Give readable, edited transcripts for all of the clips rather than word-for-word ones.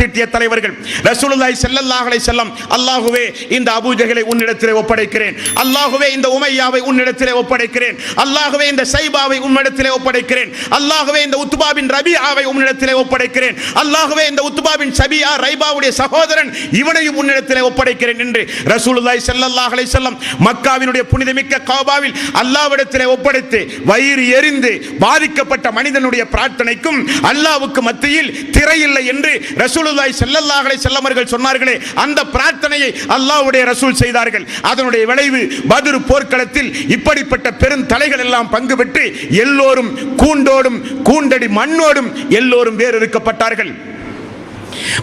திட்டிய தலைவர்கள் ரசூலுல்லாஹி ஸல்லல்லாஹு அலைஹி வஸல்லம், அல்லாஹ்வே இந்த அபூ ஜஹலை உன்னிடத்திலே ஒப்படைக்கிறேன், அல்லாஹ்வே இந்த உமையாவை உன்னிடத்திலே ஒப்படைக்கிறேன், அல்லாஹ்வே இந்த ஸைபாவை உன்னிடத்திலே ஒப்படைக்கிறேன், அல்லாஹ்வே இந்த உத்பா பின் ரபீஆவை உன்னிடத்திலே ஒப்படைக்கிறேன், அல்லாஹ்வே இந்த உத்பா பின் சபியா ரைபாவுடைய சகோதரன் இவனையும் உன்னிடத்திலே ஒப்படைக்கிறேன் என்று ரசூலுல்லாஹி ஸல்லல்லாஹு அலைஹி வஸல்லம் மக்காவினுடைய புனிதமிக்க கஅபாவில் அல்லாஹ்விடத்திலே ஒப்படைத்து வயிறு எரிந்து பாதிக்கப்பட்ட மனிதனுடைய பிரார்த்தனைக்கும் அல்லாஹ்வுக்கு மத்தியில் திரையில்லை என்று ரசூலுல்லாஹி ஸல்லல்லாஹு அலைஹி வஸல்லம் அவர்கள் சொன்னார்களே, அந்த பிரார்த்தனையை அல்லாஹ்வுடைய ரசூல் செய்தார்கள். அதனுடைய விளைவு பத்ர் போர்க்களத்தில் இப்படிப்பட்ட பெருந்தலைகள் எல்லாம் பங்கு பெற்று எல்லோரும் கூண்டோடும் கூண்டடி மண்ணோடும் எல்லோரும் வேறறுக்கப்பட்டார்கள்.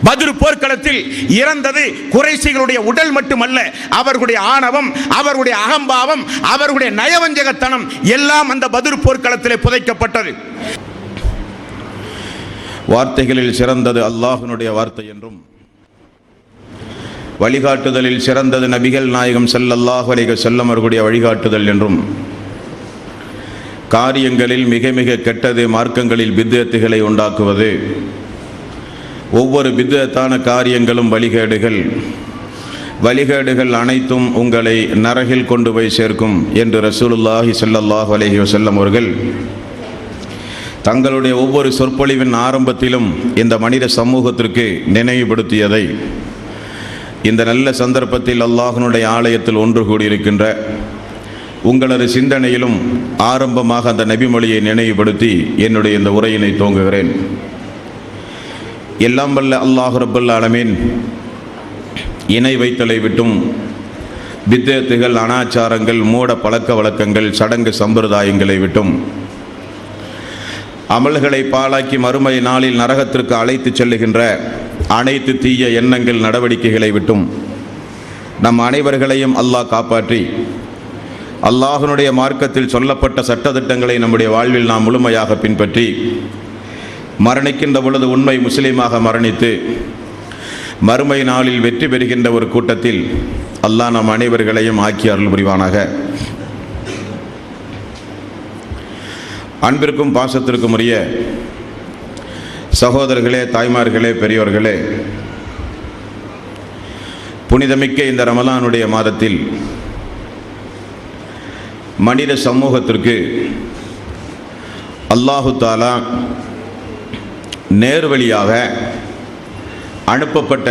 பத்ர் போர்க்களத்தில் இறந்தது குறைஷிகளுடைய உடல் மட்டுமல்ல, அவர்களுடைய ஆணவம், அவர்களுடைய அகம்பாவம், அவர்களுடைய நயவஞ்சகத்தனம் எல்லாம் அந்த பத்ர் போர்க்களத்திலே புதைக்கப்பட்டது. வார்த்தைகளில் சிறந்தது அல்லாஹ்வினுடைய வார்த்தை என்றும், வழிகாட்டுதலில் சிறந்தது நபிகள் நாயகம் ஸல்லல்லாஹு அலைஹி வஸல்லம் அவர்களுடைய வழிகாட்டுதல் என்றும், காரியங்களில் மிக மிக கெட்டது மார்க்கங்களில் பித்அத்துகளை உண்டாக்குவது, ஒவ்வொரு பித்அத்தான காரியங்களும் வழிகேடுகள் அனைத்தும் உங்களை நரகில் கொண்டு போய் சேர்க்கும் என்று ரசூலுல்லாஹி ஸல்லல்லாஹு அலைஹி வஸல்லம் அவர்கள் தங்களுடைய ஒவ்வொரு சொற்பொழிவின் ஆரம்பத்திலும் இந்த மனித சமூகத்திற்கு நினைவுபடுத்தியதை இந்த நல்ல சந்தர்ப்பத்தில் அல்லாஹ்வினுடைய ஆலயத்தில் ஒன்று கூடியிருக்கின்ற உங்களது சிந்தனையிலும் ஆரம்பமாக அந்த நபிமொழியை நினைவுபடுத்தி என்னுடைய இந்த உரையினை துவங்குகிறேன். எல்லாம் வல்ல அல்லாஹ் ரப்பல் ஆலமீன் இணை வைத்தலை விட்டும் பித்அத்துகள், அனாச்சாரங்கள், மூட பழக்க வழக்கங்கள், சடங்கு சம்பிரதாயங்களை விட்டும் அமல்களை பாழாக்கி மறுமை நாளில் நரகத்திற்கு அழைத்து செல்லுகின்ற அனைத்து தீய எண்ணங்கள், நடவடிக்கைகளை விட்டும் நம் அனைவர்களையும் அல்லாஹ் காப்பாற்றி அல்லாஹ்வினுடைய மார்க்கத்தில் சொல்லப்பட்ட சட்டதிட்டங்களை நம்முடைய வாழ்வில் நாம் முழுமையாக பின்பற்றி மரணிக்கின்ற பொழுது உண்மை முஸ்லீமாக மரணித்து மறுமை நாளில் வெற்றி பெறுகின்ற ஒரு கூட்டத்தில் அல்லாஹ் நம் அனைவர்களையும் ஆக்கி அருள் புரிவானாக. அன்பிற்கும் பாசத்திற்கும் உரிய சகோதரர்களே, தாய்மார்களே, பெரியோர்களே, புனிதமிக்க இந்த ரமலானுடைய மாதத்தில் மனித சமூகத்திற்கு அல்லாஹு தஆலா நேர்வழியாக அனுப்பப்பட்ட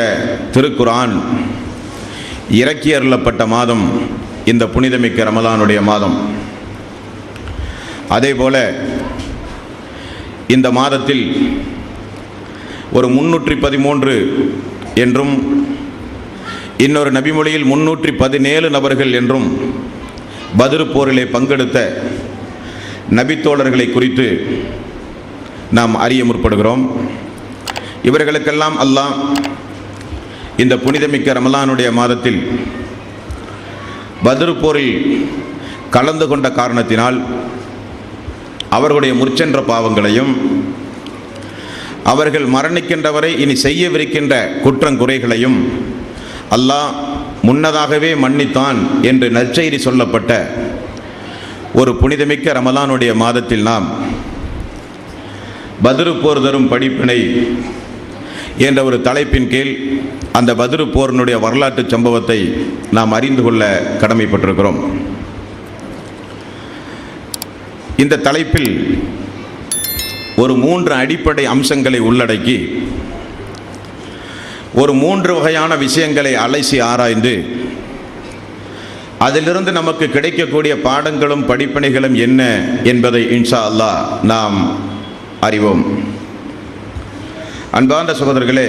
திருக்குர்ஆன் இறக்கி அருளப்பட்ட மாதம் இந்த புனிதமிக்க ரமலானுடைய மாதம். அதேபோல இந்த மாதத்தில் ஒரு 313 என்றும் இன்னொரு நபிமொழியில் 317 நபர்கள் என்றும் பத்ர் போரிலே பங்கெடுத்த நபித்தோழர்களை குறித்து நாம் அறிய முற்படுகிறோம். இவர்களுக்கெல்லாம் அல்லாஹ் இந்த புனிதமிக்க ரமலானுடைய மாதத்தில் பத்ர் போரில் கலந்து கொண்ட காரணத்தினால் அவர்களுடைய முற்சென்ற பாவங்களையும் அவர்கள் மரணிக்கின்றவரை இனி செய்யவிருக்கின்ற குற்றங்குறைகளையும் அல்லாஹ் முன்னதாகவே மன்னித்தான் என்று நற்செய்தி சொல்லப்பட்ட ஒரு புனிதமிக்க ரமலானுடைய மாதத்தில் நாம் பத்ர் போர் தரும் படிப்பினை என்ற ஒரு தலைப்பின் கீழ் அந்த பத்ர் போரினுடைய வரலாற்று சம்பவத்தை நாம் அறிந்து கொள்ள கடமைப்பட்டிருக்கிறோம். இந்த தலைப்பில் ஒரு 3 அடிப்படை அம்சங்களை உள்ளடக்கி ஒரு 3 வகையான விஷயங்களை அலசி ஆராய்ந்து அதிலிருந்து நமக்கு கிடைக்கக்கூடிய பாடங்களும் படிப்பினைகளும் என்ன என்பதை இன்ஷா அல்லாஹ் நாம் அறிவோம். அன்பார்ந்த சகோதரர்களே,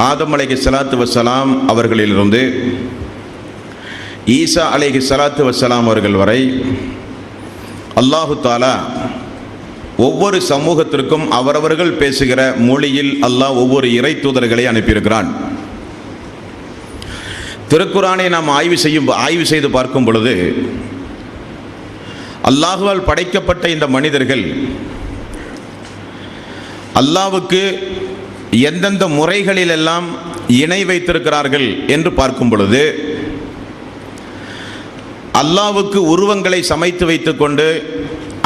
ஆதம் அலைஹிஸ்ஸலாத்து வஸ்ஸலாம் அவர்களிலிருந்து ஈசா அலைஹிஸ்ஸலாத்து வஸ்ஸலாம் அவர்கள் வரை அல்லாஹு தஆலா ஒவ்வொரு சமூகத்திற்கும் அவரவர்கள் பேசுகிற மொழியில் அல்லாஹ் ஒவ்வொரு இறை தூதர்களை அனுப்பியிருக்கிறான். திருக்குர்ஆனை நாம் ஆய்வு செய்து பார்க்கும் பொழுது அல்லாஹ்வால் படைக்கப்பட்ட இந்த மனிதர்கள் அல்லாஹ்வுக்கு எந்தெந்த முறைகளிலெல்லாம் இணை வைத்திருக்கிறார்கள் என்று பார்க்கும் பொழுது அல்லாஹ்வுக்கு உருவங்களை சமைத்து வைத்துக்கொண்டு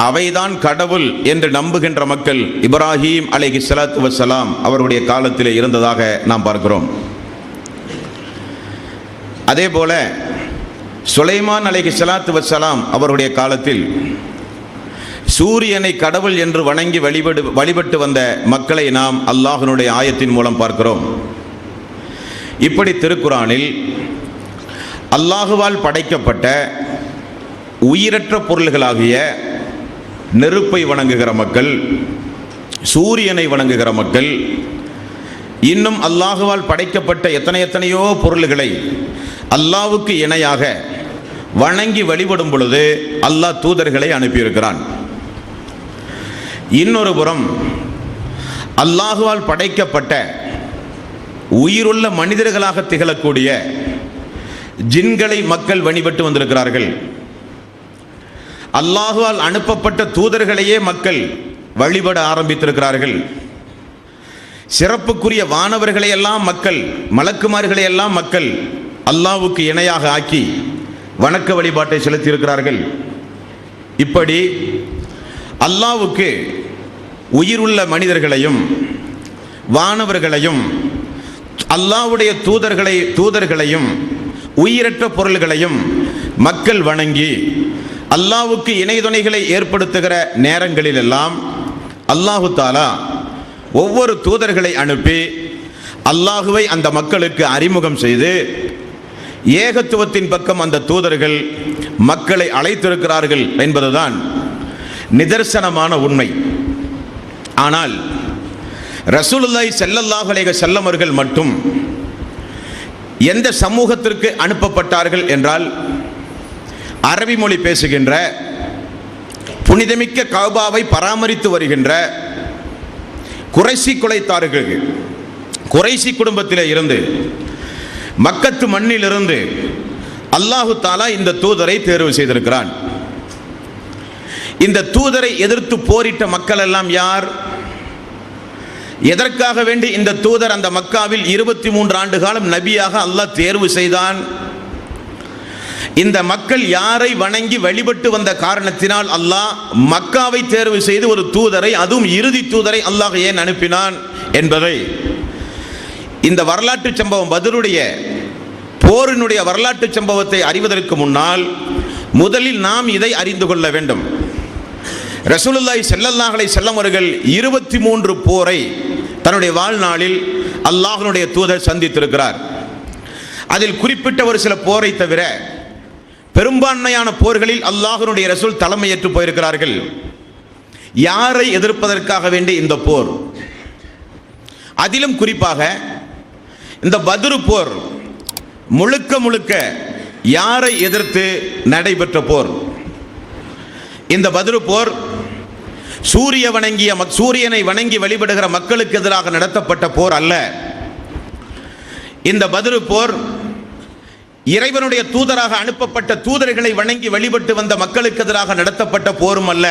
அவைதான் கடவுள் என்று நம்புகின்ற மக்கள் இப்ராஹீம் அலைஹிஸ்ஸலாத்து வஸ்ஸலாம் அவருடைய காலத்திலே இருந்ததாக நாம் பார்க்கிறோம். அதே போல சுலைமான் அலைஹிஸ்ஸலாத்து வஸ்ஸலாம் அவருடைய காலத்தில் சூரியனை கடவுள் என்று வணங்கி வழிபட்டு வந்த மக்களை நாம் அல்லாஹ்வினுடைய ஆயத்தின் மூலம் பார்க்கிறோம். இப்படி திருக்குரானில் அல்லாஹுவால் படைக்கப்பட்ட உயிரற்ற பொருள்களாகிய நெருப்பை வணங்குகிற மக்கள், சூரியனை வணங்குகிற மக்கள், இன்னும் அல்லாஹுவால் படைக்கப்பட்ட எத்தனையோ பொருள்களை அல்லாஹ்வுக்கு இணையாக வணங்கி வழிபடும் பொழுது அல்லாஹ் தூதர்களை அனுப்பியிருக்கிறான். இன்னொரு புறம் அல்லாஹுவால் படைக்கப்பட்ட உயிருள்ள மனிதர்களாக திகழக்கூடிய ஜின்களை மக்கள் வழிபட்டு வந்திருக்கிறார்கள். அல்லாஹுவால் அனுப்பப்பட்ட தூதர்களையே மக்கள் வழிபட ஆரம்பித்திருக்கிறார்கள். சிறப்புக்குரிய வானவர்களை எல்லாம் மக்கள், மலக்குமார்களை எல்லாம் மக்கள் அல்லாஹ்வுக்கு இணையாக ஆக்கி வணக்க வழிபாட்டை செலுத்தியிருக்கிறார்கள். இப்படி அல்லாஹ்வுக்கு உயிருள்ள மனிதர்களையும் வானவர்களையும் அல்லாஹ்வுடைய தூதர்களையும் உயிரற்ற பொருள்களையும் மக்கள் வணங்கி அல்லாஹ்வுக்கு இணைதுணைகளை ஏற்படுத்துகிற நேரங்களிலெல்லாம் அல்லாஹு தஆலா ஒவ்வொரு தூதர்களை அனுப்பி அல்லாஹுவை அந்த மக்களுக்கு அறிமுகம் செய்து ஏகத்துவத்தின் பக்கம் அந்த தூதர்கள் மக்களை அழைத்திருக்கிறார்கள் என்பதுதான் நிதர்சனமான உண்மை. ஆனால் ரசூலுல்லாஹி ஸல்லல்லாஹு அலைஹி வஸல்லம் அவர்கள் மட்டும் எந்த சமூகத்திற்கு அனுப்பப்பட்டார்கள் என்றால், அரபி மொழி பேசுகின்ற, புனிதமிக்க கஅபாவை பராமரித்து வருகின்ற குறைசி குலைத்தார்கள், குறைசி குடும்பத்திலே இருந்து, மக்கத்து மண்ணிலிருந்து அல்லாஹு தஆலா இந்த தூதரை தேர்வு செய்திருக்கிறான். இந்த தூதரை எதிர்த்து போரிட்ட மக்கள் எல்லாம் யார்? எதற்காக வேண்டி இந்த தூதர் அந்த மக்காவில் 23 ஆண்டு காலம் நபியாக அல்லாஹ் தேர்வு செய்தான்? இந்த மக்கள் யாரை வணங்கி வழிபட்டு வந்த காரணத்தினால் அல்லாஹ் மக்காவை தேர்வு செய்து ஒரு தூதரை, அதுவும் இறுதி தூதரை அல்லாஹ் ஏன் அனுப்பினான் என்பதை இந்த வரலாற்று சம்பவம், பத்ருடைய போரினுடைய வரலாற்று சம்பவத்தை அறிவதற்கு முன்னால் முதலில் நாம் இதை அறிந்து கொள்ள வேண்டும். ரசூலுல்லாஹி ஸல்லல்லாஹு அலைஹி வஸல்லம் அவர்கள் 23 போரை தன்னுடைய வாழ்நாளில் அல்லாஹ்வுடைய தூதர் சந்தித்திருக்கிறார். அதில் குறிப்பிட்ட ஒரு சில போரை தவிர பெரும்பான்மையான போர்களில் அல்லாஹ்வுடைய ரசூல் தலைமையேற்று போயிருக்கிறார்கள். யாரை எதிர்ப்பதற்காக வேண்டிய இந்த போர்? அதிலும் குறிப்பாக இந்த பத்ரு போர் முழுக்க யாரை எதிர்த்து நடைபெற்ற போர்? இந்த பத்ரு போர் சூரியனை வணங்கி வழிபடுகிற மக்களுக்கு எதிராக நடத்தப்பட்ட போர் அல்ல. இந்த பத்ரு போர் இறைவனுடைய தூதராக அனுப்பப்பட்ட தூதர்களை வணங்கி வழிபட்டு வந்த மக்களுக்கு எதிராக நடத்தப்பட்ட போரும் அல்ல.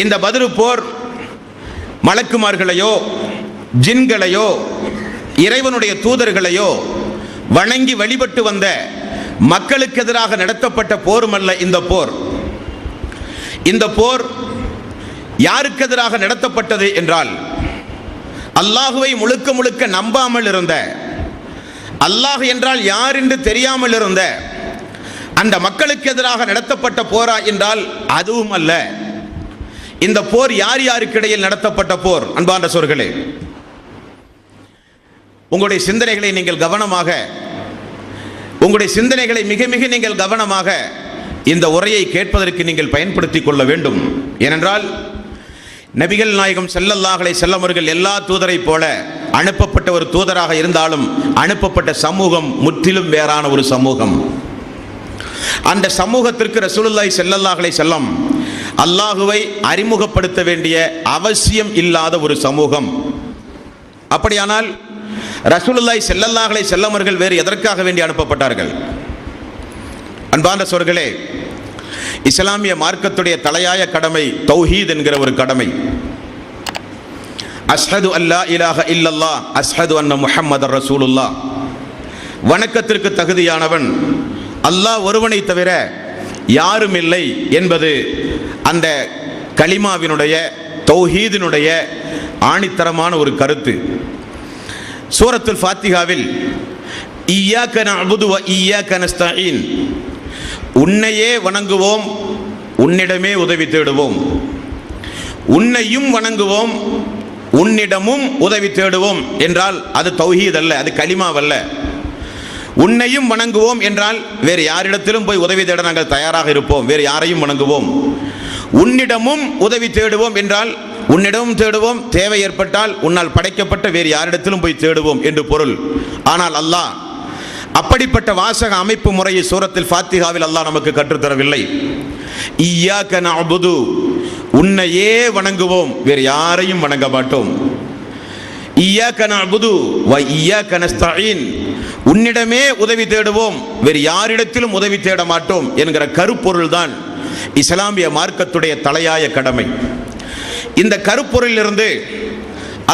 இந்த பத்ரு போர் மலக்குமார்களையோ ஜின்களையோ இறைவனுடைய தூதர்களையோ வணங்கி வழிபட்டு வந்த மக்களுக்கு எதிராக நடத்தப்பட்ட போரும் அல்ல. இந்த போர் யாருக்கு எதிராக நடத்தப்பட்டது என்றால், அல்லாஹுவை முழுக்க நம்பாமல் இருந்த, அல்லாஹ் என்றால் யார் என்று தெரியாமல் இருந்த அந்த மக்களுக்கு எதிராக நடத்தப்பட்ட போரா என்றால் அதுவும் அல்ல. இந்த போர் யார் யாருக்கு இடையில் நடத்தப்பட்ட போர்? அன்பார்ந்த சகோதரர்களே, உங்களுடைய சிந்தனைகளை நீங்கள் கவனமாக, உங்களுடைய சிந்தனைகளை மிக நீங்கள் கவனமாக இந்த உரையை கேட்பதற்கு நீங்கள் பயன்படுத்திக் கொள்ள வேண்டும். ஏனென்றால் நபிகள் நாயகம் ஸல்லல்லாஹு அலைஹி வஸல்லம் அவர்கள் எல்லா தூதரை போல அனுப்பப்பட்ட ஒரு தூதராக இருந்தாலும் அனுப்பப்பட்ட சமூகம் முற்றிலும் வேறான ஒரு சமூகம். அந்த சமூகத்திற்கு ரசூலுல்லாஹி ஸல்லல்லாஹு அலைஹி வஸல்லம் அல்லாஹுவை அறிமுகப்படுத்த வேண்டிய அவசியம் இல்லாத ஒரு சமூகம். அப்படியானால் ரசூலுல்லாஹி ஸல்லல்லாஹு அலைஹி வஸல்லம் அவர்கள் வேறு எதற்காக வேண்டி அனுப்பப்பட்டார்கள்? அன்பார்ந்த சகோதரர்களே, இஸ்லாமிய மார்க்கத்துடைய தலையாய கடமை தௌஹீத் என்கிற ஒரு கடமை. அஷ்ஹது அல்லா இலாஹ இல்லல்லாஹ் அஷ்ஹது அன்ன முஹம்மதர் ரசூலுல்லாஹ். வணக்கத்திற்கு தகுதியானவன் அல்லாஹ் ஒருவனை தவிர யாரும் இல்லை என்பது அந்த கலிமாவினுடைய தௌஹீதினுடைய ஆணித்தரமான ஒரு கருத்து. சூரத்துல் ஃபாத்திஹாவில் இய்யாக நஅ்புது வ இய்யாக நஸ்தஈன், உன்னையே வணங்குவோம், உன்னிடமே உதவி தேடுவோம். உன்னையும் வணங்குவோம், உன்னிடமும் உதவி தேடுவோம் என்றால் அது தௌஹீத் அல்ல, அது கலிமாவல்ல. உன்னையும் வணங்குவோம் என்றால் வேறு யாரிடத்திலும் போய் உதவி தேட நாங்கள் தயாராக இருப்போம், வேறு யாரையும் வணங்குவோம். உன்னிடமும் உதவி தேடுவோம் என்றால் உன்னிடமும் தேடுவோம், தேவை ஏற்பட்டால் உன்னால் படைக்கப்பட்ட வேறு யாரிடத்திலும் போய் தேடுவோம் என்று பொருள். ஆனால் அல்லாஹ் அப்படிப்பட்ட வாசக அமைப்பு முறையை சூரத்துல் ஃபாத்திஹாவில் அல்லாஹ் நமக்கு கற்றுத்தரவில்லை. இய்யாக நஅ்புது, உன்னையே வணங்குவோம், வேறு யாரையும் வணங்க மாட்டோம். இய்யாக நஅ்புது வ இய்யாக நஸ்தஈன், உன்னிடமே உதவி தேடுவோம், வேறு யாரிடத்திலும் உதவி தேட மாட்டோம் என்கிற கருப்பொருள் தான் இஸ்லாமிய மார்க்கத்துடைய தலையாய கடமை. இந்த கருப்பொருளிலிருந்து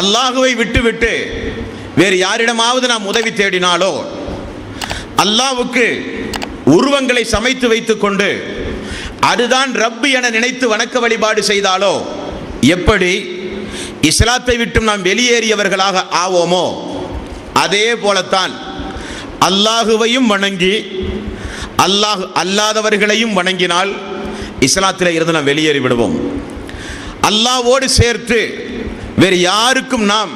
அல்லாஹுவை விட்டுவிட்டு வேறு யாரிடமாவது நாம் உதவி தேடினாலோ, அல்லாஹ்வுக்கு உருவங்களை சமைத்து வைத்துக் கொண்டு அதுதான் ரப்பு என நினைத்து வணக்க வழிபாடு செய்தாலோ எப்படி இஸ்லாத்தை விட்டும் நாம் வெளியேறியவர்களாக ஆவோமோ, அதே போலத்தான் அல்லாஹுவையும் வணங்கி அல்லாஹ் அல்லாதவர்களையும் வணங்கினால் இஸ்லாத்தில் இருந்து நாம் வெளியேறி விடுவோம். அல்லாஹ்வோடு சேர்த்து வேறு யாருக்கும் நாம்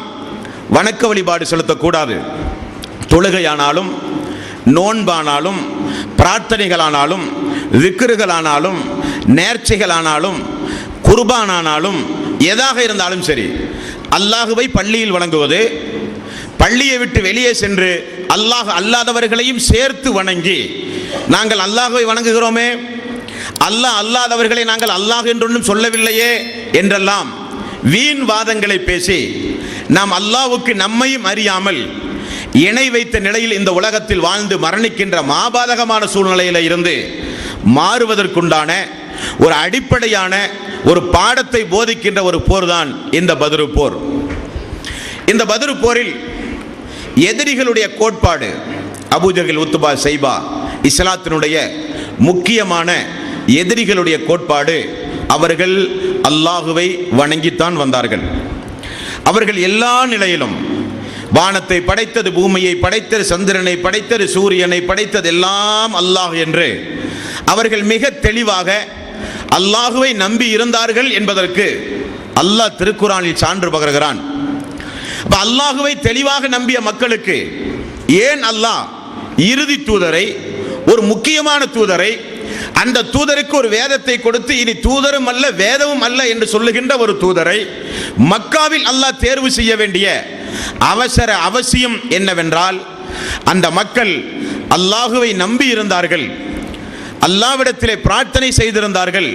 வணக்க வழிபாடு செலுத்தக்கூடாது. தொழுகையானாலும், நோன்பானாலும், பிரார்த்தனைகளானாலும், திக்ருகளானாலும், நேர்ச்சைகளானாலும், குர்பானானாலும், எதாக இருந்தாலும் சரி, அல்லாஹுவை பள்ளியில் வணங்குவது, பள்ளியை விட்டு வெளியே சென்று அல்லாஹ் அல்லாதவர்களையும் சேர்த்து வணங்கி, நாங்கள் அல்லாஹுவை வணங்குகிறோமே, அல்லாஹ் அல்லாதவர்களை நாங்கள் அல்லாஹ் என்றொன்றும் சொல்லவில்லையே என்றெல்லாம் வீண் வாதங்களை பேசி நாம் அல்லாஹ்வுக்கு நம்மையும் அறியாமல் இணை வைத்த நிலையில் இந்த உலகத்தில் வாழ்ந்து மரணிக்கின்ற மாபாதகமான சூழ்நிலையில் இருந்து மாறுவதற்குண்டான ஒரு அடிப்படையான ஒரு பாடத்தை போதிக்கின்ற ஒரு போர் தான் இந்த பத்ரு போர். இந்த பத்ரு போரில் எதிரிகளுடைய கோட்பாடு, அபூஜஹல், உத்பா, ஷைபா, இஸ்லாத்தினுடைய முக்கியமான எதிரிகளுடைய கோட்பாடு, அவர்கள் அல்லாஹுவை வணங்கித்தான் வந்தார்கள். அவர்கள் எல்லா நிலையிலும் வானத்தை படைத்தது, பூமியை படைத்தது, சந்திரனை படைத்தது, சூரியனை படைத்தது எல்லாம் அல்லாஹ் என்று அவர்கள் மிக தெளிவாக அல்லாஹுவை நம்பி இருந்தார்கள் என்பதற்கு அல்லாஹ் திருக்குர்ஆனில் சான்று பகர்கிறான். அல்லாஹுவை தெளிவாக நம்பிய மக்களுக்கு ஏன் அல்லாஹ் இறுதி தூதரை, ஒரு முக்கியமான தூதரை, அந்த தூதருக்கு ஒரு வேதத்தை கொடுத்து இனி தூதரும் அல்ல வேதமும் அல்ல என்று சொல்லுகின்ற ஒரு தூதரை மக்காவில் அல்லாஹ் தேர்வு செய்ய வேண்டிய அவசியம் என்னவென்றால், அந்த மக்கள் அல்லாஹுவை நம்பி இருந்தார்கள், அல்லாஹ்விடத்திலே பிரார்த்தனை செய்திருந்தார்கள்,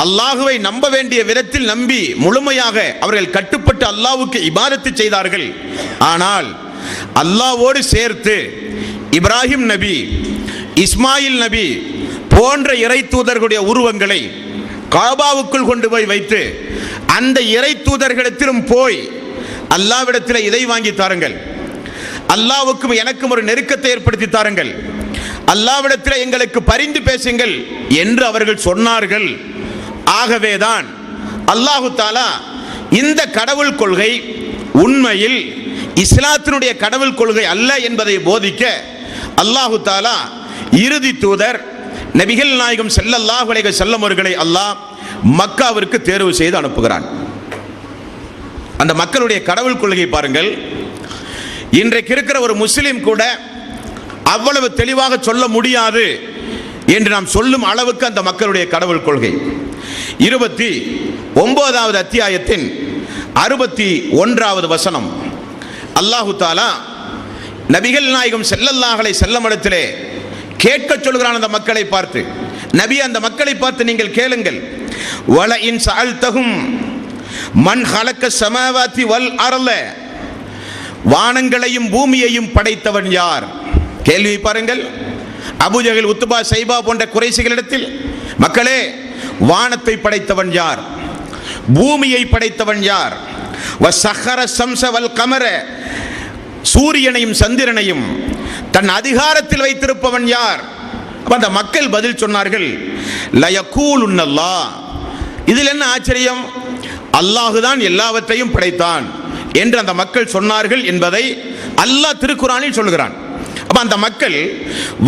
அல்லாஹுவை நம்ப வேண்டிய விதத்தில் நம்பி முழுமையாக அவர்கள் கட்டுப்பட்டு அல்லாஹ்வுக்கு இபாதத்து செய்தார்கள். ஆனால் அல்லாஹ்வோடு சேர்த்து இப்ராஹிம் நபி, இஸ்மாயில் நபி போன்ற இறை தூதர்களுடைய உருவங்களை காபாவுக்குள் கொண்டு போய் வைத்து அந்த இறை தூதர்களிடத்திலும் போய் அல்லாஹ்விடத்தில் இதை வாங்கி தாருங்கள், அல்லாஹ்வுக்கும் எனக்கும் ஒரு நெருக்கத்தை ஏற்படுத்தி தாருங்கள், அல்லாஹ்விடத்தில் எங்களுக்கு பரிந்து பேசுங்கள் என்று அவர்கள் சொன்னார்கள். ஆகவேதான் அல்லாஹு தஆலா இந்த கடவுள் கொள்கை உண்மையில் இஸ்லாத்தினுடைய கடவுள் கொள்கை அல்ல என்பதை போதிக்க அல்லாஹு தஆலா இறுதி தூதர் நபிகள் நாயகம் ஸல்லல்லாஹு அலைஹி வஸல்லம் அவர்களை அல்லாஹ் மக்காவிற்கு தேர்வு செய்து அனுப்புகிறான். அந்த மக்களுடைய கடவுள் கொள்கை பாருங்கள். இன்றைக்கு இருக்கிற ஒரு முஸ்லிம் கூட அவ்வளவு தெளிவாக சொல்ல முடியாது என்று நாம் சொல்லும் அளவுக்கு அந்த மக்களுடைய கடவுள் கொள்கை. 29வது அத்தியாயத்தின் 61வது வசனம், அல்லாஹு தஆலா நபிகள் நாயகம் ஸல்லல்லாஹு அலைஹி வஸல்லம் இடத்திலே கேட்க சொல்கிறான் அந்த மக்களை பார்த்து. நபி அந்த மக்களை பார்த்து நீங்கள் கேளுங்கள், வல இன் சஅல்தஹும் மன் ஹலக்க ஸமாவாதி வல் அர்ல, வானங்களையும் பூமியையும் படைத்தவன் யார்? கேள்வி பாருங்கள். அபூஜஹல், உத்பா, ஷைபா போன்ற குறைஷிகளிடத்தில், மக்களே வானத்தை படைத்தவன் யார்? பூமியை படைத்தவன் யார்? வஸஹர ஷம்ஸ வல் கமர, சூரியனையும் சந்திரனையும் தன் அதிகாரத்தில் வைத்திருப்பவன் யார்? அந்த மக்கள் பதில் சொன்னார்கள், லயகூலுன்னல்லாஹ், இதில் என்ன ஆச்சரியம்? அல்லாஹுதான் எல்லாவற்றையும் படைத்தான் என்று அந்த மக்கள் சொன்னார்கள் என்பதை அல்லாஹ் திருக்குர்ஆனில் சொல்கிறான். அப்ப அந்த மக்கள்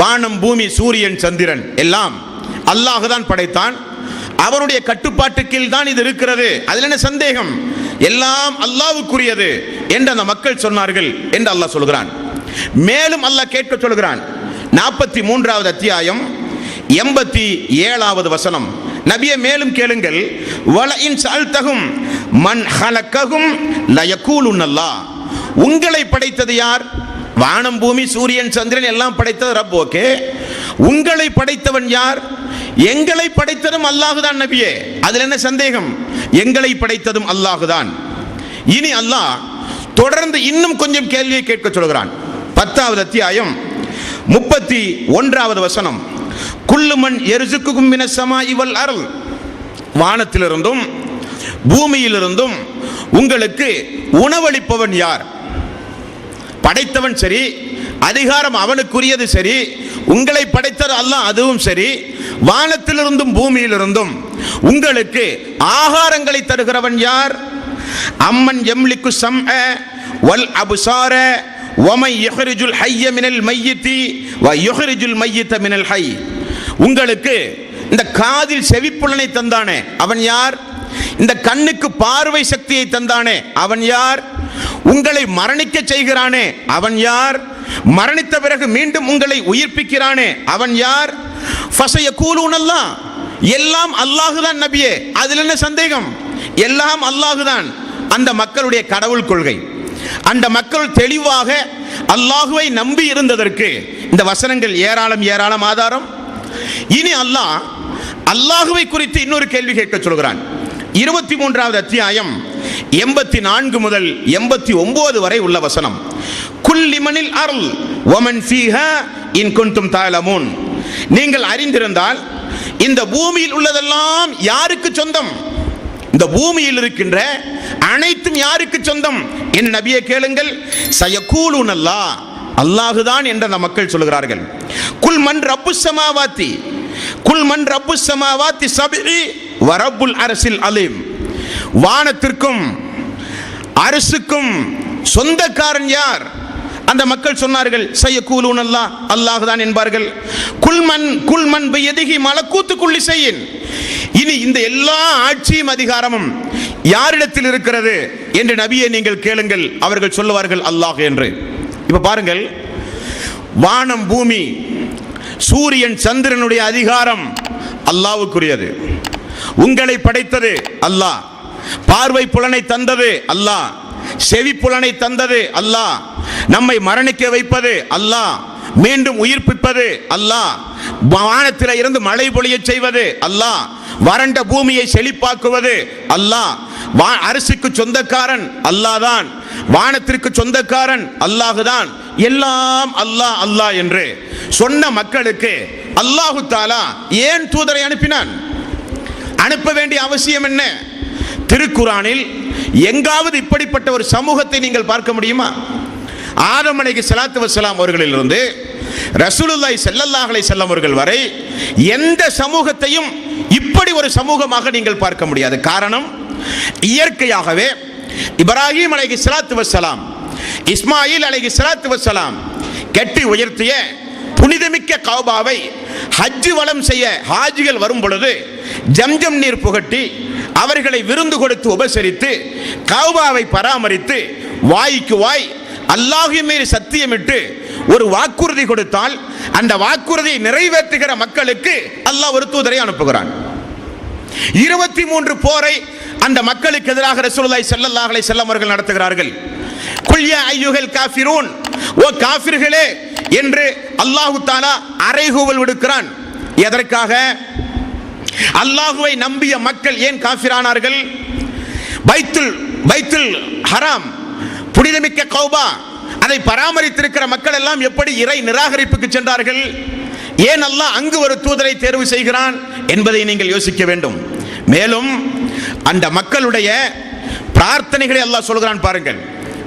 வானம், பூமி, சூரியன், சந்திரன் எல்லாம் அல்லாஹுதான் படைத்தான், அவருடைய கட்டுப்பாட்டு கீழ் தான் இது இருக்கிறது, அதில் என்ன சந்தேகம், எல்லாம் அல்லாஹ்வுக்குரியது என்று அந்த மக்கள் சொன்னார்கள் என்று அல்லாஹ் சொல்கிறான். மேலும் அல்லாஹ் கேட்க சொல்கிறான். 43வது அத்தியாயம் 87வது வசனம். நபியே மேலும் கேளுங்கள், வலஇன் சஅல்தஹும் மன் ஹலக்கஹும் லயகூலுன்னல்லாஹ். உங்களை படைத்தது யார்? வானம், பூமி, சூரியன், சந்திரன் எல்லாம் படைத்தது ரப். ஓகே, உங்களை படைத்தவன் யார்? எங்களை படைத்ததும் அல்லாஹுதான் நபியே, அதில் என்ன சந்தேகம்? எங்களை படைத்ததும் அல்லாஹுதான். இனி அல்லாஹ் தொடர்ந்து இன்னும் கொஞ்சம் கேள்வியை கேட்க சொல்கிறான். 10வது அத்தியாயம் 31வது வசனம். குல்லுமன் யர்சுக்குகும் மினஸ் ஸமாஇ வல் அர்ள். வானத்திலிருந்தும் பூமியிலிருந்தும் உங்களுக்கு உணவளிப்பவன் யார்? படைத்தவன் சரி, அதிகாரம் அவனுக்குரியது சரி, உங்களை படைத்தது அல்லாஹ், அதுவும் சரி. வானத்திலிருந்தும் பூமியிலிருந்தும் உங்களுக்கு ஆகாரங்களை தருகிறவன் யார்? அம்மன் யம்லிக்கு ஸம்அ வல் அப்சார வமை யுஹ்ரிஜுல் ஹய்ய மினல் மையித்தி வ யுஹ்ரிஜுல் மையித்த மினல் ஹய். உங்களுக்கு இந்த காதில் செவிப்புலனை தந்தானே அவன் யார்? இந்த கண்ணுக்கு பார்வை சக்தியை தந்தானே அவன் யார்? உங்களை மரணிக்க செய்கிறானே அவன் யார்? மரணித்த பிறகு மீண்டும் உங்களை உயிர்ப்பிக்கிறானே அவன் யார்? ஃபஸயகூலுனல்லாஹ். எல்லாம் அல்லாஹுதான் நபியே, அதில் என்ன சந்தேகம்? எல்லாம் அல்லாஹுதான். அந்த மக்களுடைய கடவுள் கொள்கை, அந்த மக்கள் தெளிவாக அல்லாஹுவை நம்பி இருந்ததற்கு இந்த வசனங்கள் ஏராளம் ஏராளம் ஆதாரம். இனி அல்லாஹ் அல்லாஹுவை குறித்து இன்னொரு கேள்வி கேட்க சொல்கிறான். 23வது அத்தியாயம் 84 முதல் 89 வரை உள்ள வசனம். குல்லிமனில் அர்ள் வமன் ஃபீஹா இன் குன்தும் தஅலமூன். நீங்கள் அறிந்திருந்தால் இந்த பூமியில் உள்ளதெல்லாம் யாருக்கு சொந்தம்? இந்த பூமியில் இருக்கின்ற அனைத்தும் யாருக்கு சொந்தம் என்று நபியே கேளுங்கள். சயகூலுனல்லாஹ். அல்லாஹுதான் என்று அந்த மக்கள் சொல்கிறார்கள். குல் மன் ரப்புஸ் ஸமாவாத்தி குல் மன் ரப்புஸ் ஸமாவாத்தி சப்இ வ ரப்புல் அர்ஸில் அலீம். வானத்திற்கும் அரசுக்கும் சொந்தக்காரன் யார்? அந்த மக்கள் சொன்னார்கள் சயகூலுனல்லாஹ், அல்லாஹுதான் என்பார்கள். குல்மன் பியதிஹி மலக்கூத்து குல்லி ஷைஇன். இனி இந்த எல்லா ஆட்சியும் அதிகாரமும் யாரிடத்தில் இருக்கிறது என்று நபியை நீங்கள் கேளுங்கள். அவர்கள் சொல்லுவார்கள் அல்லாஹ் என்று. இப்ப பாருங்கள், வானம், பூமி, சூரியன், சந்திரனுடைய அதிகாரம் அல்லாஹ்வுக்குரியது. உங்களை படைத்தது அல்லாஹ், பார்வை புலனை தந்தது அல்லாஹ், செவி புலனை தந்தது அல்லாஹ், நம்மை மரணிக்க வைப்பது அல்லாஹ், மீண்டும் உயிர்ப்பிப்பது அல்லாஹ், வானத்தில் இருந்து மழை பொழிய செய்வது அல்லாஹ், வறண்ட பூமியை செழிப்பாக்குவது அல்லாஹ். அரசுக்கு சொந்தக்காரன் அல்லாஹ்தான், வானத்திற்கு சொந்தக்காரன் அல்லாஹுதான். எல்லாம் அல்லாஹ் அல்லாஹ் என்று சொன்ன மக்களுக்கு அல்லாஹு தஆலா ஏன் தூதரை அனுப்பினான்? அனுப்ப வேண்டிய அவசியம் என்ன? திருக்குர்ஆனில் எங்காவது இப்படிப்பட்ட ஒரு சமூகத்தை நீங்கள் பார்க்க முடியுமா? ஆதம் அலைஹிஸ்ஸலாத்து வஸ்ஸலாம் அவர்களிலிருந்து ரசூலுல்லாஹி ஸல்லல்லாஹு அலைஹி வஸல்லம் அவர்கள் வரை எந்த சமூகத்தையும் இப்படி ஒரு சமூகமாக நீங்கள் பார்க்க முடியாது. காரணம், இயற்கையாகவே இப்ராஹிம் அலைஹிஸ்ஸலாத்து வஸ்ஸலாம், இஸ்மாயில் அலைஹிஸ்ஸலாத்து வஸ்ஸலாம் கட்டி உயர்த்திய புனிதமிக்க கஅபாவை ஹஜ் வலம் செய்ய ஹாஜிகள் வரும் பொழுது ஜம்ஜம் நீர் புகட்டி அவர்களை விருந்து கொடுத்து உபசரித்து கஅபாவை பராமரித்து வாய்க்கு வாய் அல்லாஹ்வின் மீது சத்தியமிட்டு ஒரு வாக்குறுதி கொடுத்தால் அந்த வாக்குறுதியை நிறைவேற்றுகிற மக்களுக்கு அல்லாஹ் ஒரு தூதரை அனுப்புகிறான். 23 போரை அந்த மக்களுக்கு எதிராக ரசூலுல்லாஹி ஸல்லல்லாஹு அலைஹி வஸல்லம் அவர்கள் நடத்துகிறார்கள். குல் யா அய்யுஹல் காஃபிரூன், ஓ காஃபிர்களே என்று அல்லாஹ் தஆலா அறைகூவல் விடுக்கிறான். எதற்காக? அல்லாஹ்வை நம்பிய மக்கள் ஏன் காஃபிரானார்கள்? பைத்துல் ஹராம், புனிதமிக்க கௌபா, அதை பராமரித்திருக்கிற மக்கள் எல்லாம் எப்படி இறை நிராகரிப்புக்கு சென்றார்கள்? ஏன் அல்லாஹ் அங்கு ஒரு தூதரை தேர்வு செய்கிறான் என்பதை நீங்கள் யோசிக்க வேண்டும். மேலும் அந்த மக்களுடைய பிரார்த்தனைகளை அல்லாஹ் சொல்கிறான் பாருங்கள்.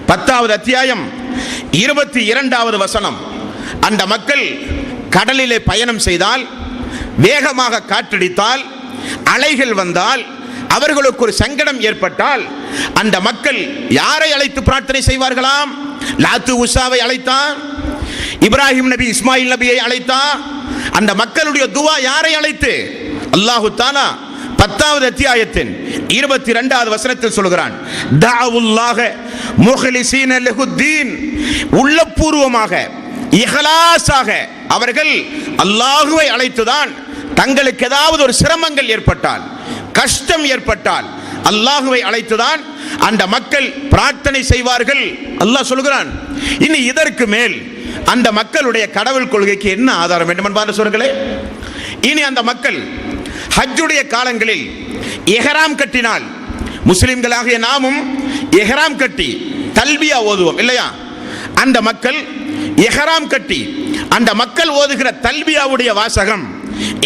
10வது அத்தியாயம் 22வது வசனம். அந்த மக்கள் கடலிலே பயணம் செய்தால், வேகமாக காற்றடித்தால், அலைகள் வந்தால், அவர்களுக்கு ஒரு சங்கடம் ஏற்பட்டால் அந்த மக்கள் யாரை அழைத்து பிரார்த்தனை செய்வார்களாம்? லாத்து உஸாவை அழைத்தான், இப்ராஹிம் நபி இஸ்மாயில் நபியை அழைத்தான். அந்த மக்களுடைய துவா யாரை அழைத்து? அல்லாஹு தஆலா 10வது அத்தியாயத்தின் 22வது வசனத்தில் சொல்கிறான், தஅவுல்லாஹ முஹ்லிஸீன லஹுத்தீன், உள்ளபூர்வமாக இஹ்லாஸாக அவர்கள் அல்லாஹ்வை அழைத்துதான் தங்களுக்கு ஏதாவது ஒரு சிரமங்கள் ஏற்பட்டால், கஷ்டம் ஏற்பட்டால் அல்லாஹ்வை அழைத்துதான் அந்த மக்கள் பிரார்த்தனை செய்வார்கள். அல்லாஹ் சொல்கிறான். இனி இதற்கு மேல் அந்த மக்களுடைய கடவுள் கொள்கைக்கு என்ன ஆதாரம் வேண்டும் என்பார் சொல்களே. இனி அந்த மக்கள் ஹஜ்ஜுடைய காலங்களில் இஹ்ராம் கட்டினால், முஸ்லிம்களாகிய நாமும் இஹ்ராம் கட்டி தல்பியா ஓதுவோம் இல்லையா? அந்த மக்கள் இஹ்ராம் கட்டி அந்த மக்கள் ஓதுகிற தல்பியாவுடைய வாசகம்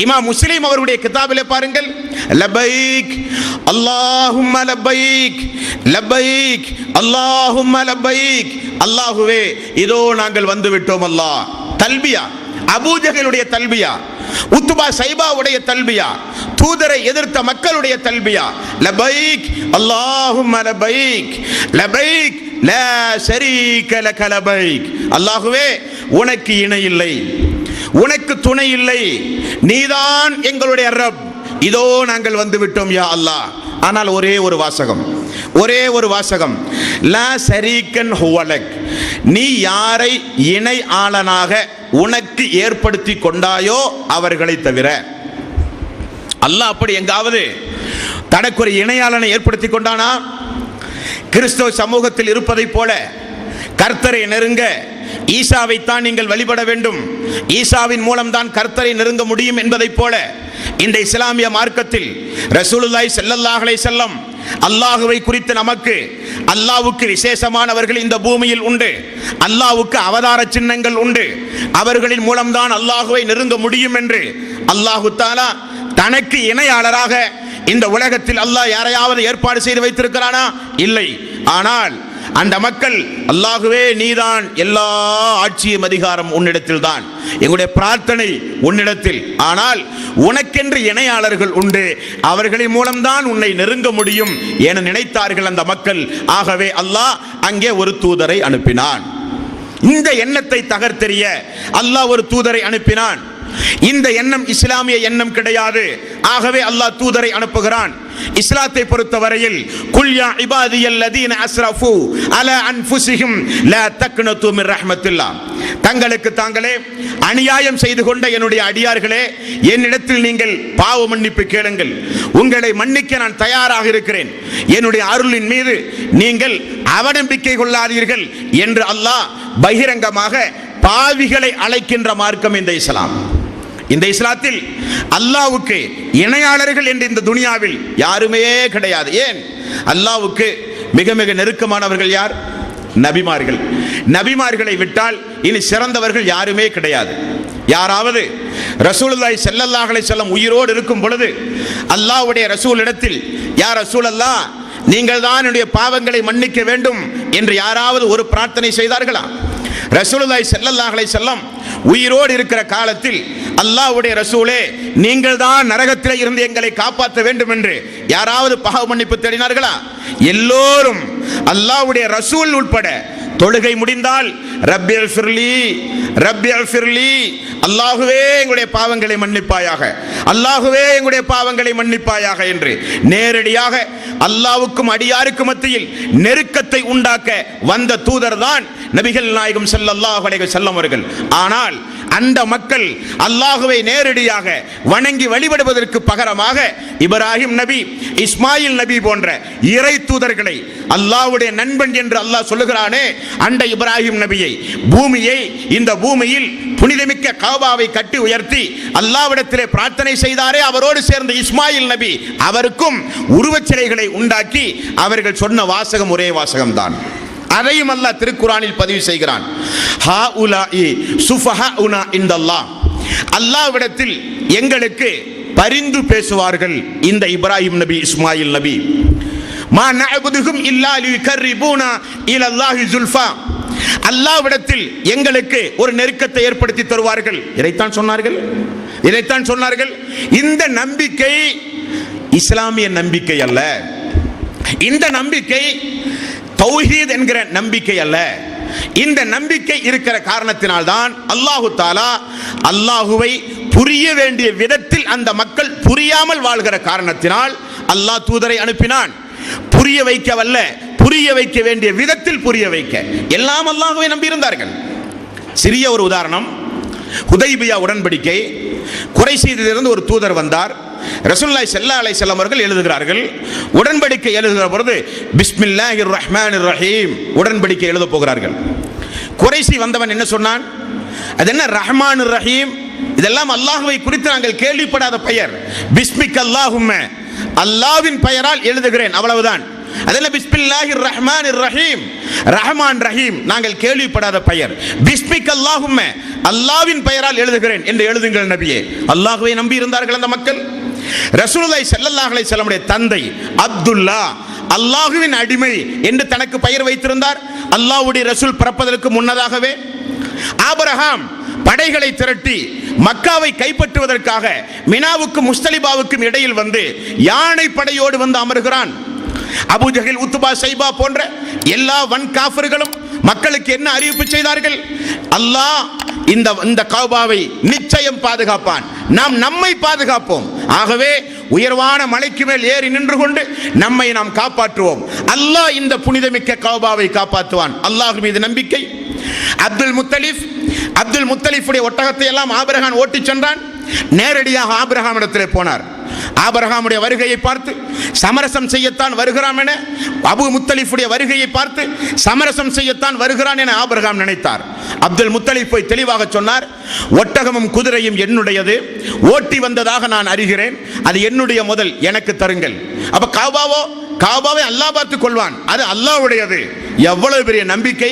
இமாம் முஸ்லிம் அவருடைய கிதாபிலே பாருங்கள், லப்பைக் அல்லாஹும்ம லப்பைக், லப்பைக் அல்லாஹும்ம லப்பைக், அல்லாஹுவே இதோ நாங்கள் வந்து விட்டோம். அல்லாஹ் தல்பியா, அபூஜஹலுடைய தல்பியா, உத்பா சைபாவுடைய தல்பியா, தூதரை எதிர்த்த மக்களுடைய தல்பியா, லப்பைக் அல்லாஹும்ம லப்பைக், லப்பைக் லா ஷரீக லக லப்பைக், அல்லாஹுவே உனக்கு இணை இல்லை, உனக்கு துணை இல்லை, நீதான் எங்களுடைய ரப், இதோ நாங்கள் வந்து விட்டோம் யா அல்லாஹ். ஆனால் ஒரே ஒரு வாசகம், ஒரே ஒரு வாசகம், லா ஷரீகன் ஹுவலக், நீ யாரை இணை ஆளனாக உனக்கு ஏற்படுத்தி கொண்டாயோ அவர்களை தவிர. அல்லாஹ் அப்படி எங்காவது தனக்கு ஒரு இணையாளனை ஏற்படுத்தி கொண்டானா? கிறிஸ்தவ சமூகத்தில் இருப்பதை போல கர்த்தரை நெருங்க ஈசாவைத்தான் நீங்கள் வழிபட வேண்டும், ஈசாவின் மூலம்தான் கர்த்தரை நெருங்க முடியும் என்பதைப் போல இந்த இஸ்லாமிய மார்க்கத்தில் ரசூலுல்லாஹி ஸல்லல்லாஹு அலைஹி வஸல்லம் அல்லாஹுவை குறித்து நமக்கு, அல்லாஹ்வுக்கு விசேஷமானவர்கள் இந்த பூமியில் உண்டு, அல்லாஹ்வுக்கு அவதார சின்னங்கள் உண்டு, அவர்களின் மூலம்தான் அல்லாஹுவை நெருங்க முடியும் என்று அல்லாஹு தஆலா தனக்கு இணையாளராக இந்த உலகத்தில் அல்லாஹ் யாரையாவது ஏற்பாடு செய்து வைத்திருக்கிறானா? இல்லை. ஆனால் அந்த மக்கள் அல்லாஹுவே நீதான், எல்லா ஆட்சியும் அதிகாரம் உன்னிடத்தில் தான், எங்களுடைய பிரார்த்தனை உன்னிடத்தில், ஆனால் உனக்கென்று இணையாளர்கள் உண்டு, அவர்களின் மூலம்தான் உன்னை நெருங்க முடியும் என நினைத்தார்கள் அந்த மக்கள். ஆகவே அல்லாஹ் அங்கே ஒரு தூதரை அனுப்பினான். இந்த எண்ணத்தை தகர்த்தெறிய அல்லாஹ் ஒரு தூதரை அனுப்பினான். இந்த எண்ணம் இஸ்லாமிய எண்ணம் கிடையாது. ஆகவே அல்லாஹ் தூதரை அனுப்புகிறான். இஸ்லாத்தை பொறுத்தவரையில் குல் யா இபாதியல்லதீன அஸ்ரஃபு அலா அன்ஃபுஸிஹிம் லா தக்னது மிர் ரஹ்மத்தில்லாஹ், தங்களுக்கு தாங்களே அநியாயம் செய்து கொண்ட என்னுடைய அடியார்களே, என்னிடத்தில் நீங்கள் பாவ மன்னிப்பு கேளுங்கள், உங்களை மன்னிக்க நான் தயாராக இருக்கிறேன், என்னுடைய அருளின் மீது நீங்கள் அவநம்பிக்கை கொள்ளாதீர்கள் என்று அல்லாஹ் பகிரங்கமாக பாவிகளை அழைக்கின்ற மார்க்கம் இந்த இஸ்லாம். இந்த இஸ்லாத்தில் அல்லாஹ்வுக்கு இணையாளர்கள் என்று இந்த துனியாவில் யாருமே கிடையாது. ஏன்? அல்லாஹ்வுக்கு மிக மிக நெருக்கமானவர்கள் யார்? நபிமார்கள். நபிமார்களை விட்டால் இனி சிறந்தவர்கள் யாருமே கிடையாது. யாராவது ரசூலுல்லாஹி ஸல்லல்லாஹு அலைஹி வஸல்லம் உயிரோடு இருக்கும் பொழுது அல்லாஹ்வுடைய ரசூலிடத்தில், யா ரசூலல்லாஹ் நீங்கள் தான் என்னுடைய பாவங்களை மன்னிக்க வேண்டும் என்று யாராவது ஒரு பிரார்த்தனை செய்தார்களா? ரசூலுல்லாஹி ஸல்லல்லாஹு அலைஹி வஸல்லம் உயிரோடு இருக்கிற காலத்தில் அல்லாஹ்வுடைய ரசூலே நீங்கள் தான் நரகத்தில் இருந்து எங்களை காப்பாற்ற வேண்டும் என்று யாராவது பாவ மன்னிப்பு தேடினார்களா? எல்லோரும் அல்லாஹ்வுடைய ரசூல் உட்பட தொழுகை முடிந்தால் ரப்பில் ஃபிர்லி, ரப்பில் ஃபிர்லி, அல்லாஹுவே எங்களுடைய பாவங்களை மன்னிப்பாயாக, அல்லாஹுவே எங்களுடைய பாவங்களை மன்னிப்பாயாக என்று நேரடியாக அல்லாஹ்வுக்கும் அடியாருக்கும் மத்தியில் நெருக்கத்தை உண்டாக்க வந்த தூதர் தான் நபிகள் நாயகம் ஸல்லல்லாஹு அலைஹி வஸல்லம் அவர்கள். ஆனால் அந்த மக்கள் அல்லாஹுவை நேரடியாக வணங்கி வழிபடுவதற்கு பகரமாக இப்ராஹிம் நபி, இஸ்மாயில் நபி போன்ற இறை தூதர்களை அல்லாஹ்வுடைய நண்பன் என்று அல்லாஹ் சொல்லுகிறானே, அந்த இப்ராஹிம் நபியை, பூமியை, இந்த பூமியில் புனிதமிக்க காபாவை கட்டி உயர்த்தி அல்லாஹ்விடத்திலே பிரார்த்தனை செய்தாரே, அவரோடு சேர்ந்த இஸ்மாயில் நபி, அவருக்கும் உருவச் சிலைகளை உண்டாக்கி அவர்கள் சொன்ன வாசகம் ஒரே வாசகம்தான். அதையும் அல்லாஹ் திருக்குரானில் பதிவு செய்கிறான். ஹாஉலாஇ சுஃபஹாஉனா இன்தல்லாஹ், அல்லாஹ்விடத்தில் எங்களுக்கு பரிந்து பேசுவார்கள் இந்த இப்ராஹிம் நபி, இஸ்மாயில் நபி. மா நஅபுதுஹும் இல்லா லியுகர்ரிபூனா இலல்லாஹி ஸுல்ஃபா, அல்லாஹ்விடத்தில் எங்களுக்கு ஒரு நெருக்கத்தை ஏற்படுத்தி தருவார்கள். இதைத்தான் சொன்னார்கள், இதைத்தான் சொன்னார்கள். இந்த நம்பிக்கை இஸ்லாமிய நம்பிக்கை அல்ல. இந்த நம்பிக்கை தௌஹீத் என்கிற நம்பிக்கை அல்ல. இந்த நம்பிக்கை இருக்கிற காரணத்தினால்தான் அல்லாஹு தாலா அல்லாஹுவை புரிய வேண்டிய விதத்தில் அந்த மக்கள் புரியாமல் வாழ்கிற காரணத்தினால் அல்லாஹ் தூதரை அனுப்பினான். புரிய வைக்கவல்ல, புரிய வைக்க வேண்டிய விதத்தில் புரிய வைக்க. எல்லாம் அல்லாஹுவை நம்பி இருந்தார்கள். சிறிய ஒரு உதாரணம், ஹுதைபியா உடன்படிக்கை. குறைஷியிலிருந்து ஒரு தூதர் வந்தார். ரசூலுல்லாஹி ஸல்லல்லாஹு அலைஹி வஸல்லம் அவர்கள் எழுதுகிறார்கள், உடன்படிக்கை எழுதுகிற பொழுது பிஸ்மில்லாஹிர் ரஹ்மானிர் ரஹீம் உடன்படிக்கை எழுத போகிறார்கள். குறைஷி வந்தவன் என்ன சொன்னான்? அது என்ன ரஹ்மானிர் ரஹீம்? இதெல்லாம் அல்லாஹ்வை குறித்து நாங்கள் கேள்விப்படாத பெயர். பிஸ்மிக் அல்லாஹும்ம, அல்லாஹ்வின் பெயரால் எழுதுகிறேன், அவ்வளவுதான். அதெல்லாம் பிஸ்மில்லாஹிர் ரஹ்மானிர் ரஹீம், ரஹ்மான் ரஹீம் நாங்கள் கேள்விப்படாத பெயர். பிஸ்மிக் அல்லாஹும்ம, அல்லாஹ்வின் பெயரால் எழுதுகிறேன் என்று எழுதுங்கள் நபியே. அல்லாஹ்வை நம்பி இருந்தார்கள் அந்த மக்கள். ரசூலுல்லாஹி ஸல்லல்லாஹு அலைஹி வஸல்லம் தந்தை அப்துல்லா அல்லாஹ்வின் அடிமை என்று தனக்கு பெயர் வைத்திருந்தார். அல்லாஹ்வுடைய ரசூல் பிறப்பதற்கு முன்னதாகவே ஆபிரகாம் படைகளை திரட்டி மக்காவை கைப்பற்றுவதற்காக மினாவுக்கும் முஸ்தலிபாவுக்கும் இடையில் வந்து யானை படையோடு வந்து அமர்கிறான். அபூ ஜஹல், உத்பா, ஷைபா போன்ற எல்லா வன் காஃபிர்களும் மக்களுக்கு என்ன அறிவிப்பு செய்தார்கள்? அல்லாஹ் இந்த கஅபாவை நிச்சயம் பாதுகாப்பான், நாம் நம்மை பாதுகாப்போம். ஆகவே உயர்வான மலைக்கு மேல் ஏறி நின்று கொண்டு நம்மை நாம் காப்பாற்றுவோம். அல்லாஹ் இந்த புனிதமிக்க கஅபாவை காப்பாற்றுவான். அல்லாஹ் மீது நம்பிக்கை. அப்துல் முத்தலிஃபுடைய ஒட்டகத்தை எல்லாம் ஆபிரகாம் ஓட்டிச் சென்றான். நேரடியாக ஆபிரகாம் இடத்திலே போனார். ஆபிரகாமுடைய வருகையை பார்த்து சமரசம் செய்யத்தான் வருகிறான் என, அபூ முத்தலிஃபுடைய வருகையை பார்த்து சமரசம் செய்யத்தான் வருகிறான் என ஆபிரகாம் நினைத்தார். அப்துல் முத்தலிஃப் போய் தெளிவாக சொன்னார், ஒட்டகமும் குதிரையும் என்னுடையது, ஓட்டி வந்ததாக நான் அறிகிறேன், அது என்னுடைய முதல், எனக்கு தருங்கள். அப்ப கஅபாவை அல்லாஹ் பார்த்துக் கொள்வான், அது அல்லாஹ்வுடையது. எவ்வளவு பெரிய நம்பிக்கை!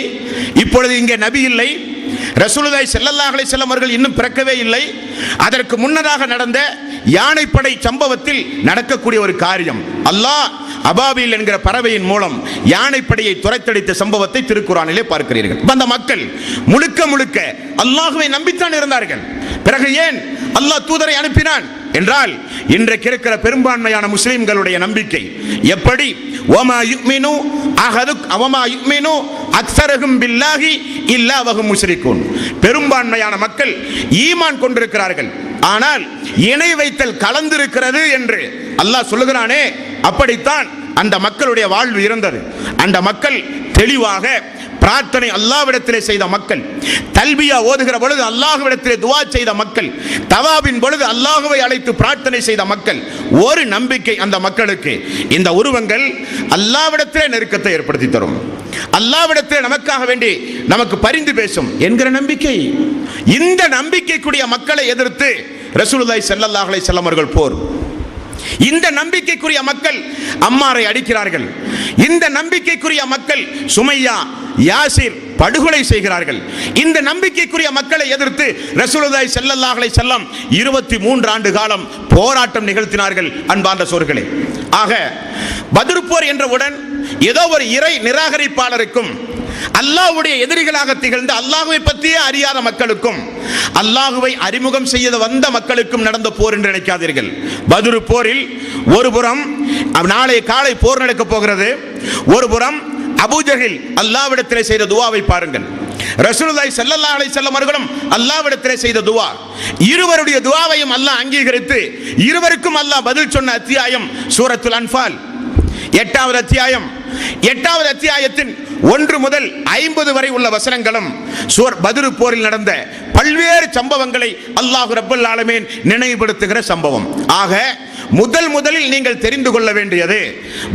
இப்பொழுது இங்கே நபி இல்லை, ரசூலுல்லாஹி ஸல்லல்லாஹு அலைஹி வஸல்லம் அவர்கள் இன்னும் பிறக்கவே இல்லை. அதற்கு முன்னதாக நடந்த யானைப்படை சம்பவத்தில் நடக்கக்கூடிய ஒரு காரியம், அல்லாஹ் அபாபில் என்கிற பறவையின் மூலம் யானைப்படையை துரைத்தடித்த சம்பவத்தை திருக்குர்ஆனிலே பார்க்கிறீர்கள். அந்த மக்கள் முழுக்க முழுக்க அல்லாஹ்வை நம்பித்தான் இருந்தார்கள். பிறகு ஏன் அல்லாஹ் தூதரை அனுப்பினான் என்றால், இன்றைக்கு இருக்கிற பெரும்பான்மையான முஸ்லிம்களுடைய நம்பிக்கை எப்படி? வமா யுமினு அக்ஸருஹும் பில்லாஹி இல்லா வஹும் முஷ்ரிகூன். பெரும்பான்மையான மக்கள் ஈமான் கொண்டிருக்கிறார்கள், ஆனால் இணை வைத்தல் கலந்திருக்கிறது என்று அல்லாஹ் சொல்லுகிறானே, அப்படித்தான் அந்த மக்களுடைய வாழ்வு இருந்தது. அந்த மக்கள் தெளிவாக பிரார்த்தனை அல்லாஹ்விடத்திலே செய்த மக்கள், தல்பியா ஓதுகிற பொழுது அல்லாஹ்விடத்திலே துஆ செய்த மக்கள், தவாபின் பொழுது அல்லாஹ்வை அழைத்து பிரார்த்தனை செய்த மக்கள். ஒரு நம்பிக்கை அந்த மக்களுக்கு, இந்த உருவங்கள் அல்லாஹ்விடத்திலே நெருக்கத்தை ஏற்படுத்தி தரும், அல்லாஹ்விடத்திலே நமக்காக வேண்டி நமக்கு பரிந்து பேசும் என்கிற நம்பிக்கை. இந்த நம்பிக்கைக்குரிய மக்களை எதிர்த்து ரசூலுல்லாஹி ஸல்லல்லாஹு அலைஹி வஸல்லம் அவர்கள் போர். இந்த நம்பிக்கைக்குரிய மக்கள் அம்மாரை அடிக்கிறார்கள். இந்த நம்பிக்கைக்குரிய மக்கள் சுமையா, யாசிர் படுகொலை செய்கிறார்கள். இந்த நம்பிக்கைக்குரிய மக்களை எதிர்த்து ரசூலுல்லாஹி ஸல்லல்லாஹு அலைஹி வஸல்லம் 23 ஆண்டு காலம் போராட்டம் நிகழ்த்தினார்கள். அன்பார்ந்த சோர்களே, ஆக பத்ர் போர் என்றவுடன் ஏதோ ஒரு இறை நிராகரிப்பாளருக்கும் அல்லாஹ்வுடைய எதிரிகளாக திகழ்ந்த அல்லாஹ்வை பற்றியே அறியாத மக்களுக்கும் அல்லாஹ்வை அறிமுகம் செய்ய வந்த மக்களுக்கும் நடந்த போர் என்று நினைக்காதீர்கள். பத்ர் போரில் ஒரு புறம் நாளை காலை போர் நடக்கப் போகிறது, ஒரு புறம் அபூ ஜஹல் அல்லாஹ்விடத்திலே செய்த துஆவை பாருங்கள். ரசூலுல்லாஹி ஸல்லல்லாஹு அலைஹி வஸல்லம் அவர்களும் அல்லாஹ்விடத்திலே செய்த துஆ, இருவருடைய துஆவையும் அல்லாஹ் அங்கீகரித்து இருவருக்கும் அல்லாஹ் பதில் சொன்ன அத்தியாயம் சூரத்துல் அன்ஃபால் 8வது அத்தியாயம். 8வது அத்தியாயத்தின் 1 முதல் 50 வரை உள்ள வசனங்களும் பத்ர் போரில் நடந்த பல்வேறு சம்பவங்களை அல்லாஹ் ரப்பல் ஆலமீன் நினைவுபடுத்துகிற சம்பவம். ஆக முதலில் நீங்கள் தெரிந்து கொள்ள வேண்டியது,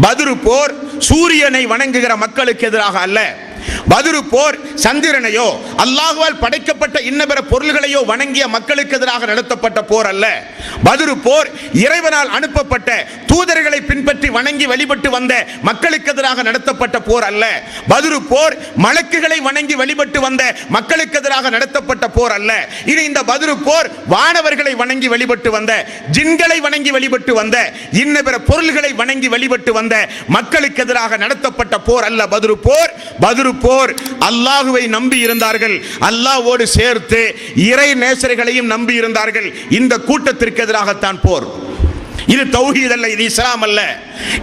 பத்ர் போர் சூரியனை வணங்குகிற மக்களுக்கு எதிராக அல்ல. பத்ர் போர் சந்திரனையோ அல்லாஹ்வால் படைக்கப்பட்ட இன்னபிற பொருள்களையோ வணங்கிய மக்களுக்கு எதிராக நடத்தப்பட்ட போர் அல்ல. பத்ர் போர் இறைவனால் அனுப்பப்பட்ட தூதர்களை பின்பற்றி வணங்கி வழிபட்டு வந்த மக்களுக்கு எதிராக நடத்தப்பட்ட போர் அல்ல. பத்ர் போர் மலக்குகளை வணங்கி வழிபட்டு வந்த மக்களுக்கு எதிராக நடத்தப்பட்ட போர் அல்ல. இது இந்த பத்ர் போர் வானவர்களை வணங்கி வழிபட்டு வந்த, ஜின்களை வணங்கி வழிபட்டு வந்த, இன்னபிற பொருள்களை வணங்கி வழிபட்டு வந்த மக்களுக்கு எதிராக நடத்தப்பட்ட போர் அல்ல. பத்ர் போர் அல்லாஹ்வை நம்பி இருந்தார்கள், அல்லாஹ்வோடு சேர்த்து இறை நேசர்களையும் நம்பி இருந்தார்கள். இந்த கூட்டத்திற்கு எதிராகத்தான் போர். இது தௌஹீத் அல்ல, இது இஸ்லாம் அல்ல.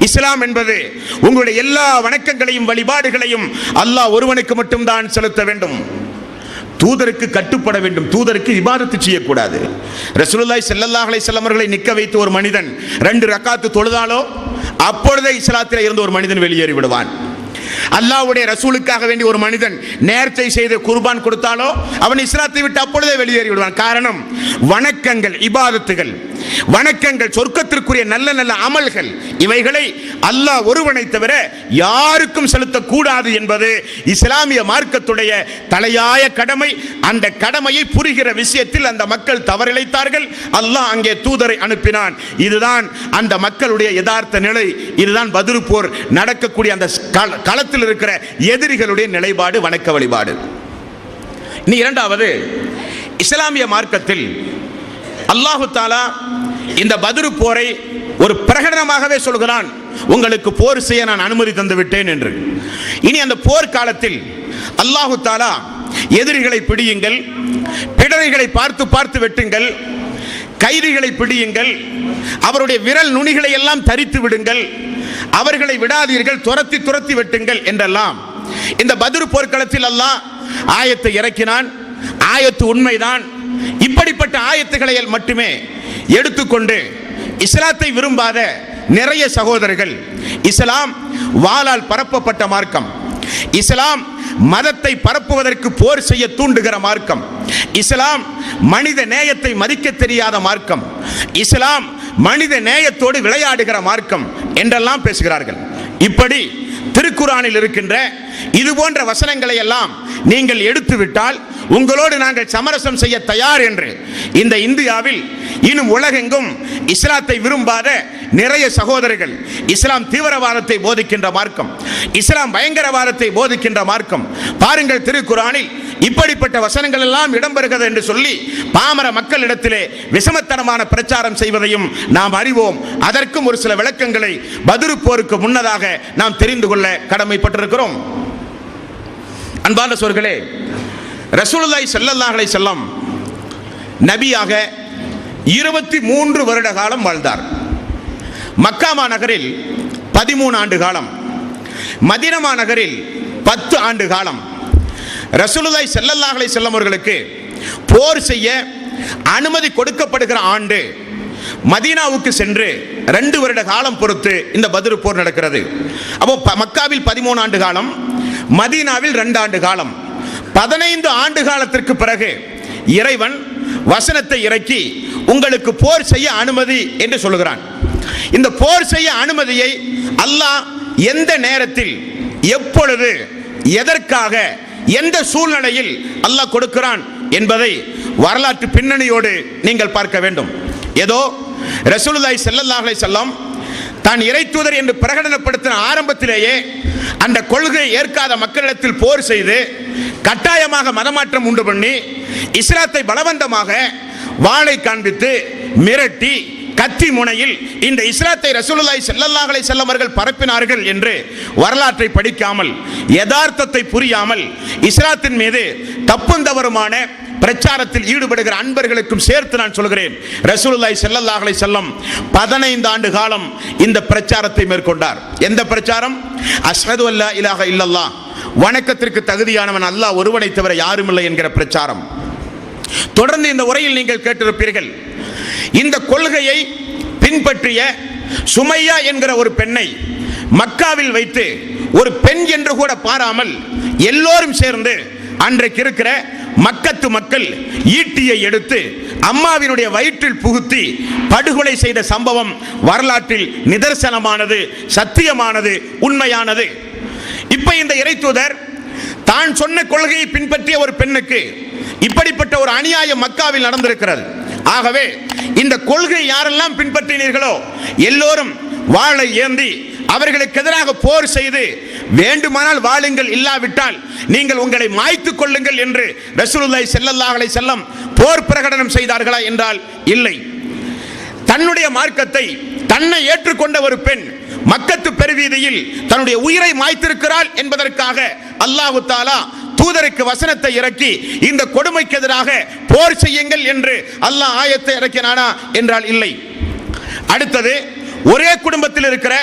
இஸ்லாம் என்பது உங்களுடைய எல்லா வணக்கங்களையும் வழிபாடுகளையும் அல்லாஹ் ஒருவனுக்கு மட்டும்தான் செலுத்த வேண்டும். தூதருக்கு கட்டுப்பட வேண்டும், தூதருக்கு இபாதத்து செய்யக்கூடாது. ரசூலுல்லாஹி ஸல்லல்லாஹு அலைஹி வஸல்லம் அவர்களை நிற்க வைத்து ஒரு மனிதன் 2 ரக்காத்து தொழுதாலோ அப்பொழுதே இஸ்லாத்தில் இருந்து ஒரு மனிதன் வெளியேறி விடுவான். அல்லாஹ்வுடைய ரசூலுக்காக வேண்டி ஒரு மனிதன் நேர்ச்சை செய்து குர்பான் கொடுத்தாலோ அவன் இஸ்லாத்தை விட்டு அப்பொழுதே வெளியேறி விடுவான். காரணம், வணக்கங்கள், இபாதத்துகள், வணக்கங்கள், சொர்க்கத்திற்குரிய நல்ல நல்ல அமல்கள், இவைகளை அல்லாஹ் ஒருவனை தவிர யாருக்கும் செலுத்தக்கூடாது என்பது இஸ்லாமிய மார்க்கத்துடைய தலையாய கடமை. அந்த கடமையை புரிகிற விஷயத்தில் அந்த மக்கள் தவறிழைத்தார்கள். அல்லாஹ் அங்கே தூதரை அனுப்பினான். இதுதான் அந்த மக்களுடைய யதார்த்த நிலை. இதுதான் பத்ர் போர் நடக்கக்கூடிய அந்த களத்தில் இருக்கிற எதிரிகளுடைய நிலைப்பாடு, வணக்க வழிபாடு. இனி இரண்டாவது, இஸ்லாமிய மார்க்கத்தில் அல்லாஹு தஆலா இந்த பத்ர் போரை ஒரு பிரகடனமாகவே சொல்கிறான், உங்களுக்கு போர் செய்ய நான் அனுமதி தந்து விட்டேன் என்று. இனி அந்த போர் காலத்தில் அல்லாஹு தஆலா எதிரிகளை பிடியுங்கள், பிடரிகளை பார்த்து பார்த்து வெட்டுங்கள், கைதிகளை பிடியுங்கள், அவருடைய விரல் நுனிகளை எல்லாம் தரித்து விடுங்கள், அவர்களை விடாதீர்கள், துரத்தி துரத்தி வெட்டுங்கள் என்றெல்லாம் இந்த பத்ர் போர்க்களத்தில் அல்லாஹ் ஆயத்தை இறக்கினான். ஆயத்து உண்மைதான். இப்படிப்பட்ட ஆயத்துக்களை மட்டுமே எடுத்துக்கொண்டு இஸ்லாத்தை விரும்பாத நிறைய சகோதரர்கள், இஸ்லாம் வாளால் பரப்பப்பட்ட மார்க்கம், இஸ்லாம் மதத்தை பரப்புவதற்கு போர் செய்ய தூண்டுகிற மார்க்கம், இஸ்லாம் மனித நேயத்தை மதிக்க தெரியாத மார்க்கம், இஸ்லாம் மனித நேயத்தோடு விளையாடுகிற மார்க்கம் என்றெல்லாம் பேசுகிறார்கள். இப்படி திருக்குர்ஆனில் இருக்கின்ற இது போன்ற வசனங்களை எல்லாம் நீங்கள் எடுத்துவிட்டால் உங்களோடு நாங்கள் சமரசம் செய்ய தயார் என்று இந்த இந்தியாவில் இன்னும் உலகெங்கும் இஸ்லாத்தை விரும்பாத நிறைய சகோதரர்கள், இஸ்லாம் தீவிரவாதத்தை போதிக்கின்ற மார்க்கம், இஸ்லாம் பயங்கரவாதத்தை போதிக்கின்ற மார்க்கம், பாருங்கள் திருக்குர்ஆனில் இப்படிப்பட்ட வசனங்கள் எல்லாம் இடம்பெறுகிறது என்று சொல்லி பாமர மக்களிடத்திலே விஷமத்தனமான பிரச்சாரம் செய்வதையும் நாம் அறிவோம். அதற்கும் ஒரு சில விளக்கங்களை பத்ர் போருக்கு முன்னதாக நாம் தெரிந்து கொள்ள கடமைப்பட்டிருக்கிறோம். அன்பான சகோதரர்களே, ரசூலுல்லாஹி ஸல்லல்லாஹு அலைஹி வஸல்லம் நபியாக 23 வருட காலம் வாழ்ந்தார். மக்கா மாநகரில் 13 ஆண்டு காலம், மதீனா மாநகரில் 10 ஆண்டு காலம். ரசூலுல்லாஹி ஸல்லல்லாஹு அலைஹி வஸல்லம் அவர்களுக்கு போர் செய்ய அனுமதி கொடுக்கப்படுகிற ஆண்டு மதீனாவுக்கு சென்று 2 வருட காலம் பொறுத்து இந்த பத்ர் போர் நடக்கிறது. அப்போ மக்காவில் 13 ஆண்டு காலம், மதீனாவில் 2 ஆண்டு காலம், 15 ஆண்டு காலத்திற்கு பிறகு இறைவன் வசனத்தை இறக்கி உங்களுக்கு போர் செய்ய அனுமதி என்று சொல்லுகிறான். இந்த போர் செய்ய அனுமதியை அல்லாஹ் எந்த நேரத்தில், எப்பொழுது, எதற்காக, எந்த சூழ்நிலையில் அல்லாஹ் கொடுக்கிறான் என்பதை வரலாற்று பின்னணியோடு நீங்கள் பார்க்க வேண்டும். ஏதோ ரசூலுல்லாஹி ஸல்லல்லாஹு அலைஹி வஸல்லம் தான் இறை தூதர் என்று பிரகடனப்படுத்தின ஆரம்பத்திலேயே அந்த கொள்கையை ஏற்காத மக்களிடத்தில் போர் செய்து கட்டாயமாக மதமாற்றம் உண்டு பண்ணி இஸ்லாத்தை பலவந்தமாக வாளை காண்பித்து மிரட்டி கத்தி முனையில் இந்த இஸ்லாத்தை ரசூலுல்லாஹி ஸல்லல்லாஹு அலைஹி வஸல்லம் அவர்கள் பரப்பினார்கள் என்று வரலாற்றை படிக்காமல், யதார்த்தத்தை புரியாமல், இஸ்லாத்தின் மீது தப்புந்தவருமான பிரச்சாரத்தில் ஈடுபடுகிற அன்பர்களுக்கும் சேர்த்து நான் சொல்கிறேன், ரசூலுல்லாஹி ஸல்லல்லாஹு அலைஹி வஸல்லம் 15 ஆண்டு காலம் இந்த பிரச்சாரத்தை மேற்கொண்டார். எந்த பிரச்சாரம்? அஷ்ஹது அல்லா இலாஹ இல்லல்லாஹ், வணக்கத்திற்கு தகுதியானவன் அல்லாஹ் ஒருவனை தவிர யாரும் இல்லை என்கிற பிரச்சாரம். தொடர்ந்து இந்த உரையில் நீங்கள் கேட்டிருப்பீர்கள், இந்த கொள்கையை பின்பற்றிய சுமையா என்கிற ஒரு பெண்ணை மக்காவில் வைத்து ஒரு பெண் என்று கூட பாராமல் எல்லோரும் சேர்ந்து அன்றைக்கு இருக்கிற மக்கத்து மக்கள் ஈட்டியை எடுத்து அம்மாவினுடைய வயிற்றில் புகுத்தி படுகொலை செய்த சம்பவம் வரலாற்றில் நிதர்சனமானது, சத்தியமானது, உண்மையானது. இப்ப இந்த இறைத்தூதர் தான் சொன்ன கொள்கையை பின்பற்றிய ஒரு பெண்ணுக்கு இப்படிப்பட்ட ஒரு அநியாயம் மக்காவில் நடந்திருக்கிறது. ஆகவே இந்த கொள்கை யாரெல்லாம் பின்பற்றினீர்களோ எல்லோரும் வாளை ஏந்தி அவர்களுக்கு எதிராக போர் செய்து வேண்டுமானால் வாளுங்கள், இல்லாவிட்டால் நீங்கள் உங்களை மாய்த்துக் கொள்ளுங்கள் என்று ரசூலுல்லாஹி ஸல்லல்லாஹு அலைஹி வஸல்லம் போர் பிரகடனம் செய்தார்களா என்றால் இல்லை. தன்னுடைய மார்க்கத்தை தன்னை ஏற்றுக்கொண்ட ஒரு பெண் மக்கத்து பெருவீதியில் தன்னுடைய உயிரை மாய்த்திருக்கிறாள் என்பதற்காக அல்லாஹு தஆலா தூதருக்கு வசனத்தை இறக்கி இந்த கொடுமைக்கு எதிராக போர் செய்யுங்கள் என்று அல்லாஹ் ஆயத்தை இறக்கினானா என்றால் இல்லை. அடுத்தது ஒரே குடும்பத்தில் இருக்கிற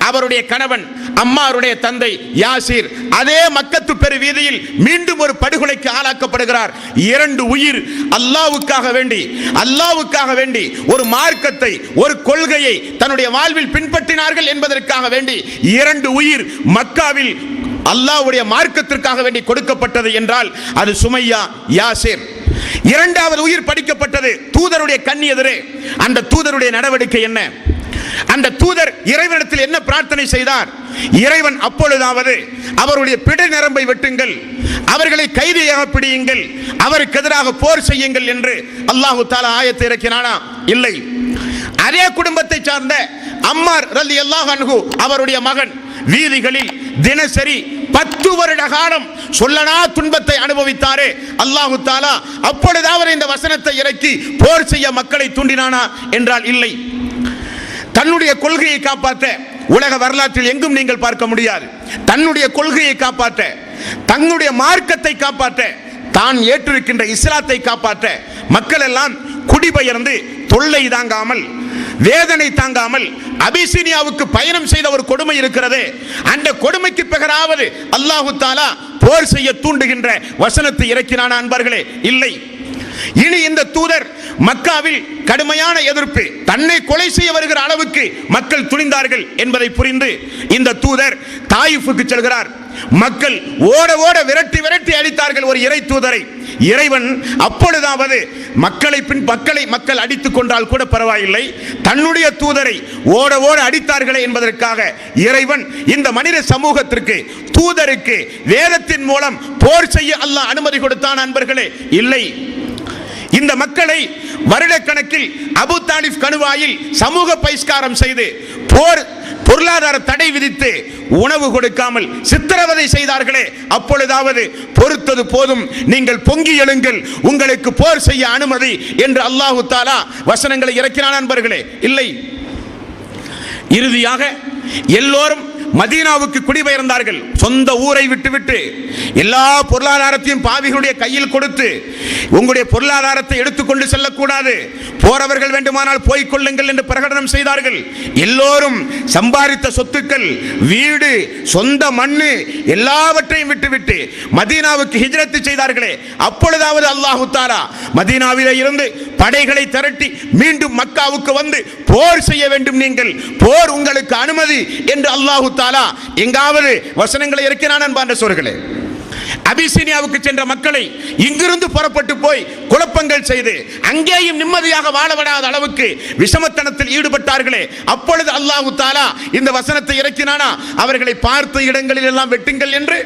அவருடைய கணவன் அம்மாருடைய தந்தை யாசிர் அதே மக்கத்து பெரு வீதியில் மீண்டும் ஒரு படுகொலைக்கு ஆளாக்கப்படுகிறார். 2 உயிர் அல்லாஹ்வுக்காக வேண்டி ஒரு மார்க்கத்தை ஒரு கொள்கையை தன்னுடைய வாழ்வில் பின்பற்றினார்கள் என்பதற்காக வேண்டி 2 உயிர் மக்காவில் அல்லாஹ்வுடைய மார்க்கத்திற்காக வேண்டி கொடுக்கப்பட்டது என்றால் அது சுமையா, யாசிர். 2வது உயிர் படிக்கப்பட்டது தூதருடைய கண் எதிரே. அந்த தூதருடைய நடவடிக்கை என்ன? அந்த தூதர் இறைவனிடத்தில் என்ன பிரார்த்தனை செய்தார்? இறைவன் அப்பொழுதாவது அவருடைய பிடை நரம்பை வெட்டுங்கள், அவர்களை கைதியாக பிடியுங்கள், அவருக்கு எதிராக போர் செய்யுங்கள் என்று அல்லாஹு தஆலா ஆயத்தை இறக்கினானா? இல்லை. அதே குடும்பத்தை சார்ந்த அம்மார் ரலியல்லாஹு அன்ஹு அவருடைய மகன் வீதிகளில் தினசரி 10 வருட காலம் சொல்லனா துன்பத்தை அனுபவித்தாரே அல்லாஹு தஆலா அப்பொழுது அவர் இந்த வசனத்தை இறக்கி போர் செய்ய மக்களை தூண்டினானா என்றால் இல்லை. தன்னுடைய கொள்கையை காப்பாற்ற உலக வரலாற்றில் எங்கும் நீங்கள் பார்க்க முடியாது. தன்னுடைய கொள்கையை காப்பாற்ற, தன்னுடைய மார்க்கத்தை காப்பாற்ற, தான் ஏற்றிருக்கின்ற இஸ்லாத்தை காப்பாற்ற மக்கள் எல்லாம் குடிபெயர்ந்து தொல்லை தாங்காமல் வேதனை தாங்காமல் அபிசீனியாவுக்கு பயணம் செய்த ஒரு கொடுமை இருக்கிறது. அந்த கொடுமைக்கு பிறகாவது அல்லாஹு தஆலா போர் செய்ய தூண்டுகின்ற வசனத்தை இறக்கினான அன்பர்களே? இல்லை. இனி இந்த தூதர் மக்காவில் கடுமையான எதிர்ப்பு, தன்னை கொலை செய்ய வருகிற அளவுக்கு மக்கள் துணிந்தார்கள் என்பதை புரிந்து இந்த தூதர் தாயிஃபுக்கு செல்கிறார். மக்கள் ஓட ஓட விரட்டி விரட்டி அடித்தார்கள் ஒரு இறை தூதரை. இறைவன் அப்பொழுதாவது மக்கள் அடித்துக் கொண்டால் கூட பரவாயில்லை, தன்னுடைய தூதரை ஓட ஓட அடித்தார்களே என்பதற்காக இறைவன் இந்த மனித சமூகத்திற்கு தூதருக்கு வேதத்தின் மூலம் போர் செய்ய அல்லாஹ் அனுமதி கொடுத்தான் அன்பர்களே? இல்லை. இந்த மக்களை வருடக்கணக்கில் அபு தாலிப் கணுவாயில் சமூக பகிஷ்காரம் செய்து பொருளாதார தடை விதித்து உணவு கொடுக்காமல் சித்திரவதை செய்தார்களே, அப்பொழுதாவது பொறுத்தது போதும், நீங்கள் பொங்கி எழுங்கள், உங்களுக்கு போர் செய்ய அனுமதி என்று அல்லாஹு தஆலா வசனங்களை இறக்கினான் நண்பர்களே? இல்லை. இறுதியாக எல்லோரும் மதீனாவுக்கு குடிபெயர்ந்தார்கள். சொந்த ஊரை விட்டுவிட்டு எல்லா பொருளாதாரத்தையும் பாவிகளுடைய கையில் கொடுத்து, உங்களுடைய பொருளாதாரத்தை எடுத்துக்கொண்டு செல்லக்கூடாது, போறவர்கள் வேண்டுமானால் போய்க் கொள்ளுங்கள் என்று பிரகடனம் செய்தார்கள். எல்லோரும் சம்பாதித்த சொத்துக்கள், வீடு, சொந்த மண்ணு எல்லாவற்றையும் விட்டுவிட்டு மதீனாவுக்கு ஹிஜ்ரத் செய்தார்களே, அப்பொழுதாவது அல்லாஹு தஆலா மதீனாவிலே இருந்து படைகளை திரட்டி மீண்டும் மக்காவுக்கு வந்து போர் செய்ய வேண்டும், நீங்கள் போர் உங்களுக்கு அனுமதி என்று அல்லாஹு தஆலா எங்காவது வசனங்களை இருக்கிறான் அன்பார்ந்த சோர்களே? அபிசீனியாவுக்கு சென்ற மக்களை இங்கிருந்து புறப்பட்டு போய் குழப்பங்கள் செய்து அங்கேயும் நிம்மதியாக வாழ விடாத அளவுக்கு விஷமத்தனத்தில் ஈடுபட்டார்களே, அப்பொழுது அல்லாஹு தஆலா இந்த வசனத்தை இறக்கினானா? அவர்களை பார்த்த இடங்களில் எல்லாம் வெட்டுங்கள் என்று.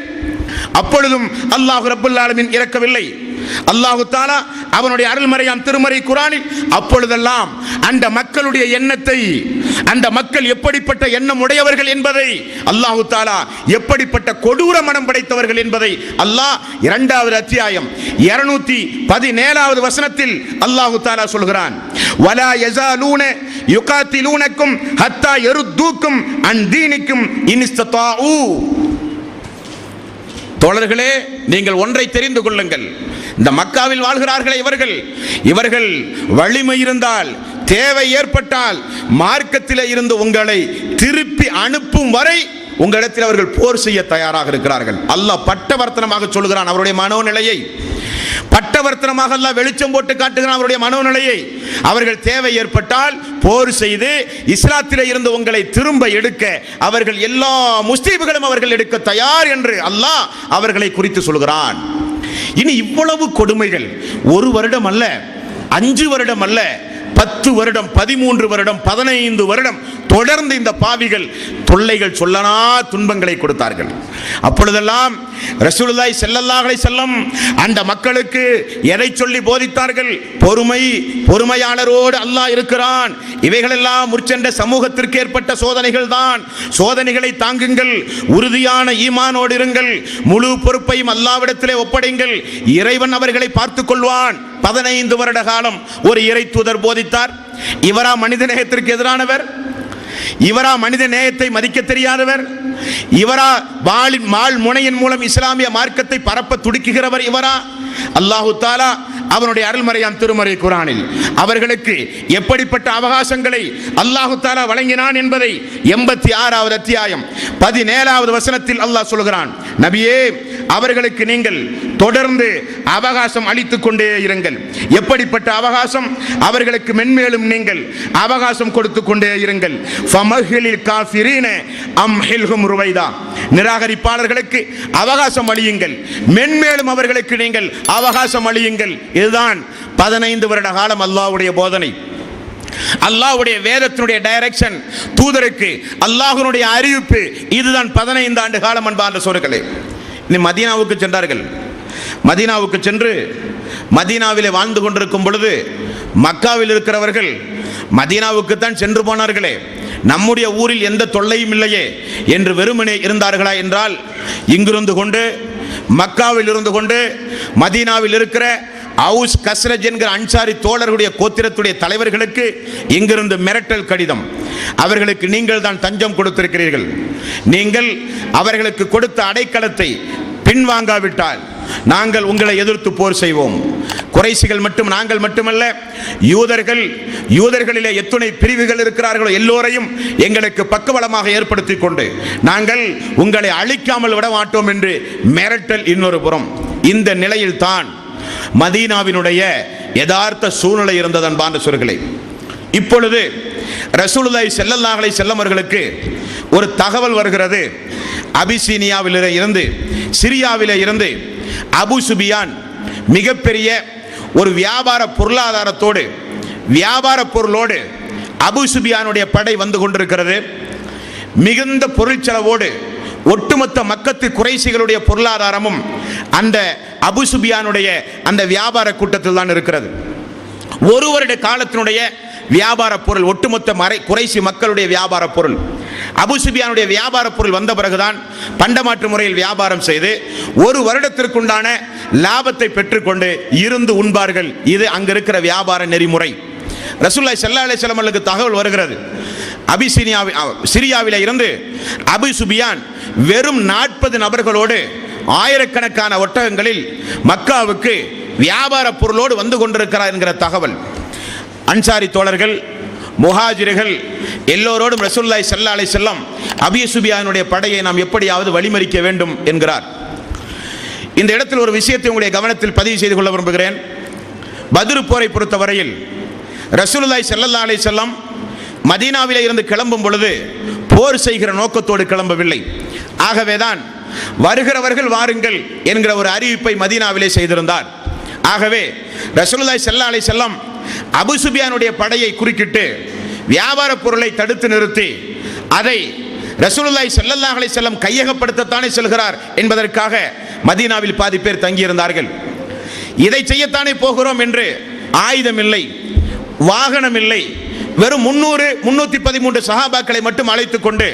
அப்பொழுதும் அல்லாஹ் ரப்பல் ஆலமீன் இறக்கவில்லை. அல்லாஹு தஆலா அவனுடைய அருள்மறையாம் திருமறை குர்ஆனில் அப்பொழுதெல்லாம் அந்த மக்களுடைய எண்ணத்தை, அந்த மக்கள் எப்படிப்பட்ட எண்ணம் உடையவர்கள் என்பதை, அல்லாஹு தஆலா எப்படிப்பட்ட கொடூர மனம் படைத்தவர்கள் என்பதை அல்லாஹ் 2வது அத்தியாயம் 217வது வசனத்தில் அல்லாஹு தஆலா சொல்கிறான். வலா யஸாலூன யுகாத்திலூனக்கும் ஹத்தா யருத்தூக்கும் அன் தீனிக்கும் இன் இஸ்ததாஊ. தோழர்களே, நீங்கள் ஒன்றை தெரிந்து கொள்ளுங்கள். இந்த மக்காவில் வாழ்கிறார்களே இவர்கள் வலிமை இருந்தால், தேவை ஏற்பட்டால் மார்க்கத்தில் இருந்து உங்களை திருப்பி அனுப்பும் வரை உங்களிடத்தில் அவர்கள் போர் செய்ய தயாராக இருக்கிறார்கள். அல்லாஹ் பட்டவர்த்தனமாக சொல்கிறான் அவருடைய மனோநிலையை. பட்டவர்த்தனமாக அல்லாஹ் வெளிச்சம் போட்டு காட்டுகிறான் அவருடைய மனோநிலையை. அவர்கள் தேவை ஏற்பட்டால் போர் செய்து இஸ்லாத்திலே இருந்து உங்களை திரும்ப எடுக்க அவர்கள் எல்லா முஸ்லிம்களும் அவர்கள் எடுக்க தயார் என்று அல்லாஹ் அவர்களை குறித்து சொல்கிறான். இனி இவ்வளவு கொடுமைகள் 1 வருடம் அல்ல, 5 வருடம் அல்ல, 10 வருடம், 13 வருடம், 15 வருடம் தொடர்ந்து இந்த பாவிகள் தொல்லைகள் சொல்லனா துன்பங்களை கொடுத்தார்கள். அப்பொழுதெல்லாம் ரசூலுல்லாஹி ஸல்லல்லாஹு அலைஹி வஸல்லம் அந்த மக்களுக்கு எதை சொல்லி போதித்தார்கள்? பொறுமையாளரோடு அல்லாஹ் இருக்கிறான். இவைகளெல்லாம் முற்சென்ற சமூகத்திற்கு ஏற்பட்ட சோதனைகள் தான். சோதனைகளை தாங்குங்கள், உறுதியான ஈமானோடு இருங்கள், முழு பொறுப்பையும் அல்லாஹ்விடத்திலே ஒப்படைங்கள், இறைவன் அவர்களை பார்த்துக் கொள்வான். 15 வருட காலம் ஒரு இறை தூதர் போதித்தார். இவரா மனித நேயத்திற்கு எதிரானவர்? இவரா மனித நேயத்தை மதிக்க தெரியாதவர்? இவரா வாள் முனையின் மூலம் இஸ்லாமிய மார்க்கத்தை பரப்ப துடிக்குகிறவர்? இவரா? அல்லாஹு தாலா அவனுடைய அருள்மறையாம் திருமறை குர்ஆனில் அவர்களுக்கு எப்படிப்பட்ட அவகாசங்களை அல்லாஹு தாலா வழங்கினான் என்பதை 86வது அத்தியாயம் 17வது வசனத்தில் அல்லாஹ் சொல்கிறான். நபியே, அவர்களுக்கு நீங்கள் தொடர்ந்து அவகாசம் அளித்துக் கொண்டே இருங்கள். எப்படிப்பட்ட அவகாசம்? அவர்களுக்கு மென்மேலும் நீங்கள் அவகாசம் கொடுத்துக் கொண்டே இருங்கள். ஃபமஹிலில் காஃபிரீன அம்ஹில்ஹும் ருவைதா. நிராகரிப்பாளர்களுக்கு அவகாசம் அளியுங்கள், மென்மேலும் அவர்களுக்கு நீங்கள் அவகாசம் அளியுங்கள். இதுதான் 15 வருட காலம் அல்லாஹ்வுடைய போதனை, அல்லாஹ்வுடைய வேதத்தினுடைய டைரக்ஷன், தூதருக்கு அல்லாஹ்வுடைய அறிவிப்பு. இதுதான் 15 ஆண்டு காலம். அன்பார்ந்த சகோதரர்களே, இனி மதீனாவுக்கு சென்றார்கள். மதீனாவுக்கு சென்று மதீனாவிலே வாழ்ந்து கொண்டிருக்கும் பொழுது மக்காவில் இருக்கிறவர்கள் மதீனாவுக்கு தான் சென்று போனார்களே, நம்முடைய ஊரில் எந்த தொல்லையும் இல்லையே என்று வெறுமனே இருந்தார்களா என்றால், இங்கிருந்து கொண்டு மக்காவில் இருந்து கொண்டு மதீனாவில் இருக்கிற அவுஸ் கஸ்ரஜ் என்கிற அன்சாரி தோழர்களுடைய கோத்திரத்துடைய தலைவர்களுக்கு இங்கிருந்து மிரட்டல் கடிதம். அவர்களுக்கு நீங்கள் தான் தஞ்சம் கொடுத்திருக்கிறீர்கள், நீங்கள் அவர்களுக்கு கொடுத்த அடைக்கலத்தை பின்வாங்காவிட்டால் நாங்கள் உங்களை எதிர்த்து போர் செய்வோம். குறைசிகள் மட்டும், நாங்கள் மட்டுமல்ல, யூதர்களிலே எத்துணை பிரிவுகள் இருக்கிறார்களோ எல்லோரையும் எங்களுக்கு பக்கபலமாக ஏற்படுத்தி கொண்டு நாங்கள் உங்களை அழிக்காமல் விட மாட்டோம் என்று மிரட்டல் இன்னொரு புறம். இந்த நிலையில் தான் மதீனாவினுடைய யதார்த்த சூழ்நிலை இருந்தது. அன்பார்ந்த சகோதரர்களே, இப்பொழுது ரசூலுல்லாஹி ஸல்லல்லாஹு அலைஹி வஸல்லம் அவர்களுக்கு ஒரு தகவல் வருகிறது. அபிசீனியாவில் இருந்து, சிரியாவிலே இருந்து அபு சுபியான் மிகப்பெரிய ஒரு வியாபார பொருளாதாரத்தோடு, வியாபார பொருளோடு அபு சுபியானுடைய படை வந்து கொண்டிருக்கிறது. மிகுந்த பொருள் செலவோடு ஒட்டுமொத்த மக்கத்து குறைசிகளுடைய பொருளாதாரமும் அந்த அபு சுபியானுடைய அந்த வியாபார கூட்டத்தில் தான் இருக்கிறது. ஒரு வருட காலத்தினுடைய வியாபார பொருள், ஒட்டுமொத்த குறைசி மக்களுடைய வியாபார பொருள். அபு சுபியானுடைய வியாபார பொருள் வந்த பிறகுதான் பண்டமாற்று முறையில் வியாபாரம் செய்து ஒரு வருடத்திற்குண்டான லாபத்தை பெற்றுக்கொண்டு இருந்து உண்பார்கள். இது அங்க இருக்கிற வியாபார நெறிமுறை. ரசூலுல்லாஹி ஸல்லல்லாஹு அலைஹி வஸல்லம் அவர்களுக்கு தகவல் வருகிறது. சிரியாவில இருந்து அபு சுபியான் வெறும் 40 நபர்களோடு ஆயிரக்கணக்கான ஒட்டகங்களில் மக்காவுக்கு வியாபார பொருளோடு வந்து கொண்டிருக்கிறார் என்கிற தகவல். அன்சாரி தோழர்கள், முஹாஜிர்கள் எல்லோரோடும் ரசூலுல்லாஹி ஸல்லல்லாஹு அலைஹி வஸல்லம் அபூ சுஃபியானுடைய படையை நாம் எப்படியாவது வழிமறிக்க வேண்டும் என்கிறார். இந்த இடத்தில் ஒரு விஷயத்தை உங்களுடைய கவனத்தில் பதிவு செய்து கொள்ள விரும்புகிறேன். பத்ர் போரை பொறுத்தவரையில் ரசூலுல்லாஹி ஸல்லல்லாஹு அலைஹி வஸல்லம் மதீனாவிலே இருந்து கிளம்பும் பொழுது போர் செய்கிற நோக்கத்தோடு கிளம்பவில்லை. ஆகவேதான் வருகிறவர்கள் வாருங்கள் என்கிற ஒரு அறிவிப்பை மதீனாவிலே செய்திருந்தார். ஆகவே ரசூலுல்லாஹி ஸல்லல்லாஹு அலைஹி வஸல்லம் அபூ சுஃபியானுடைய படையை குறுக்கிட்டு வியாபார பொருளை தடுத்து நிறுத்தி அதை ரசூலுல்லாஹி ஸல்லல்லாஹு அலைஹி வஸல்லம் கையகப்படுத்தத்தானே செல்கிறார் என்பதற்காக மதீனாவில் பாதி பேர் தங்கியிருந்தார்கள். இதை செய்யத்தானே போகிறோம் என்று ஆயுதம் இல்லை, வாகனம் இல்லை, வெறும் 313 சஹாபாக்களை மட்டும் அழைத்துக் கொண்டு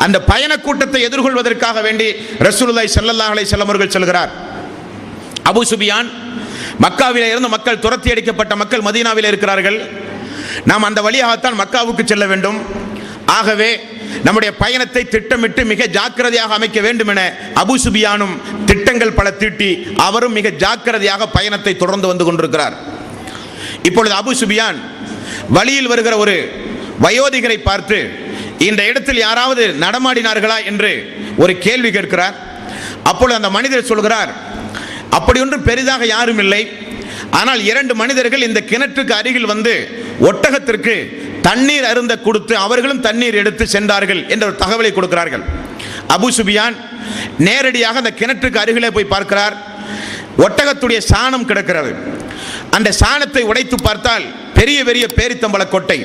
அந்த பயண கூட்டத்தை எதிர்கொள்வதற்காக வேண்டி ரசூலுல்லாஹி ஸல்லல்லாஹு அலைஹி வஸல்லம் அவர்கள் செல்கிறார். அபூ சுஃபியான், மக்காவிலே இருந்து மக்கள் துரத்தி அடிக்கப்பட்ட மக்கள் மதீனாவில் இருக்கிறார்கள். நாம் அந்த வழியாகத்தான் மக்காவுக்கு செல்ல வேண்டும். ஆகவே நம்முடைய பயணத்தை திட்டமிட்டு மிக ஜாக்கிரதையாக அமைக்க வேண்டும் என அபூ சுஃபியானும் திட்டங்கள் பல தீட்டி அவரும் மிக ஜாக்கிரதையாக பயணத்தை தொடர்ந்து வந்து கொண்டிருக்கிறார். இப்பொழுது அபூ சுஃபியான் வழியில் வருகிற ஒரு வயோதிகரை பார்த்து இந்த இடத்தில் யாராவது நடமாடினார்களா என்று ஒரு கேள்வி கேட்கிறார். அப்பொழுது அந்த மனிதர் சொல்கிறார், அப்படி ஒன்றும் பெரிதாக யாரும் இல்லை, ஆனால் 2 மனிதர்கள் இந்த கிணற்றுக்கு அருகில் வந்து ஒட்டகத்திற்கு தண்ணீர் அருந்த கொடுத்து அவர்களும் தண்ணீர் எடுத்து சென்றார்கள் என்ற ஒரு தகவலை கொடுக்கிறார்கள். அபூ சுஃபியான் நேரடியாக அந்த கிணற்றுக்கு அருகிலே போய் பார்க்கிறார். ஒட்டகத்துடைய சாணம் கிடக்கிறது. அந்த சாணத்தை உடைத்து பார்த்தால் பெரிய பெரிய பேரித்தம்பள கொட்டை.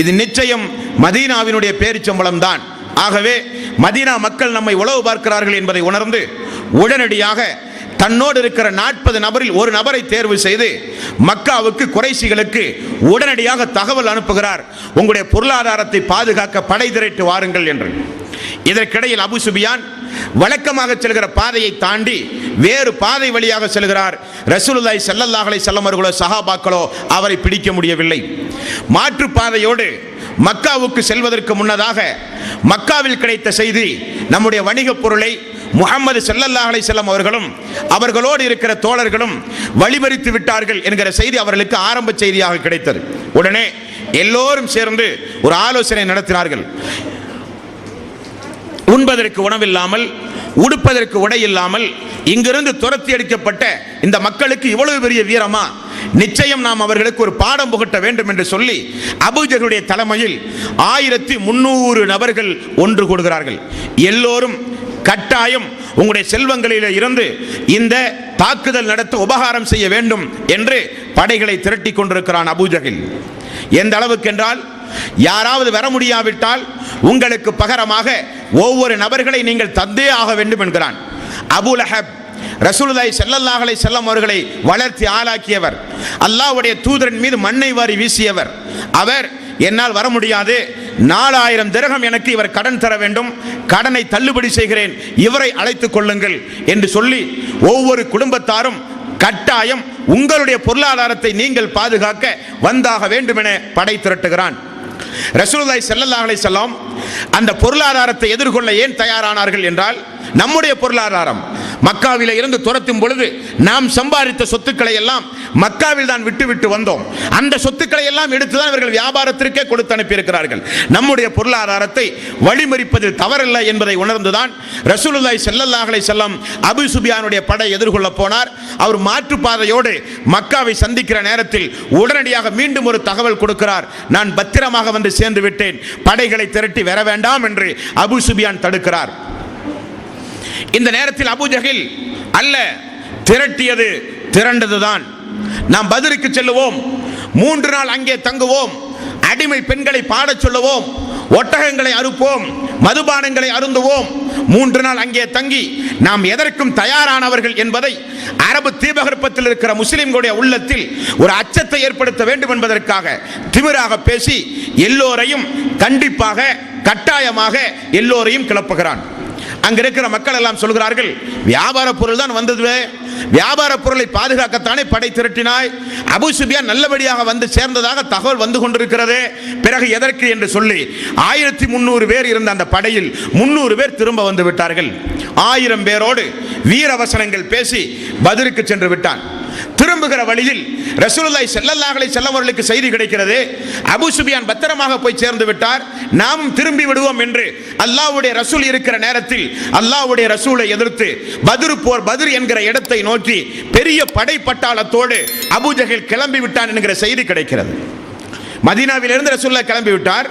இது நிச்சயம் மதீனாவினுடைய பேரிச்சம்பளம் தான். ஆகவே மதீனா மக்கள் நம்மை உளவு பார்க்கிறார்கள் என்பதை உணர்ந்து உடனடியாக தன்னோடு இருக்கிற 40 நபரில் ஒரு நபரை தேர்வு செய்து மக்காவுக்கு குறைசிகளுக்கு உடனடியாக தகவல் அனுப்புகிறார், உங்களுடைய பொருளாதாரத்தை பாதுகாக்க படை திரட்டு வாருங்கள் என்று. இதற்கிடையில் அபூ சுஃபியான் வழக்கமாக செல்கிற பாதையை தாண்டி வேறு பாதை வழியாக செல்கிறார். ரசூலுல்லாஹி ஸல்லல்லாஹு அலைஹி வஸல்லம் அவர்களோ சஹாபாக்களோ அவரை பிடிக்க முடியவில்லை. மாற்று பாதையோடு மக்காவுக்கு செல்வதற்கு முன்னதாக மக்காவில் கிடைத்த செய்தி, நம்முடைய வணிகப் பொருளை முஹம்மது ஸல்லல்லாஹு அலைஹி வஸல்லம் அவர்களும் அவர்களோடு இருக்கிற தோழர்களும் வழிமறித்து விட்டார்கள் என்கிற செய்தி அவர்களுக்கு ஆரம்ப செய்தியாக கிடைத்தது. உடனே எல்லோரும் சேர்ந்து ஒரு ஆலோசனை நடத்தினார்கள். உண்பதற்கு உணவில்லாமல், உடுப்பதற்கு உடை இல்லாமல் இங்கிருந்து துரத்தி அடிக்கப்பட்ட இந்த மக்களுக்கு இவ்வளவு பெரிய வீரமா? நிச்சயம் நாம் அவர்களுக்கு ஒரு பாடம் புகட்ட வேண்டும் என்று சொல்லி அபூஜஹலுடைய தலைமையில் 1300 நபர்கள் ஒன்று கூடுகிறார்கள். எல்லோரும் கட்டாயம் உங்களுடைய செல்வங்களில் இருந்து இந்த தாக்குதல் நடத்த உபகாரம் செய்ய வேண்டும் என்று படைகளை திரட்டி கொண்டிருக்கிறான் அபூஜஹல். எந்த அளவுக்கு என்றால், யாராவது வர முடியாவிட்டால் உங்களுக்கு பகரமாக ஒவ்வொரு நபர்களை நீங்கள் தந்தே ஆக வேண்டும் என்கிறான். அபூ லஹப் ரசூலுல்லாஹி ஸல்லல்லாஹு அலைஹி வஸல்லம் அவர்களை வளர்த்தி ஆளாக்கியவர், அல்லாஹ்வுடைய தூதரின் மீது மண்ணை வாரி வீசியவர். அவர் என்னால் வர முடியாது, 4000 திரகம் எனக்கு இவர் கடன் தர வேண்டும், கடனை தள்ளுபடி செய்கிறேன், இவரை அழைத்துக் கொள்ளுங்கள் என்று சொல்லி ஒவ்வொரு குடும்பத்தாரும் கட்டாயம் உங்களுடைய பொருளாதாரத்தை நீங்கள் பாதுகாக்க வந்தாக வேண்டும் என படை திரட்டுகிறான். ரசூலுல்லாஹி ஸல்லல்லாஹு அலைஹி வஸல்லம் அந்த பொருளாதாரத்தை எதிர்கொள்ள ஏன் தயாரானார்கள் என்றால், நம்முடைய பொருளாதாரம் மக்காவில இருந்து துரத்தும் பொழுது நாம் சம்பாதித்த சொத்துக்களை எல்லாம் மக்காவில் தான் விட்டு வந்தோம். அந்த சொத்துக்களை எல்லாம் எடுத்துதான் இவர்கள் வியாபாரத்திற்கே கொடுத்து அனுப்பியிருக்கிறார்கள். நம்முடைய பொருளாதாரத்தை வழிமறிப்பதில் தவறல்ல என்பதை உணர்ந்துதான் ரசூலுல்லாஹி ஸல்லல்லாஹு அலைஹி வஸல்லம் அபூ சுபியானுடைய படை எதிர்கொள்ள போனார். அவர் மாற்றுப்பாதையோடு மக்காவை சந்திக்கிற நேரத்தில் உடனடியாக மீண்டும் ஒரு தகவல் கொடுக்கிறார். நான் பத்திரமாக வந்து சேர்ந்து விட்டேன், படைகளை திரட்டி வர வேண்டாம் என்று அபூ சுபியான் தடுக்கிறார். இந்த நேரத்தில் அபூஜஹல் அல்ல, திரட்டியது திரண்டதுதான். நாம் பத்ருக்கு செல்லுவோம், 3 நாள் அங்கே தங்குவோம், அடிமை பெண்களை பாடச் சொல்லுவோம், ஒட்டகங்களை அறுப்போம், மதுபானங்களை அருந்துவோம், 3 நாள் அங்கே தங்கி நாம் எதற்கும் தயாரானவர்கள் என்பதை அரபு தீபகற்பத்தில் இருக்கிற முஸ்லிம்களுடைய உள்ளத்தில் ஒரு அச்சத்தை ஏற்படுத்த வேண்டும் என்பதற்காக திமிராக பேசி எல்லோரையும் கண்டிப்பாக கட்டாயமாக எல்லோரையும் கிளப்புகிறான். அங்க இருக்கிற மக்கள் எல்லாம் சொல்கிறார்கள், வியாபார பொருள் தான் வந்தது, வியாபார பொருளை பாதுகாக்கத்தானே படை திரட்டினாய், அபூ சுபியான் நல்லபடியாக வந்து சேர்ந்ததாக தகவல் வந்து கொண்டிருக்கிறது, பிறகு எதற்கு என்று சொல்லி 1300 பேர் இருந்த அந்த படையில் 300 பேர் திரும்ப வந்து விட்டார்கள். 1000 பேரோடு வீரவசனங்கள் பேசி பத்ருக்கு சென்று விட்டான். திரும்புகிற வழியில் ரசூலுல்லாஹி ஸல்லல்லாஹு அலைஹி வஸல்லம் அவர்களுக்கு செய்தி கிடைக்கிறது, அபூ சுபியான் பத்திரமாக போய் சேர்ந்து விட்டார், நாமும் திரும்பி விடுவோம் என்று. அல்லாஹ்வுடைய ரசூல் இருக்கிற நேரத்தில் அல்லாஹ்வுடைய ரசூலை எதிர்த்து பத்ர் என்கிற இடத்தை நோக்கி பெரிய படை பட்டாளத்தோடு அபூஜஹல் கிளம்பி விட்டான் என்கிற செய்தி கிடைக்கிறது. மதீனாவிலிருந்து ரசூலுல்லாஹ் கிளம்பி விட்டார்.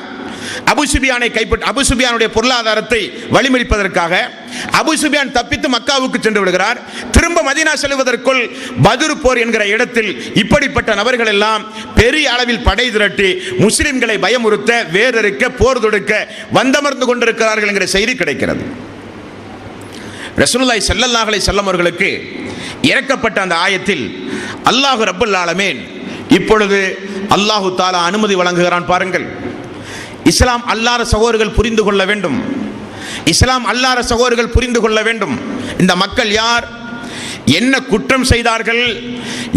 அபூ சுபியானை கைப்பற்ற, அபூ சுபியானுடைய பொருளாதாரத்தை வழிமறிப்பதற்காக அபூ சுபியான் தப்பித்து மக்காவுக்கு சென்று விடுகிறார். திரும்ப மதீனா செல்வதற்குள் பத்ர் போர் என்கிற இடத்தில் இப்படிப்பட்ட நபர்கள் எல்லாம் பெரிய அளவில் படை திரட்டி முஸ்லிம்களை பயமுறுத்த, வேறறுக்க, போர் தொடுக்க வந்தமர்ந்து கொண்டிருக்கிறார்கள் என்கிற செய்தி கிடைக்கிறது. ரசூலுல்லாஹி ஸல்லல்லாஹு அலைஹி வஸல்லம் அவர்களுக்கு இறக்கப்பட்ட அந்த ஆயத்தில் அல்லாஹ் ரப்பல் ஆலமீன் இப்பொழுது அல்லாஹு தஆலா அனுமதி வழங்குகிறான். பாருங்கள், இஸ்லாம் அல்லாஹ்வுடைய சகோதரர்கள் புரிந்து கொள்ள வேண்டும், இஸ்லாம் அல்லாஹ்வுடைய சகோதரர்கள் புரிந்து கொள்ள வேண்டும். இந்த மக்கள் யார், என்ன குற்றம் செய்தார்கள்,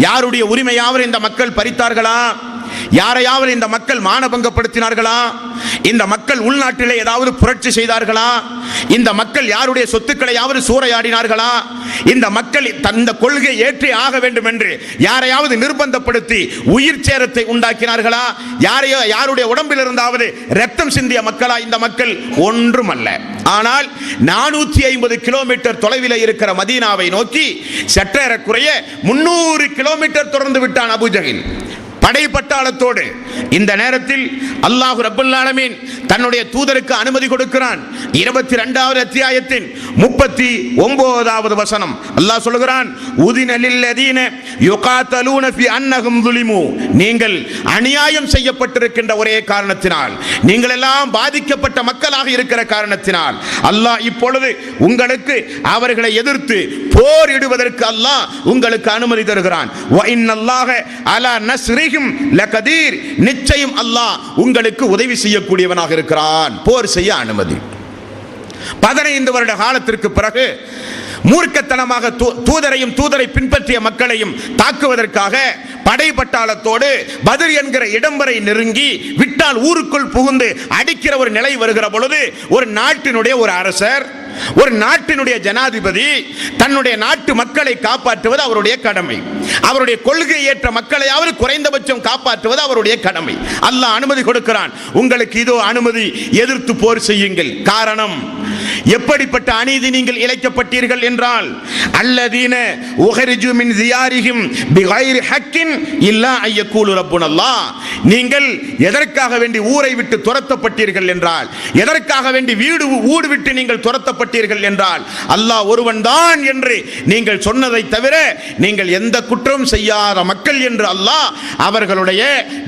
யாருடைய உரிமையாவது இந்த மக்கள் பறித்தார்களா, யாரையாவது இந்த மக்கள் மானபங்கப்படுத்தினார்களா, இந்த மக்கள் உள்நாட்டிலே ஏதாவது புரட்சி செய்தார்களா, இந்த மக்கள் யாருடைய சொத்துக்களையாவது சூறையாடினார்களா, இந்த மக்கள் தந்த கொள்கை ஏற்றி ஆக வேண்டும் என்று யாரையாவது நிர்பந்தப்படுத்தி உயிர் சேதத்தை உண்டாக்கினார்களா, யாருடைய உடம்பில் இருந்தாவது ரத்தம் சிந்திய மக்களா இந்த மக்கள்? ஒன்றும் அல்ல. ஆனால் 450 கிலோமீட்டர் தொலைவில் இருக்கிற மதீனாவை நோக்கி சற்றேறக்குறைய 300 கிலோமீட்டர் தொடர்ந்து விட்டான் அபூஜஹல் படை பட்டாளத்தோடு. இந்த நேரத்தில் அல்லாஹ் ரப்பல் ஆலமீன் தன்னுடைய தூதருக்கு அனுமதி கொடுக்கிறான். 22வது அத்தியாயத்தின் 39வது வசனம் அல்லாஹ் சொல்கிறான், உதின லில்லதீன யுகாத்தலூன ஃபி அன்னஹும் ஸுலிமு, நீங்கள் அநியாயம் செய்யப்பட்டிருக்கின்ற ஒரே காரணத்தினால், நீங்கள் எல்லாம் பாதிக்கப்பட்ட மக்களாக இருக்கிற காரணத்தினால் அல்லாஹ் இப்பொழுது உங்களுக்கு அவர்களை எதிர்த்து போரிடுவதற்கு அல்லாஹ் உங்களுக்கு அனுமதி தருகிறான். வ இன்னல்லாஹ அலா நஸ்ரிஹிம் லகதீர், நிச்சயம் அல்லாஹ் உங்களுக்கு உதவி செய்யக்கூடியவனாக இருக்கிறான். போர் செய்ய அனுமதி. 15 வருட காலத்திற்கு பிறகு மூர்க்கத்தனமாக தூதரையும் தூதரை பின்பற்றிய மக்களையும் தாக்குவதற்காக படை பட்டாளத்தோடு பத்ர் என்கிற இடம் வரை நெருங்கி விட்டால் ஊருக்குள் புகுந்து அடிக்கிற ஒரு நிலை வருகிற பொழுது ஒரு நாட்டினுடைய ஒரு அரசர் ஒரு நாட்டினுடைய ஜனாதிபதி தன்னுடைய நாட்டு மக்களை காப்பாற்றுவது அவருடைய கடமை. அவருடைய கொள்கை ஏற்ற மக்களையாவது குறைந்தபட்சம் காப்பாற்றுவது அவருடைய கடமை. அல்லாஹ் அனுமதி கொடுக்கிறான், உங்களுக்கு இதோ அனுமதி, எதிர்த்து போர் செய்யுங்கள். காரணம், எப்படிப்பட்ட அநீதி நீங்கள் இழைக்கப்பட்டீர்கள் என்றால், அல்லதீன உஹரிஜு மின் தியாரிஹிம் பிகைரி ஹக்கின் இல்லா ஐயக்கூலு ரப்புனல்லாஹ், நீங்கள் எதற்காக வேண்டி ஊரை விட்டு துரத்தப்பட்டீர்கள் என்றால், எதற்காக வேண்டி ஊடு விட்டு நீங்கள் துரத்தப்பட்டீர்கள் என்றால் அல்லாஹ் ஒருவன் தான் என்று நீங்கள் சொன்னதை தவிர நீங்கள் எந்த குற்றம் செய்யாத மக்கள் என்று அல்லாஹ் அவர்களுடைய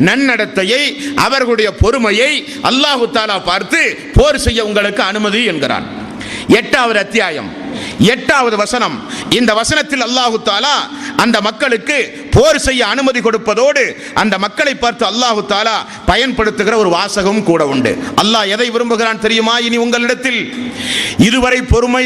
நன்னடத்தையை, அவர்களுடைய பொறுமையை அல்லாஹு தஆலா பார்த்து போர் செய்ய உங்களுக்கு அனுமதி என்கிறான். 8வது அத்தியாயம் 8வது வசனம். இந்த வசனத்தில் அல்லாஹு தஆலா அந்த மக்களுக்கு போர் செய்ய அனுமதி கொடுப்பதோடு அந்த மக்களை பார்த்து அல்லாஹு தஆலா பயன்படுத்துகிற ஒரு வாசகம் கூட உண்டு. அல்லாஹ் எதை விரும்புகிறான் தெரியுமா? இனி உங்களிடத்தில் இதுவரை பொறுமை,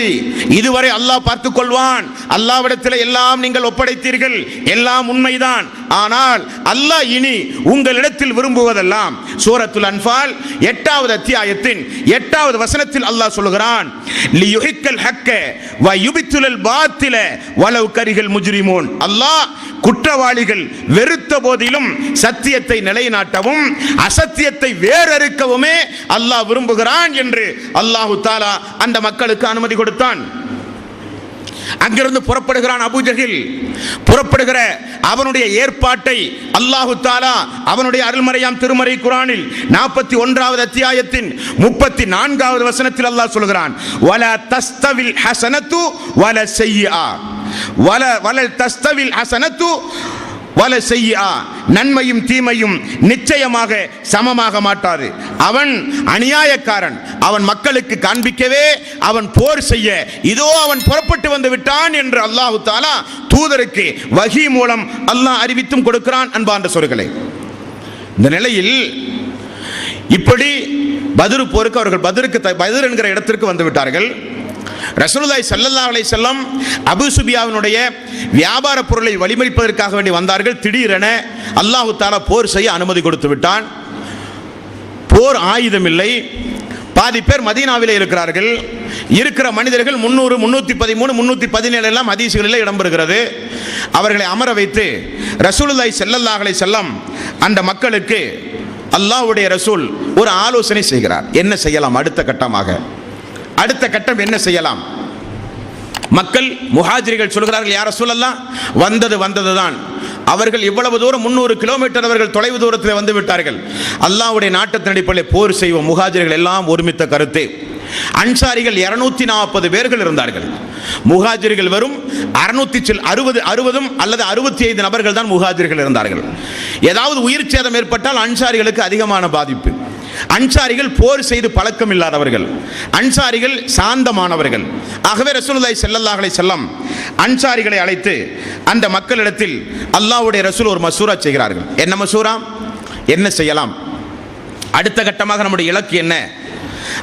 இதுவரை அல்லாஹ் பார்த்துக் கொள்வான், அல்லாஹ்விடத்தில் எல்லாம் நீங்கள் ஒப்படைத்தீர்கள், எல்லாம் உண்மைதான். ஆனால் அல்லாஹ் இனி உங்களிடத்தில் விரும்புவதெல்லாம் சூரத்துல் அன்ஃபால் 8வது அத்தியாயத்தின் 8வது வசனத்தில் அல்லாஹ் சொல்கிறான், லியுஹிக்கல் ஹக்க வ யுபித்துல் பாத்தில வலவ் கரிஹல் முஜ்ரிமூன். அல்லாஹ் குற்றவாளிகள் வெறுத்த போதிலும் சத்தியத்தை நிலைநாட்டவும் அசத்தியத்தை வேறறுக்கவுமே அல்லாஹ் விரும்புகிறான் என்று அல்லாஹு தஆலா அந்த மக்களுக்கு அனுமதி கொடுத்தான். அங்கிருந்து புறப்படுகிறான் அபூஜஹில். புறப்படுகிற அவனுடைய ஏற்பாட்டை அல்லாஹு தஆலா அவனுடைய அருள்மறையாம் திருமறை குர்ஆனில் 41வது அத்தியாயத்தின் 34வது வசனத்தில் அல்லாஹ் சொல்கிறான், வலா தஸ்தவில் ஹஸனத்து வல ஸய்யிஆ வல தஸ்தவில் ஹஸனத்து வல ஸய்யிஆ. நன்மையும் தீமையும் நிச்சயமாக சமமாக மாட்டாது. அவன் அநியாயக்காரன், அவன் மக்களுக்கு காண்பிக்கவே அவன் போர் செய்ய இதோ அவன் புறப்பட்டு வந்து விட்டான் என்று அல்லாஹு தஆலா தூதருக்கு வஹி மூலம் அல்லாஹ் அறிவித்தும் கொடுக்கிறான். அன்பார்ந்த சகோதரர்களே, இந்த நிலையில் இப்படி பத்ர் போருக்கு அவர்கள் பத்ர் என்கிற இடத்திற்கு வந்து விட்டார்கள். ரசூலுல்லாஹி ஸல்லல்லாஹு அலைஹி வஸல்லம் அபூ சுஃபியானுடைய வியாபார பொருளை வழிமறிப்பதற்காக வேண்டி வந்தார்கள். திடீரென அல்லாஹு தஆலா போர் செய்ய அனுமதி கொடுத்து விட்டான். போர் ஆயுதம் இல்லை. பாதி பேர் மதீனாவிலே இருக்கிறார்கள். இருக்கிற மனிதர்கள் 300, 313, 317 எல்லாம் ஹதீஸ்களில் இடம்பெறுகிறது. அவர்களை அமர வைத்து ரசூலுல்லாஹி ஸல்லல்லாஹு அலைஹி வஸல்லம் அந்த மக்களுக்கு அல்லாஹ்வுடைய ரசூல் ஒரு ஆலோசனை செய்கிறார். என்ன செய்யலாம் அடுத்த கட்டமாக? அடுத்த கட்டம் என்ன செய்யலாம்? மக்கள் முஹாஜிர்கள் சொல்கிறார்கள், யா ரசூலல்லாஹ், வந்ததுதான். அவர்கள் இவ்வளவு தூரம் 300 கிலோமீட்டர் அவர்கள் தொலைவு தூரத்தில் வந்து விட்டார்கள். அல்லாஹ்வுடைய நாட்டத்தின் அடிப்படையில் போர் செய்வோம். முஹாஜிர்கள் எல்லாம் ஒருமித்த கருத்து. அன்சாரிகள் 240 பேர்கள் இருந்தார்கள். முஹாஜிர்கள் வெறும் 660 அல்லது 65 நபர்கள் தான் முஹாஜிர்கள் இருந்தார்கள். ஏதாவது உயிர் சேதம் ஏற்பட்டால் அன்சாரிகளுக்கு அதிகமான பாதிப்பு. அன்சாரிகள் போர் செய்து பழக்கம் இல்லாதவர்கள், அன்சாரிகள் சாந்தமானவர்கள். ஆகவே ரசூலுல்லாஹி ஸல்லல்லாஹு அலைஹி வஸல்லம் அன்சாரிகளை அழைத்து அந்த மக்களிடத்தில் அல்லாஹ்வுடைய ரசூல் ஒரு மசூரா செய்கிறார்கள். என்ன மசூரா? என்ன செய்யலாம்? அடுத்த கட்டமாக நம்முடைய இலக்கு என்ன?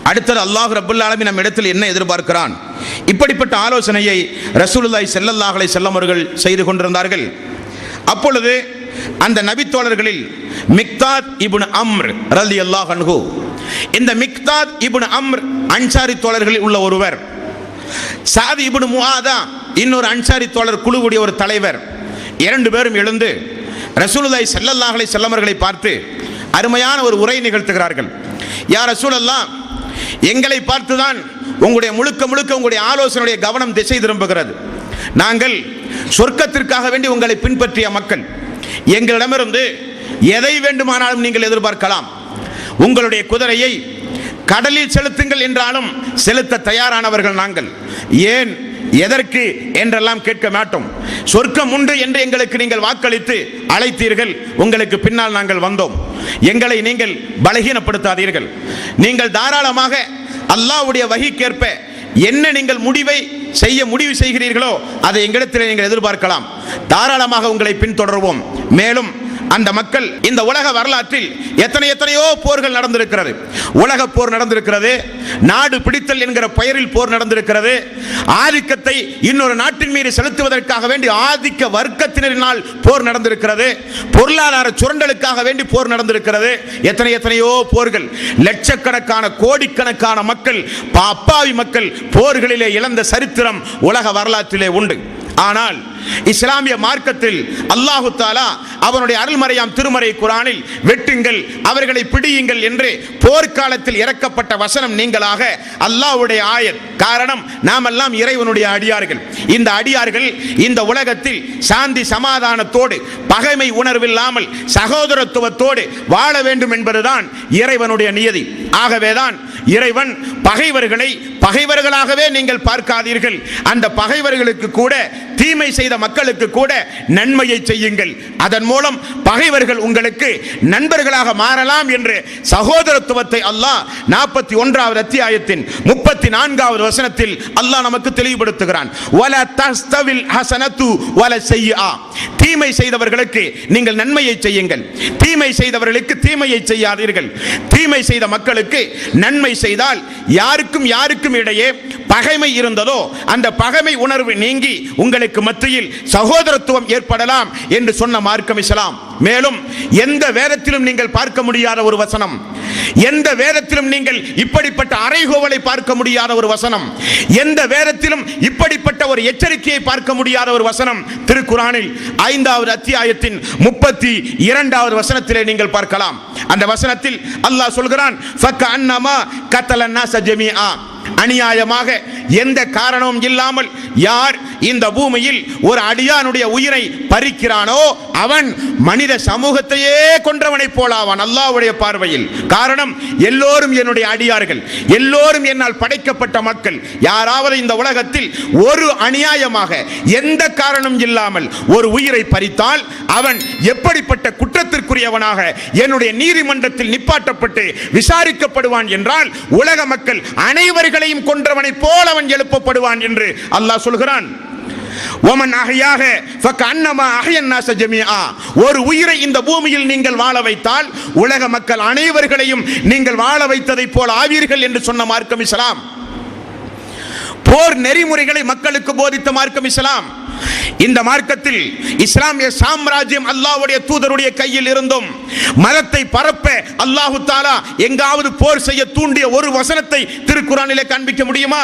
அடுத்தது அல்லாஹ் ரப்பல் ஆலமீன் நம் இடத்தில் என்ன எதிர்பார்க்கிறான்? இப்படிப்பட்ட ஆலோசனையை ரசூலுல்லாஹி ஸல்லல்லாஹு அலைஹி வஸல்லம் அவர்கள் செய்து கொண்டிருந்தார்கள். அப்பொழுது அந்த நபித்தோழர்களில் மிக்தாத் இப்னு அம்ர் ரலியல்லாஹு அன்ஹு, இந்த மிக்தாத் இப்னு அம்ர் அன்சாரி தோழர்களில் உள்ள ஒருவர். சாத் இப்னு முஆதா இன்னொரு அன்சாரி தோழர் குழுவுடைய ஒரு தலைவர். 2 பேரும் எழுந்து ரசூலுல்லாஹி ஸல்லல்லாஹு அலைஹி வஸல்லம் அவர்களை பார்த்து அருமையான ஒரு உரை நிகழ்த்துகிறார்கள். யா ரசூலல்லாஹ், எங்களை பார்த்துதான் உங்களுடைய முழுக்க உங்களுடைய ஆலோசனையுடைய கவனம் திசை திரும்புகிறது. நாங்கள் சொர்க்கத்திற்காக வேண்டி உங்களை பின்பற்றிய மக்கள். எங்களிடமிருந்து எதை வேண்டுமானாலும் நீங்கள் எதிர்பார்க்கலாம். உங்களுடைய குதிரையை கடலில் செலுத்துங்கள் என்றாலும் செலுத்த தயாரானவர்கள் நாங்கள். ஏன், எதற்கு என்றெல்லாம் கேட்க மாட்டோம். சொர்க்கம் உண்டு என்று எங்களுக்கு நீங்கள் வாக்களித்து அழைத்தீர்கள். உங்களுக்கு பின்னால் நாங்கள் வந்தோம். எங்களை நீங்கள் பலகீனப்படுத்தாதீர்கள். நீங்கள் தாராளமாக அல்லாஹ்வுடைய வஹீக்கேற்ப என்ன நீங்கள் முடிவு செய்கிறீர்களோ அதை எங்களிடத்தில் நீங்கள் எதிர்பார்க்கலாம். தாராளமாக உங்களை பின்தொடர்வோம். மேலும் அந்த மக்கள் இந்த உலக வரலாற்றில் எத்தனையோ போர்கள் நடந்திருக்கிறது. உலக போர் நடந்திருக்கிறது, நாடு பிடித்தல் என்கிற பெயரில் போர் நடந்திருக்கிறது, ஆதிக்கத்தை இன்னொரு நாட்டின் மீது செலுத்துவதற்காக வேண்டி ஆதிக்க வர்க்கத்தினரினால் போர் நடந்திருக்கிறது, பொருளாதார சுரண்டலுக்காக வேண்டி போர் நடந்திருக்கிறது. எத்தனையோ போர்கள், லட்சக்கணக்கான கோடிக்கணக்கான மக்கள், அப்பாவி மக்கள் போர்களிலே இழந்த சரித்திரம் உலக வரலாற்றிலே உண்டு. ஆனால் இஸ்லாமிய மார்க்கத்தில் அல்லாஹு தஆலா அவனுடைய அருள்மறையாம் திருமறை குர்ஆனில் வெட்டுங்கள், அவர்களை பிடியுங்கள் என்று போர்க்காலத்தில் இறக்கப்பட்ட வசனம் நீங்களாக அல்லாஹ்வுடைய ஆயத். காரணம், நாமெல்லாம் இறைவனுடைய அடியார்கள். இந்த அடியார்கள் இந்த உலகத்தில் சாந்தி சமாதானத்தோடு, பகைமை உணர்வில்லாமல் சகோதரத்துவத்தோடு வாழ வேண்டும் என்பதுதான் இறைவனுடைய நியதி. ஆகவேதான் இறைவன் பகைவர்களை பகைவர்களாகவே நீங்கள் பார்க்காதீர்கள், அந்த பகைவர்களுக்கு கூட, தீமை செய்த மக்களுக்கு கூட நன்மையை செய்யுங்கள், அதன் மூலம் பகைவர்கள் உங்களுக்கு நண்பர்களாக மாறலாம் என்று சகோதரத்துவத்தை அல்லாஹ் 41வது அத்தியாயத்தின் 34வது வசனத்தில் அல்லாஹ் நமக்கு தெளிவுபடுத்துகிறான். வலா தஸ்தவில் ஹஸனத்து வல ஸய்யிஆ, தீமை செய்தவர்களுக்கு நீங்கள் நன்மையை செய்யுங்கள், தீமை செய்தவர்களுக்கு தீமையை செய்யாதீர்கள். தீமை செய்த மக்களுக்கு நன்மை செய்தால் யாருக்கும் இடையே பகைமை இருந்ததோ அந்த பகைமை உணர்வு நீங்கி உங்களுக்கு மத்தியில் சகோதரத்துவம் ஏற்படலாம் என்று சொன்ன மார்க்கம் இஸ்லாம். மேலும் எந்த வேதத்திலும் நீங்கள் பார்க்க முடியாத ஒரு வசனம், எந்த வேதத்திலும் நீங்கள் இப்படிப்பட்ட அறைகோவலை பார்க்க முடியாத ஒரு வசனம், எந்த வேதத்திலும் இப்படிப்பட்ட ஒரு எச்சரிக்கையை பார்க்க முடியாத ஒரு வசனம் திருக்குர்ஆனில் 5வது அத்தியாயத்தின் 32வது வசனத்திலே நீங்கள் பார்க்கலாம். அந்த வசனத்தில் அல்லாஹ் சொல்கிறான், ஃபக்கஅன்னமா கத்தலன் நாஸ ஜமீஆ, அநியாயமாக எந்த காரணமும் இல்லாமல் யார் இந்த பூமியில் ஒரு அடியானுடைய உயிரை பறிக்கிறானோ அவன் மனித சமூகத்தையே கொன்றவனை போலாவான் அல்லாஹ்வுடைய பார்வையில். காரணம், எல்லோரும் என்னுடைய அடியார்கள், எல்லோரும் என்னால் படைக்கப்பட்ட மக்கள். யாராவது இந்த உலகத்தில் ஒரு அநியாயமாக எந்த காரணம் இல்லாமல் ஒரு உயிரை பறித்தால் அவன் எப்படிப்பட்ட குற்றத்திற்குரியவனாக என்னுடைய நீதிமன்றத்தில் நிப்பாட்டப்பட்டு விசாரிக்கப்படுவான் என்றால் உலக மக்கள் அனைவர்களையும் கொன்றவனை போல அவன் எழுப்பப்படுவான் என்று அல்லாஹ் சொல்கிறான். வமன் அஹ்யாக ஃபகஅன்னமா அஹ்யன் நாஸ ஜமீஆ, ஒரு உயிரை இந்த பூமியில் நீங்கள் வாழ வைத்தால் உலக மக்கள் அனைவர்களையும் நீங்கள் வாழ வைத்ததை போல ஆவீர்கள் என்று சொன்ன மார்க்கம் இஸ்லாம். போர் நெறிமுறைகளை மக்களுக்கு போதித்த மார்க்கம் இஸ்லாம். இந்த மார்க்கத்தில் இஸ்லாமிய சாம்ராஜ்யம் அல்லாஹ்வுடைய தூதருடைய கையில் இருந்தும் மதத்தை பரப்ப அல்லாஹு தஆலா எங்காவது போர் செய்ய தூண்டிய ஒரு வசனத்தை திருக்குர்ஆனிலே காண்பிக்க முடியுமா?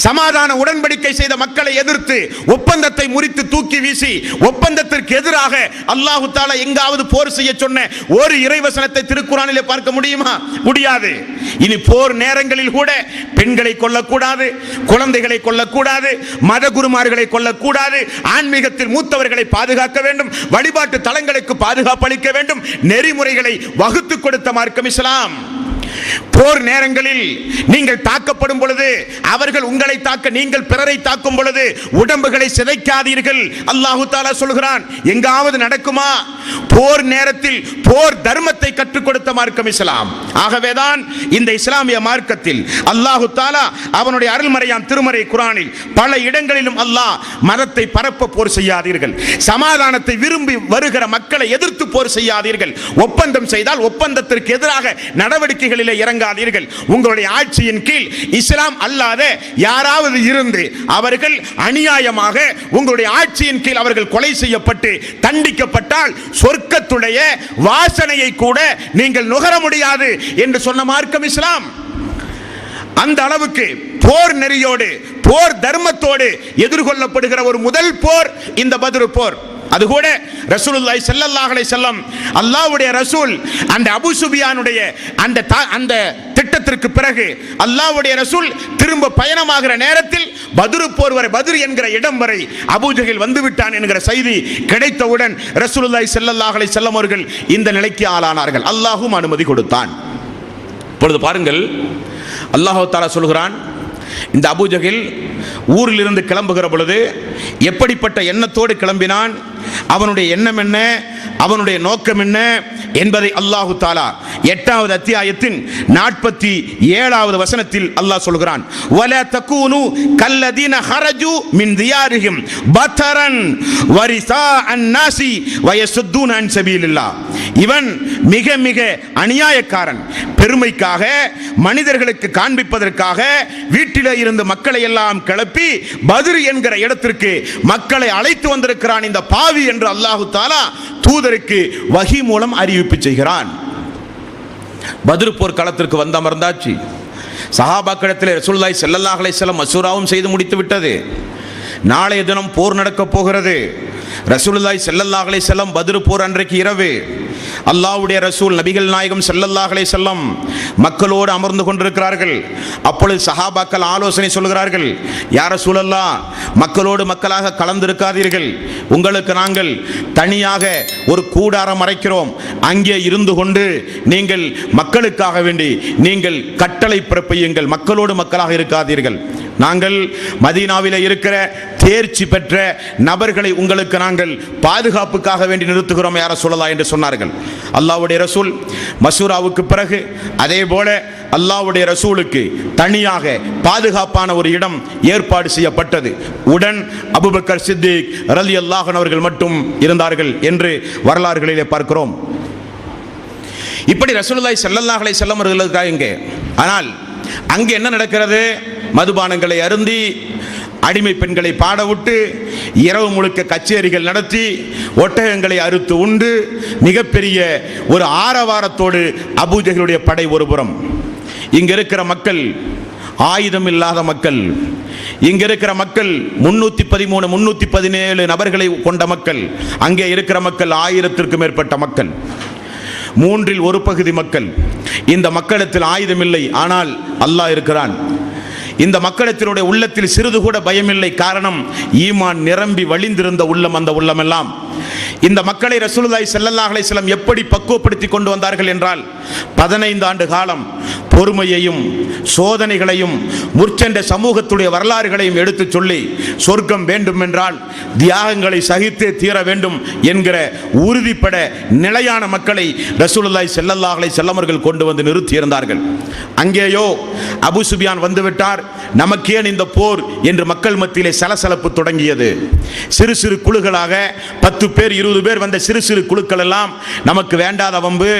சமாதான உடன்படிக்கை செய்த மக்களை எதிர்த்து ஒப்பந்தத்தை முறித்து தூக்கி வீசி ஒப்பந்தத்திற்கு எதிராக அல்லாஹு தஆலா எங்காவது போர் செய்ய சொன்ன ஒரு இறைவசனத்தை திருக்குர்ஆனிலே பார்க்க முடியுமா? முடியாது. இனி போர் நேரங்களில் கூட பெண்களை கொல்லக்கூடாது, குழந்தைகளை கொல்லக்கூடாது, மத குருமார்களை கொல்லக்கூடாது, ஆன்மீகத்தில் மூத்தவர்களை பாதுகாக்க வேண்டும், வழிபாட்டு தலங்களுக்கு பாதுகாப்பு அளிக்க வேண்டும், நெறிமுறைகளை வகுத்து கொடுத்த மார்க்கம் இஸ்லாம். போர் நேரங்களில் நீங்கள் தாக்கப்படும் பொழுது அவர்கள் உங்களை தாக்க, நீங்கள் பிறரை தாக்கும் பொழுது உடம்புகளை சிதைக்காதீர்கள் அல்லாஹு தஆலா சொல்கிறான். எங்காவது நடக்குமா? போர் நேரத்தில் போர் தர்மத்தை கற்றுக் கொடுத்த மார்க்கம் இஸ்லாம். ஆகவேதான் இந்த இஸ்லாமிய மார்க்கத்தில் அல்லாஹு தஆலா அவனுடைய அருள்மறையாம் திருமறை குர்ஆனில் பல இடங்களிலும் அல்லாஹ் மதத்தை பரப்ப போர் செய்யாதீர்கள், சமாதானத்தை விரும்பி வருகிற மக்களை எதிர்த்து போர் செய்யாதீர்கள், ஒப்பந்தம் செய்தால் ஒப்பந்தத்திற்கு எதிராக நடவடிக்கைகளில் இறங்காதீர்கள், உங்களுடைய ஆட்சியின் கீழ் இஸ்லாம் அல்லாத யாராவது இருந்து அவர்கள் அநியாயமாக உங்களுடைய ஆட்சியின் கீழ் அவர்கள் கொலை செய்யப்பட்டு தண்டிக்கப்பட்டால் சொர்க்கத்துடைய வாசனையை கூட நீங்கள் நுகர முடியாது என்று சொன்ன மார்க்கம் இஸ்லாம். அந்த அளவுக்கு போர் நெறியோடு போர் தர்மத்தோடு எதிர்கொள்ளப்படுகிற ஒரு முதல் போர் இந்த பத்ர் போர். அது கூட ரசூலுல்லாஹி ஸல்லல்லாஹு அலைஹி வஸல்லம் அல்லாஹ்வுடைய ரசூல் அந்த அபூ சுஃபியானுடைய அந்த திட்டத்திற்கு பிறகு அல்லாஹ்வுடைய ரசூல் திரும்ப பயணமாகிற நேரத்தில் பத்ர் போர் வரை, பத்ர் என்கிற இடம் வரை அபூ ஜஹல் வந்து விட்டான் என்கிற செய்தி கிடைத்தவுடன் ரசூலுல்லாஹி ஸல்லல்லாஹு அலைஹி வஸல்லம் அவர்கள் இந்த நிலைக்கு ஆளானார்கள். அல்லாஹ்வும் அனுமதி கொடுத்தான். இப்பொழுது பாருங்கள், அல்லாஹ் தஆலா சொல்கிறான், இந்த அபூ ஜஹல் ஊரில் இருந்து கிளம்புகிற பொழுது எப்படிப்பட்ட எண்ணத்தோடு கிளம்பினான், அவனுடைய எண்ணம் என்ன, அவனுடைய நோக்கம் என்ன என்பதை அல்லாஹு தாலா 8வது அத்தியாயத்தின் 47வது வசனத்தில் அல்லாஹ் சொல்கிறான். வலா தகூனு கல்லதீன ஹரஜு மின் தியாரிஹிம் பதரன் வரிசா அன்னாசி வயசுத்தூன அன் சபீலில்லாஹ். இவன் மிக மிக அநியாயக்காரன். பெருமைக்காக, மனிதர்களுக்கு காண்பிப்பதற்காக வீட்டிலே இருந்து மக்களை எல்லாம் கிளப்பி பத்ர் என்கிற இடத்திற்கு மக்களை அழைத்து வந்திருக்கிறான் இந்த பாவி என்று அல்லாஹு தாலா தூதருக்கு வஹி மூலம் அறிவிப்பு செய்கிறான். பத்ர் போர் களத்திற்கு வந்து அமர்ந்தாச்சு. சஹாபாக்களிடத்தில் ரசூலுல்லாஹி ஸல்லல்லாஹு அலைஹி வஸல்லம் மசூராவும் செய்து முடித்து விட்டது. நாளைய தினம் போர் நடக்க போகிறது. ரசூலுல்லாஹி ஸல்லல்லாஹு அலைஹி வஸல்லம் பத்ர் போர் அன்றைக்கு இரவு அல்லாஹ்வுடைய ரசூல் நபிகள் நாயகம் ஸல்லல்லாஹு அலைஹி வஸல்லம் மக்களோடு அமர்ந்து கொண்டிருக்கிறார்கள். அப்பொழுது சஹாபாக்கள் ஆலோசனை சொல்கிறார்கள். யா ரசூலல்லாஹ், மக்களோடு மக்களாக கலந்திருக்காதீர்கள். உங்களுக்கு நாங்கள் தனியாக ஒரு கூடாரம் அறைக்கிறோம். அங்கே இருந்து கொண்டு நீங்கள் மக்களுக்காக வேண்டி நீங்கள் கட்டளை பிறப்பியுங்கள். மக்களோடு மக்களாக இருக்காதீர்கள். நாங்கள் மதீனாவில் இருக்கிற தேர்ச்சி பெற்ற நபர்களை உங்களுக்கு நாங்கள் பாதுகாப்புக்காக வேண்டி நிறுத்துகிறோம் யா ரசூலல்லாஹ் என்று சொன்னார்கள். அல்லாஹ்வுடைய ரசூல் மசூராவுக்கு பிறகு அதே போல அல்லாஹ்வுடைய ரசூலுக்கு தனியாக பாதுகாப்பான ஒரு இடம் ஏற்பாடு செய்யப்பட்டது. உடன் அபூபக்கர் சித்திக் ரலியல்லாஹு அன்ஹு அவர்கள் மட்டும் இருந்தார்கள் என்று வரலாறுகளிலே பார்க்கிறோம். இப்படி ரசூலுல்லாஹி ஸல்லல்லாஹு அலைஹி வஸல்லம் அவர்களுக்காக இங்கே, ஆனால் அங்கே என்ன நடக்கிறது? மதுபானங்களை அருந்தி அடிமை பெண்களை பாட விட்டு இரவு முழுக்க கச்சேரிகள் நடத்தி ஒட்டகங்களை அறுத்து உண்டு மிகப்பெரிய ஒரு ஆரவாரத்தோடு அபூஜஹலுடைய படை ஒருபுறம். இங்க இருக்கிற மக்கள் ஆயுதம் இல்லாத மக்கள். இங்க இருக்கிற மக்கள் 313 317 நபர்களை கொண்ட மக்கள். அங்கே இருக்கிற மக்கள் 1000க்கும் மேற்பட்ட மக்கள். 3 1 பகுதி மக்கள். இந்த மக்களிடத்தில் ஆயுதம் இல்லை, ஆனால் அல்லாஹ் இருக்கிறான். இந்த மக்களிடத்தினுடைய உள்ளத்தில் சிறிது கூட பயமில்லை. காரணம், ஈமான் நிரம்பி வழிந்திருந்த உள்ளம் அந்த உள்ளமெல்லாம். இந்த மக்களை ரசூலுல்லாஹி ஸல்லல்லாஹு அலைஹி வஸல்லம் எப்படி பக்குவப்படுத்தி கொண்டு வந்தார்கள் என்றால் 15 ஆண்டு காலம் பொறுமையையும் சோதனைகளையும் முற்சென்ற சமூகத்துடைய வரலாறுகளையும் எடுத்து சொல்லி சொர்க்கம் வேண்டும் என்றால் தியாகங்களை சகித்தே தீர வேண்டும் என்கிற உறுதிப்பட நிலையான மக்களை ரசூலுல்லாஹி ஸல்லல்லாஹு அலைஹி வஸல்லம் அவர்கள் கொண்டு வந்து நிறுத்தியிருந்தார்கள். அங்கேயோ அபூ சுஃபியான் வந்துவிட்டார், நமக்கேன் இந்த போர் என்று மக்கள் மத்தியிலே சலசலப்பு தொடங்கியது. சிறு சிறு குழுக்களாக 10 பேர் 20 பேர் வந்த சிறு சிறு குழுக்கள் எல்லாம் நமக்கு வேண்டாத வம்பு,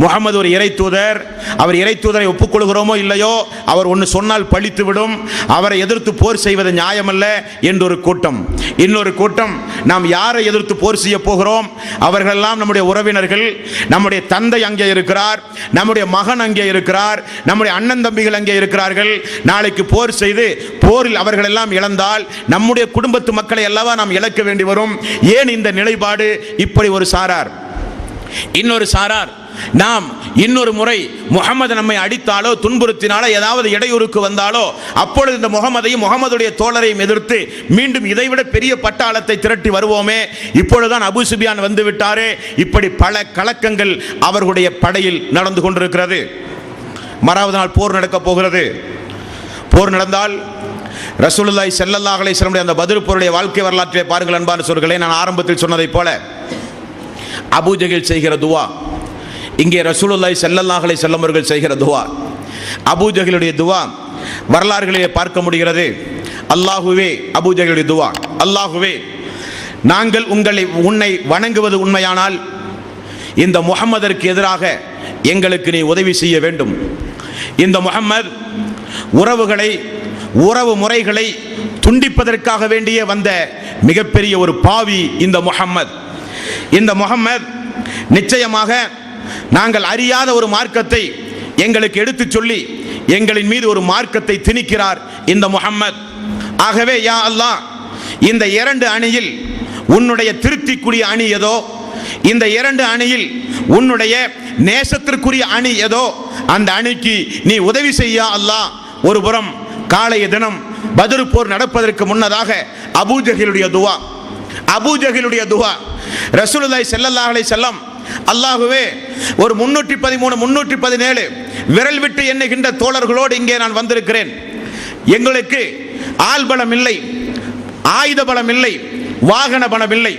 முகமது ஒரு இறை தூதர், அவர் இறை தூதரை ஒப்புக்கொள்கிறோமோ இல்லையோ அவர் ஒன்று சொன்னால் பழித்து விடும், அவரை எதிர்த்து போர் செய்வது நியாயமல்ல என்றொரு கூட்டம். இன்னொரு கூட்டம், நாம் யாரை எதிர்த்து போர் செய்ய போகிறோம், அவர்களெல்லாம் நம்முடைய உறவினர்கள், நம்முடைய தந்தை அங்கே இருக்கிறார், நம்முடைய மகன் அங்கே இருக்கிறார், நம்முடைய அண்ணன் தம்பிகள் அங்கே இருக்கிறார்கள். நாளைக்கு போர் செய்து போரில் அவர்கள் எல்லாம் இழந்தால் நம்முடைய குடும்பத்து மக்களை அல்லவா நாம் இழக்க வேண்டி வரும். ஏன் இந்த நிலைப்பாடு? இப்படி ஒரு சாரார். இன்னொரு சாரார், நாம் இன்னொரு முறை முகமது நம்மை அடித்தாலோ துன்புறுத்தினாலோ ஏதாவது இடையூறுக்கு வந்தாலோ அப்பொழுது இந்த முகமதையும் முகமதுடைய தோழரையும் எதிர்த்து மீண்டும் இதைவிட பெரிய பட்டாளத்தை திரட்டி வருவோமே, இப்பொழுதுதான் அபூ சுஃபியான் வந்து விட்டாரே. இப்படி பல கலக்கங்கள் அவர்களுடைய படையில் நடந்து கொண்டிருக்கிறது. மறாவது நாள் போர் நடக்கப் போகிறது. போர் நடந்தால் ரசூலுல்லாஹி ஸல்லல்லாஹு அலைஹி வஸல்லம் அந்த பத்ர் போருடைய வாழ்க்கை வரலாற்றை பாருங்கள் அன்பான சகோதரர்களே. நான் ஆரம்பத்தில் சொன்னதை போல அபூ ஜஹல் செய்கிற துவா, இங்கே ரசூலுல்லாஹி ஸல்லல்லாஹு அலைஹி வஸல்லம் அவர்கள் செய்கிற துவா, அபூ ஜஹலுடைய துவா வரலாறுகளிலே பார்க்க முடிகிறது. அல்லாஹுவே, அபூ ஜஹலுடைய துவா, அல்லாஹுவே, நாங்கள் உன்னை வணங்குவது உண்மையானால் இந்த முஹம்மதிற்கு எதிராக எங்களுக்கு நீ உதவி செய்ய வேண்டும். இந்த முஹம்மது உறவு முறைகளை துண்டிப்பதற்காக வேண்டிய வந்த மிகப்பெரிய ஒரு பாவி இந்த முஹம்மது. இந்த முஹம்மது நிச்சயமாக நாங்கள் அறியாத ஒரு மார்க்கத்தை எங்களுக்கு எடுத்து சொல்லி எங்களின் மீது ஒரு மார்க்கத்தை திணிக்கிறார் இந்த முஹம்மது. ஆகவே யா அல்லாஹ், இந்த 2 அணியில் உன்னுடைய திருப்திக்குரிய அணி ஏதோ, இந்த 2 அணியில் உன்னுடைய நேசத்திற்குரிய அணி ஏதோ, அந்த அணிக்கு நீ உதவி செய்ய அல்லாஹ். ஒரு புறம் காலைய தினம் பத்ர் போர் நடப்பதற்கு முன்னதாக அபூ ஜஹலுடைய துவா, அபூ ஜஹலுடைய துவா, ரசூலுல்லாஹி ஸல்லல்லாஹு அலைஹி வஸல்லம், அல்லாஹுவே, ஒரு 313 317 விரல் விட்டு எண்ணுகின்ற தோழர்களோடு இங்கே நான் வந்திருக்கிறேன். எங்களுக்கு ஆள் பலம் இல்லை, ஆயுத பலம் இல்லை, வாகன பலம் இல்லை.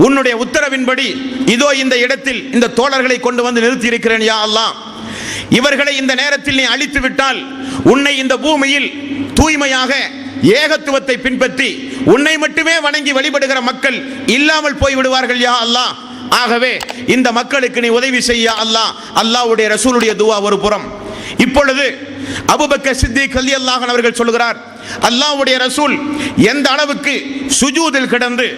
உன்னுடைய உத்தரவின்படி இதோ இந்த இடத்தில் இந்த தோழர்களை கொண்டு வந்து நிறுத்தி இருக்கிறேன் யா அல்லாஹ். இவர்களை இந்த நேரத்தில் நீ அழித்து விட்டால் உன்னை இந்த பூமியில் தூய்மையாக ஏகத்துவத்தை பின்பற்றி உன்னை மட்டுமே வணங்கி வழிபடுகிற மக்கள் இல்லாமல் போய்விடுவார்கள் யா அல்லாஹ். ஆகவே இந்த மக்களுக்கு நீ உதவி செய்ய அல்லாஹ். அல்லாஹ்வுடைய ரசூலுடைய துவா ஒரு புறம். இப்பொழுது அபூபக்கர் சித்திக் ரலியல்லாஹு அன்ஹு அவர்கள் சொல்கிறார், அல்லாஹ்வுடைய ரசூல் எந்த அளவுக்கு சுஜூதில் கிடந்து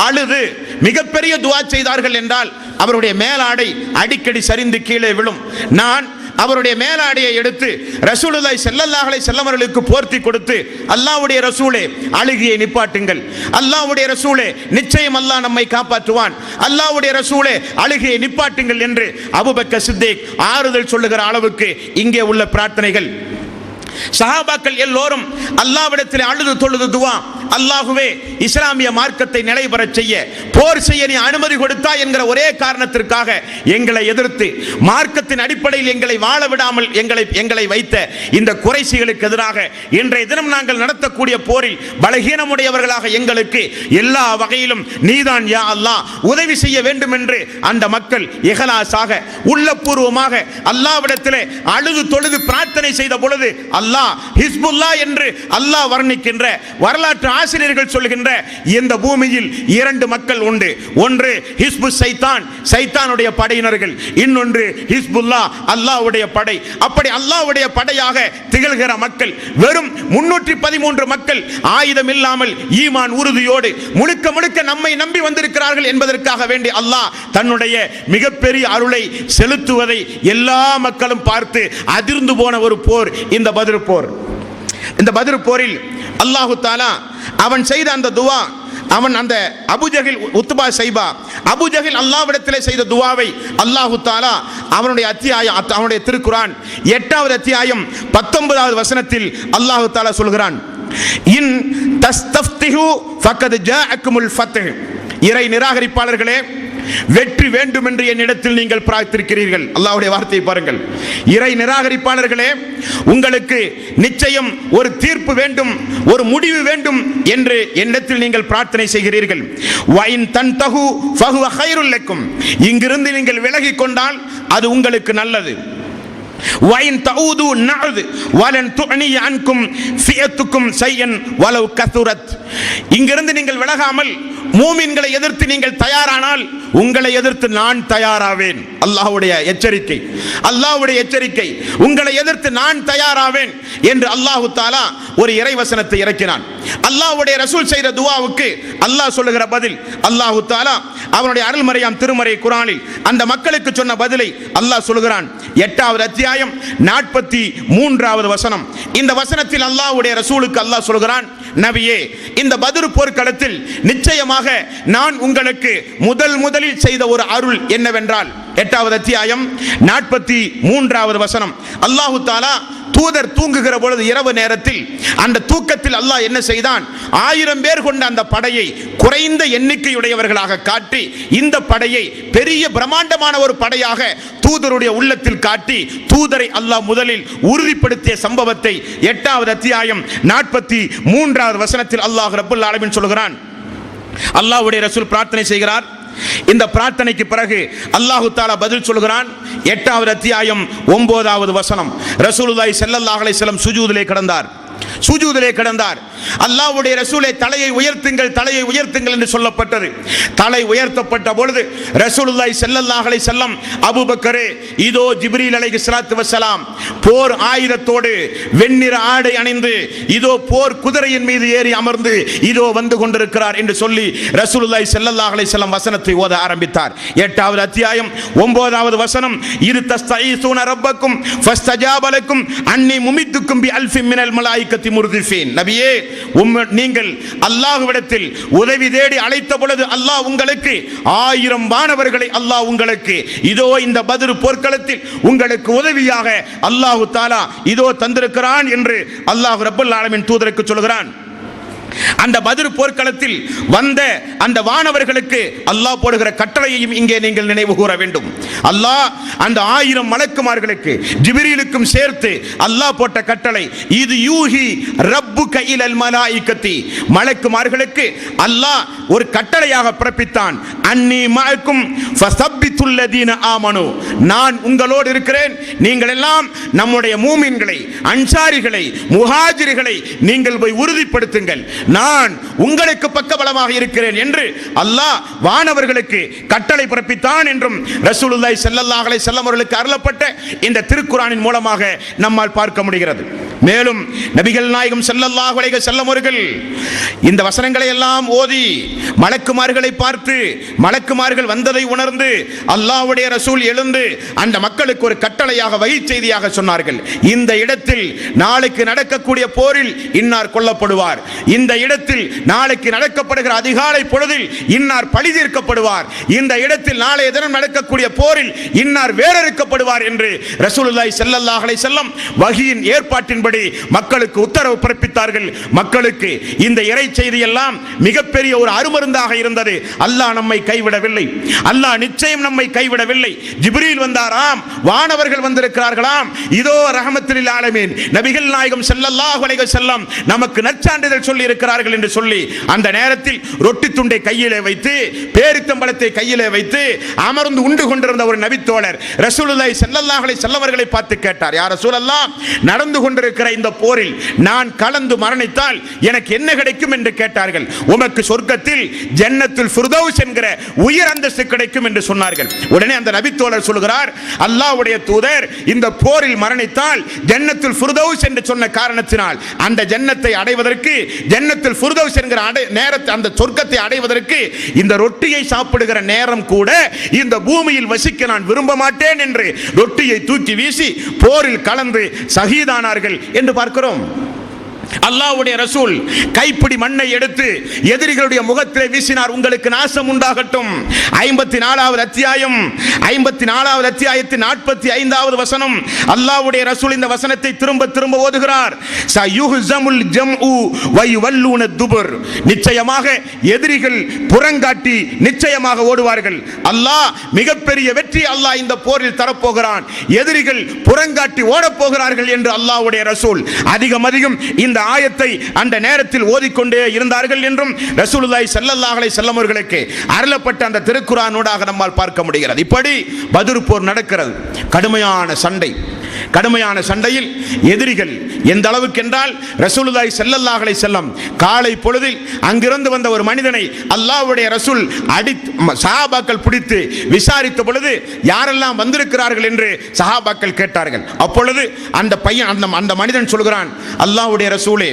அழுது மிகப்பெரிய துவா செய்தார்கள் என்றால் அவருடைய மேலாடை அடிக்கடி சரிந்து கீழே விழும். நான் அவருடைய மேலாடையை எடுத்து ரசூலுல்லாஹி ஸல்லல்லாஹு அலைஹி வஸல்லம் அவர்களுக்கு போர்த்தி கொடுத்து, அல்லாஹ்வுடைய ரசூலே அழுகையை நிப்பாட்டுங்கள், அல்லாஹ்வுடைய ரசூலே நிச்சயம் அல்லாஹ் நம்மை காப்பாற்றுவான், அல்லாஹ்வுடைய ரசூலே அழுகையை நிப்பாட்டுங்கள் என்று அபூபக்கர் சித்திக் ஆறுதல் சொல்லுகிற அளவுக்கு இங்கே உள்ள பிரார்த்தனைகள். சஹாபாக்கள் எல்லோரும் அல்லாஹ்விடத்தில் அழுது தொழுது துவா, அல்லாஹுவே இஸ்லாமிய மார்க்கத்தை நிலைபெறச் செய்ய போர் செய்ய நீ அனுமதி கொடுத்தாய் என்கிற ஒரே காரணத்திற்காக எங்களை எதிர்த்து மார்க்கத்தின் அடிப்படையில் எங்களை வாழ விடாமல் எங்களை வைத்த இந்த குறைசிகளுக்கு எதிராக இன்றைய தினம் நாங்கள் நடத்தக்கூடிய போரில் பலகீனமுடையவர்களாக எங்களுக்கு எல்லா வகையிலும் நீதான் யா அல்லாஹ் உதவி செய்ய வேண்டும் என்று அந்த மக்கள் இஹ்லாஸாக உள்ளபூர்வமாக அல்லாஹ்விடத்திலே அழுது தொழுது பிரார்த்தனை செய்த பொழுது அல்லாஹ் ஹிஸ்புல்லாஹ் என்று அல்லாஹ் வர்ணிக்கின்ற வரலாற்று ஆசிரியர்கள் சொல்கின்ற இந்த பூமியில் இரண்டு மக்கள் உண்டு. ஒன்று ஹிஸ்பு சைத்தான், சைத்தானுடைய படையினர்கள், இன்னொன்று ஹிஸ்புல்லாஹ் அல்லாஹ்வுடைய படை. அப்படி அல்லாஹ்வுடைய படையாக திகழ்கிற மக்கள் வெறும் 313 மக்கள் ஆயுதம் இல்லாமல் ஈமான் உறுதியோடு முழுக்க முழுக்க நம்மை நம்பி வந்திருக்கிறார்கள் என்பதற்காக வேண்டி அல்லாஹ் தன்னுடைய மிகப்பெரிய அருளை செலுத்துவதை எல்லா மக்களும் பார்த்து அதிர்ந்து போன ஒரு போர் இந்த பத்ர் போர். இந்த பத்ர் போரில் அல்லாஹு தஆலா அவன் செய்த அந்த துவா, அவன் அந்த அபூஜஹில் உத்பா ஷைபா அபூஜஹில் அல்லாஹ்விடத்திலே செய்த துவாவை அல்லாஹு தஆலா அவனுடைய திருக்குர்ஆன் 8வது அத்தியாயம் 19வது வசனத்தில் அல்லாஹு தஆலா சொல்கிறான், இன் தஸ்தஃப்திஹு ஃபக்கத் ஜாஅக்குமுல் ஃபத்ஹ். இறை நிராகரிப்பாளர்களே, வெற்றி வேண்டும் என்று என்னிடத்தில் நீங்கள் பிரார்த்திக்கிறீர்கள். அல்லாஹ்வுடைய வார்த்தையை பாருங்கள். இறை நிராகரிப்பாளர்களே, உங்களுக்கு நிச்சயம் ஒரு தீர்ப்பு வேண்டும், ஒரு முடிவு வேண்டும் என்று என்னிடத்தில் நீங்கள் பிரார்த்தனை செய்கிறீர்கள். வைன் தன்தஹு ஃபஹுவ கைருல் லக்கும். இங்கிருந்து நீங்கள் விலகிக் கொண்டால் அது உங்களுக்கு நல்லது. வைன் தஊது நஅது வலன் துஅனி அன்கும் ஃபியத்துக்கும் ஷையன் வலவ் கஸரத். இங்கிருந்து நீங்கள் விலகாமல் மூமின்களை எதிர்த்து நீங்கள் தயாரானால் உங்களை எதிர்த்து நான் தயாராவேன். அல்லாஹ்வுடைய எச்சரிக்கை, அல்லாஹ்வுடைய எச்சரிக்கை. உங்களை எதிர்த்து நான் தயாராவேன் என்று அல்லாஹு தஆலா ஒரு இறைவசனத்தை இறக்கினான். அல்லாஹ்வுடைய ரசூல் செய்த துஆவுக்கு அல்லாஹ் சொல்லுகிற பதில், அல்லாஹு தஆலா அவனுடைய அருள்மறையாம் திருமறை குர்ஆனில் அந்த மக்களுக்கு சொன்ன பதிலை அல்லாஹ் சொல்கிறான். 8வது அத்தியாயம் 43வது வசனம். இந்த வசனத்தில் அல்லாஹ்வுடைய ரசூலுக்கு அல்லாஹ் சொல்கிறான், நபியே, இந்த பத்ர் போர்க்களத்தில் நிச்சயமாக நான் உங்களுக்கு முதலில் செய்த ஒரு அருள் என்னவென்றால், 8வது அத்தியாயம் 43வது வசனம். அல்லாஹு தஆலா தூதர் தூங்குகிற பொழுது இரவு நேரத்தில் அந்த தூக்கத்தில் அல்லாஹ் என்ன செய்தான், 1000 பேர் கொண்ட அந்த படையை குறைந்த எண்ணிக்கையுடையவர்களாக காட்டி இந்த படையை பெரிய பிரம்மாண்டமான ஒரு படையாக தூதருடைய உள்ளத்தில் காட்டி தூதரை அல்லாஹ் முதலில் உறுதிப்படுத்திய சம்பவத்தை 8வது அத்தியாயம் 43வது வசனத்தில் அல்லாஹ் ரப்பல் ஆலமீன் சொல்கிறான். அல்லாஹ்வுடைய ரசூல் பிரார்த்தனை செய்கிறார். இந்த பிரார்த்தனைக்கு பிறகு அல்லாஹு தஆலா பதில் சொல்கிறான். 8வது அத்தியாயம் 9வது வசனம். ரசூலுல்லாஹி ஸல்லல்லாஹு அலைஹி வஸல்லம் சுஜூதிலே கிடந்தார். அல்லாஹ்வுடைய ரசூலை தலையை உயர்த்துங்கள் என்று சொல்லப்பட்டது. தலை உயர்த்தப்பட்ட பொழுது ரசூலுல்லாஹி ஸல்லல்லாஹு அலைஹி வஸல்லம், அபூபக்கரே, இதோ ஜிப்ரீல் அலைஹிஸ்ஸலாத்து வஸ்ஸலாம் போர் ஆயுதத்தோடு வெண்ணிற ஆடை அணிந்து இதோ போர் குதிரையின் மீது ஏறி அமர்ந்து இதோ வந்து கொண்டிருக்கிறார் என்று சொல்லி ரசூலுல்லாஹி ஸல்லல்லாஹு அலைஹி வஸல்லம் வசனத்தை ஓத ஆரம்பித்தார். 8வது அத்தியாயம் 9வது வசனம். இரு தஸ்தஈஸூன ரப்பக்கும் ஃபஸ்தஜாப லக்கும் அன்னி முமித்துக்கும் பி அல்ஃபின் மினல் மலாயிகத்தி முர்திஃபீன். நபியே, நீங்கள் அல்லாஹ்விடத்தில் உதவி தேடி அழைத்த பொழுது அல்லாஹ் உங்களுக்கு 1000 வானவர்களை அல்லாஹ் உங்களுக்கு இதோ இந்த பத்ர் போர்க்களத்தில் உங்களுக்கு உதவியாக அல்லாஹு தஆலா இதோ தந்திருக்கிறான் என்று அல்லாஹ் ரப்பல் ஆலமீன் தூதருக்கு சொல்கிறான். அந்த பத்ர் போர்க்களத்தில் வந்த அந்த வானவர்களுக்கு அல்லாஹ் போடுகிற கட்டளையையும் இங்கே நீங்கள் நினைவு கூற வேண்டும். அல்லாஹ் அந்த 1000 மலக்குமார்களுக்கு ஜிப்ரீலுக்கும் சேர்த்து அல்லாஹ் போட்ட கட்டளை, இது யூஹி ரப்புக இலல் மலாயிகத்தி, மலக்குமார்களுக்கு அல்லாஹ் ஒரு கட்டளையாக பிறப்பித்தான். அன்னி மஅக்கும் ஃபஸப்பித்துல் லதீன ஆமனு, நான் உங்களோடு இருக்கிறேன், நீங்கள் எல்லாம் நம்முடைய மூமின்களை, அன்சாரிகளை, முஹாஜிர்களை நீங்கள் போய் உறுதிப்படுத்துங்கள், நான் உங்களுக்கு பக்கபலமாக இருக்கிறேன் என்று அல்லாஹ் வானவர்களுக்கு கட்டளை பிறப்பித்தான் என்றும் ரசூலுல்லாஹி ஸல்லல்லாஹு அலைஹி வஸல்லம் அவர்களுக்கு அருளப்பட்ட இந்த திருக்குர்ஆனின் மூலமாக நம்மால் பார்க்க முடிகிறது. மேலும் நபிகள் நாயகம் ஸல்லல்லாஹு அலைஹி வஸல்லம் அவர்கள் இந்த வசனங்களை எல்லாம் ஓதி மலக்குமார்களை பார்த்து, மலக்குமார்கள் வந்ததை உணர்ந்து அல்லாஹ்வுடைய ரசூல் எழுந்து அந்த மக்களுக்கு ஒரு கட்டளையாக வகை செய்தியாக சொன்னார்கள். இந்த இடத்தில் நாளைக்கு நடக்கக்கூடிய போரில் இன்னார் கொல்லப்படுவார், இந்த இடத்தில் நாளைக்கு நடக்கப்படுகிற அதிகாலை பொழுதில் இன்னார் பழி தீர்க்கப்படுவார், இந்த இடத்தில் நாளைய தினம் நடக்கக்கூடிய போரில் இன்னார் வேறறுக்கப்படுவார் என்று ரசூலுல்லாஹி ஸல்லல்லாஹு அலைஹி வஸல்லம் வஹியின் ஏற்பாட்டின்படி மக்களுக்கு உத்தரவு பிறப்பித்தார்கள். மக்களுக்கு இந்த இறை செய்தி எல்லாம் மிகப்பெரிய ஒரு அருமருந்தாக இருந்தது. அல்லாஹ் நம்மை கைவிடவில்லை, அல்லாஹ் நிச்சயம் நம்மை கைவிடவில்லை. ஜிப்ரீல் வந்தாராம், வானவர்கள் வந்திருக்கிறார்களாம், இதோ ரஹ்மத்துல் ஆலமீன் நபிகள் நாயகம் ஸல்லல்லாஹு அலைஹி வஸல்லம் நமக்கு நற்சான்றிதழ் சொல்லி இருக்கிறார்கள் என்று சொல்லி அந்த நேரத்தில் ரொட்டி துண்டை கையிலே வைத்து, பேரித்தம்பழத்தை கையிலே வைத்து அமர்ந்து உண்டு கொண்டிருந்த ஒரு நபித்தோழர் ரசூலுல்லாஹி ஸல்லல்லாஹு அலைஹி வஸல்லம் அவர்களை பார்த்து கேட்டார், யா ரசூலல்லாஹ், நடந்து கொண்டிருக்கிற இந்த போரில் நான் கலந்து மரணித்தால் எனக்கு என்ன கிடைக்கும் என்று கேட்டார்கள். உமக்கு சொர்க்கத்தில் ஜன்னத்துல் ஃபிர்தௌஸ் என்கிற உயர் அந்தஸ்து கிடைக்கும் என்று சொன்னார்கள். உடனே அந்த நபித்தோழர் சொல்கிறார், அல்லாஹ்வுடைய தூதர் இந்த போரில் மரணித்தால் ஜன்னத்துல் ஃபிர்தௌஸ் என்று சொன்ன காரணத்தினால் அந்த ஜன்னத்தை அடைவதற்கு, ஜன்னத்துல் ஃபிர்தௌஸ் என்கிற நேரத்தை, அந்த சொர்க்கத்தை அடைவதற்கு இந்த ரொட்டியை சாப்பிடுகிற நேரம் கூட இந்த பூமியில் வசிக்க நான் விரும்ப மாட்டேன் என்று ரொட்டியை தூக்கி வீசி போரில் கலந்து ஷஹீதானார்கள் என்று பார்க்கிறோம். அல்லாஹ்வுடைய ரசூல் கைப்பிடி மண்ணை எடுத்து எதிரிகளுடைய முகத்திலே வீசினார், உங்களுக்கு நாசம் உண்டாகட்டும். 54வது அத்தியாயம், 54வது அத்தியாயத்தின் 45வது வசனம், அல்லாஹ்வுடைய ரசூல் இந்த வசனத்தை திரும்ப திரும்ப ஓதுகிறார். சயுஹ்ஸமுல் ஜம்உ வயுவல்லூன துபுர், நிச்சயமாக எதிரிகள் புறங்காட்டி நிச்சயமாக ஓடுவார்கள். அல்லாஹ் மிகப்பெரிய வெற்றி அல்லாஹ் இந்த போரில் தரப்போகிறான், எதிரிகள் புறங்காட்டி ஓடப் போகிறார்கள் என்று அல்லாஹ்வுடைய ரசூல் அதிகம் இந்த ஆயத்தை அந்த நேரத்தில் ஓதிக்கொண்டே இருந்தார்கள் என்றும் ரசூலுல்லாஹி ஸல்லல்லாஹு அலைஹி வஸல்லம் அவர்களுக்கு அருளப்பட்ட அந்த திருக்குர்ஆனோடாக நம்மால் பார்க்க முடிகிறது. இப்படி பத்ர் போர் நடக்கிறது. கடுமையான சண்டை. கடுமையான சண்டையில் எதிரிகள் எந்த அளவுக்கு என்றால் ரசூலுல்லாஹி ஸல்லல்லாஹு அலைஹி வஸல்லம் காலை பொழுதில் அங்கிருந்து வந்த ஒரு மனிதனை அல்லாஹ்வுடைய ரசூல் சஹாபாக்கள் பிடித்து விசாரித்த பொழுது யாரெல்லாம் வந்திருக்கிறார்கள் என்று சஹாபாக்கள் கேட்டார்கள். அப்பொழுது அந்த பையன், அந்த மனிதன் சொல்கிறான், அல்லாஹ்வுடைய ரசூலே,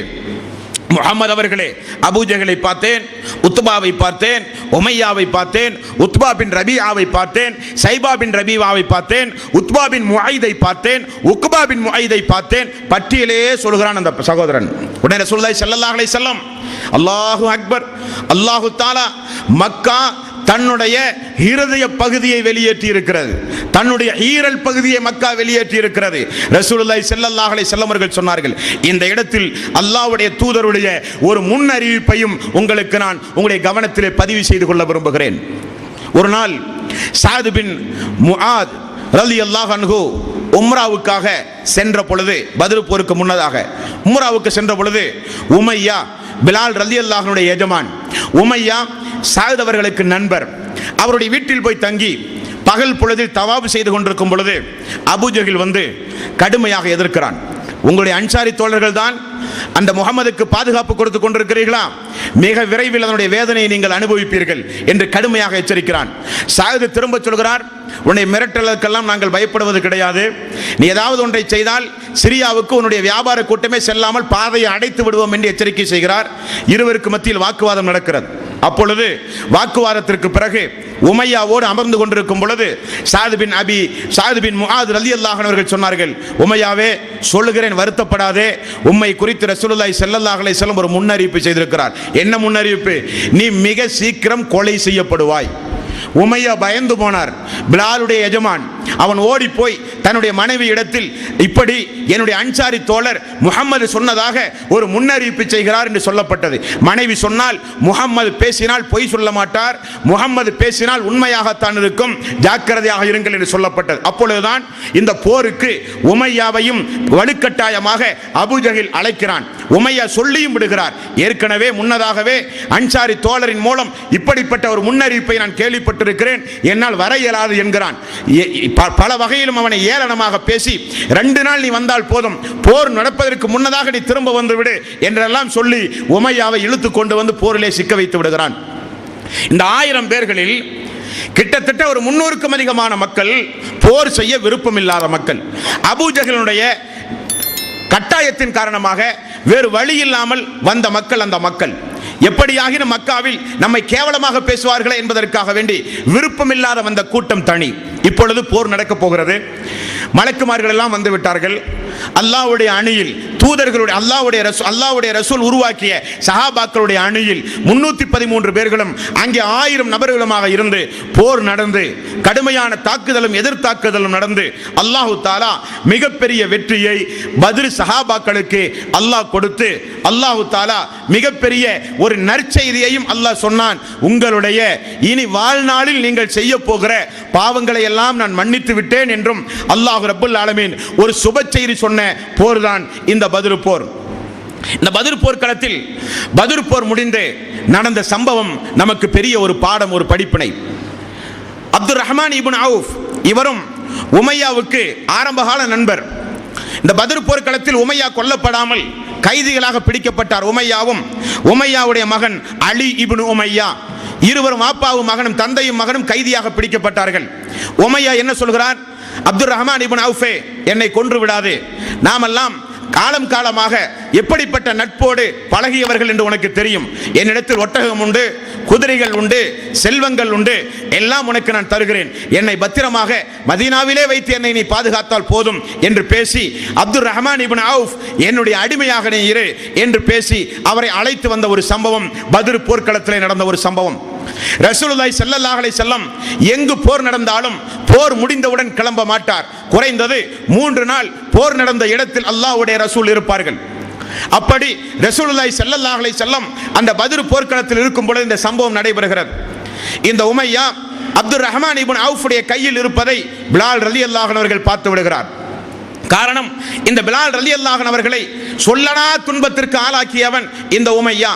முஹம்மது அவர்களே, அபூஜஹலை பார்த்தேன், உத்பாவை பார்த்தேன், உமையாவை பார்த்தேன், உத்பா பின் ரபீஆவை பார்த்தேன், சைபா பின் ரபீஆவை பார்த்தேன், உத்பா பின் முஐதை பார்த்தேன், உக்பா பின் முஐதை பார்த்தேன், பட்டியலே சொல்கிறான் அந்த சகோதரன். உடனே ரசூலுல்லாஹி ஸல்லல்லாஹு அலைஹி வஸல்லம், அல்லாஹு அக்பர், அல்லாஹு தஆலா மக்கா தன்னுடைய இருதய பகுதியை வெளியேற்றி இருக்கிறது, தன்னுடைய ஈரல் பகுதியை மக்கா வெளியேற்றி இருக்கிறது. ரசூலுல்லாஹி ஸல்லல்லாஹு அலைஹி வஸல்லம் அவர்கள் சொன்னார்கள், இந்த இடத்தில் அல்லாஹ்வுடைய தூதருடைய ஒரு முன் அறிவிப்பையும் உங்களுக்கு நான் உங்களுடைய கவனத்திலே பதிவு செய்து கொள்ள விரும்புகிறேன். ஒரு நாள் சாத் பின் முஆத் ரலியல்லாஹு அன்ஹு உம்ராவுக்காக சென்ற பொழுது, பத்ர் போருக்கு முன்னதாக உம்ராவுக்கு சென்ற பொழுது, உமையா பிலால் ரலியல்லாஹு அன்ஹுடைய எஜமான் உமையா சாத் அவர்களுக்கு நண்பர், அவருடைய வீட்டில் போய் தங்கி பகல் பொழுதில் தவாப் செய்து கொண்டிருக்கும் பொழுது அபூஜஹல் வந்து கடுமையாக எதிர்க்கிறான். உங்களுடைய அன்சாரி தோழர்கள் தான் அந்த முகமதுக்கு பாதுகாப்பு கொடுத்து கொண்டிருக்கிறீர்களா, மிக விரைவில் அதனுடைய வேதனையை நீங்கள் அனுபவிப்பீர்கள் என்று கடுமையாக எச்சரிக்கிறான். சாது திரும்ப சொல்கிறார், உன்னை மிரட்டலுக்கெல்லாம் நாங்கள் பயப்படுவது கிடையாது, நீ ஏதாவது ஒன்றை செய்தால் சிரியாவுக்கு உன்னுடைய வியாபார கூட்டமே செல்லாமல் பாதையை அடைத்து விடுவோம் என்று எச்சரிக்கை செய்கிறார். இருவருக்கு மத்தியில் வாக்குவாதம் நடக்கிறது. அப்பொழுது வாக்குவாதத்திற்கு பிறகு உமையாவோடு அமர்ந்து கொண்டிருக்கும் பொழுது சாத் பின் முஆத் ரலியல்லாஹு அன்ஹு அவர்கள் சொன்னார்கள், உமையாவே சொல்லுகிறேன், வருத்தப்படாதே, உம்மை குறித்து ரசூலுல்லாஹி ஸல்லல்லாஹு அலைஹி வஸல்லம் ஒரு முன்னறிவிப்பு செய்திருக்கிறார். என்ன முன்னறிவிப்பு? நீ மிக சீக்கிரம் கொலை செய்யப்படுவாய். உமையா பயந்து போனார். பிலாலுடைய எஜமான் அவன் ஓடி போய் தன்னுடைய மனைவி இடத்தில் இப்படி என்னுடைய அன்சாரி தோழர் முஹம்மது சொன்னதாக ஒரு முன்னறிவிப்பு செய்கிறார் என்று சொல்லப்பட்டது. மனைவி சொன்னால் முஹம்மது பேசினால் பொய் சொல்ல மாட்டார், முஹம்மது பேசினால் உண்மையாகத்தான் இருக்கும், ஜாக்கிரதையாக இருங்கள் என்று சொல்லப்பட்டது. அப்பொழுதுதான் இந்த போருக்கு உமையாவையும் வலுக்கட்டாயமாக அபூஜஹில் அழைக்கிறான். உமையா சொல்லியும் விடுகிறார், ஏற்கனவே முன்னதாகவே அன்சாரி தோழரின் மூலம் இப்படிப்பட்ட ஒரு முன்னறிவிப்பை நான் கேள்விப்பட்டிருக்கிறேன், என்னால் வர இயலாது என்கிறான். பல வகையிலும் அவனை ஏளனமாக பேசி 2 நாள் நீ வந்தால் போதும், போர் நடப்பதற்கு முன்னதாக நீ திரும்ப வந்து விடு என்றெல்லாம் சொல்லி உமையாவை இழுத்து கொண்டு வந்து போரிலே சிக்க வைத்து விடுகிறான். இந்த 1000 பேர்களில் கிட்டத்தட்ட ஒரு 300க்கும் அதிகமான மக்கள் போர் செய்ய விருப்பம் இல்லாத மக்கள். அபூஜஹலுடைய கட்டாயத்தின் காரணமாக வேறு வழி இல்லாமல் வந்த மக்கள். அந்த மக்கள் எப்படியாகினும் மக்காவில் நம்மை கேவலமாக பேசுவார்களே என்பதற்காக வேண்டி விருப்பமில்லாத வந்த கூட்டம் தனி. இப்பொழுது போர் நடக்கப் போகிறது. மலக்குமார்கள் எல்லாம் வந்து விட்டார்கள். அல்லாஹ்வுடைய அணியில் தூதர்களுடைய அல்லாஹ்வுடைய ரசூல் உருவாக்கிய சஹாபாக்களுடைய அணியில் 313 பேர்களும் அங்கே 1000 நபர்களுமாக இருந்து போர் நடந்து கடுமையான தாக்குதலும் எதிர்த்தாக்குதலும் நடந்து அல்லாஹு தாலா மிகப்பெரிய வெற்றியை பத்ர் சஹாபாக்களுக்கு அல்லாஹ் கொடுத்து அல்லாஹு தாலா மிகப்பெரிய ஒரு நற்செய்தியையும் அல்லாஹ் சொன்னான். உங்களுடைய இனி வாழ்நாளில் நீங்கள் செய்ய போகிற பாவங்களை எல்லாம் நான் மன்னித்து விட்டேன் என்றும் அல்லாஹ் ரப்பல் ஆலமீன் ஒரு சுப செய்தி சொன்ன போர் தான் இந்த பத்ர் போர். இந்த பத்ர் போர்க்களத்தில் பத்ர் போர் முடிந்து நடந்த சம்பவம் நமக்கு பெரிய ஒரு பாடம், ஒரு படிப்பினை. அப்துர் ரஹ்மான் இப்னு அவுஃப் இவரும் உமையாவுக்கு ஆரம்பகால நண்பர். இந்த பத்ர் போர்க்களத்தில் உமையா கொல்லப்படாமல் கைதிகளாக பிடிக்கப்பட்டார். உமையாவும் உமையாவுடைய மகன் அலி இப்னு உமையா இருவரும் வாப்பாவும் மகனும் தந்தையும் மகனும் கைதியாக பிடிக்கப்பட்டார்கள். உமையா என்ன சொல்கிறார்? அப்துர் ரஹ்மான் இப்னு அவுஃபே, என்னை கொன்று விடாது, நாமெல்லாம் காலம் காலமாக எப்படிப்பட்ட நட்போடு பழகியவர்கள் என்று உனக்கு தெரியும். என்னிடத்தில் ஒட்டகம் உண்டு, குதிரைகள் உண்டு, செல்வங்கள் உண்டு, எல்லாம் உனக்கு நான் தருகிறேன், என்னை பத்திரமாக மதீனாவிலே வைத்து என்னை நீ பாதுகாத்தால் போதும் என்று பேசி அப்துர் ரஹ்மான் இப்னு அவுஃப் என்னுடைய அடிமையாக நீ இரு என்று பேசி அவரை அழைத்து வந்த ஒரு சம்பவம் பத்ர் போர்க்களத்திலே நடந்த ஒரு சம்பவம். ரசூலுல்லாஹி ஸல்லல்லாஹு அலைஹி வஸல்லம் எங்கு போர் நடந்தாலும் போர் முடிந்தவுடன் கிளம்ப மாட்டார். குறைந்தது 3 நாள் போர் நடந்த இடத்தில் அல்லாஹ்வுடைய ரசூல் இருப்பார்கள். அப்படி ரசூலுல்லாஹி ஸல்லல்லாஹு அலைஹி வஸல்லம் அந்த பத்ர் போர்க்களத்தில் இருக்கும் பொழுது இந்த சம்பவம் நடைபெறுகிறது. இந்த உமையா அப்துர் ரஹ்மான் இப்னு அவுஃபுடைய கையில் இருப்பதை பிலால் ரலியல்லாஹு அன்ஹு அவர்கள் பார்த்து விடுகிறார். காரணம், இந்த பிலால் ரலியல்லாஹு அன்ஹு அவர்களை சொல்லனா துன்பத்திற்கு ஆளாக்கியவன் இந்த உமையா.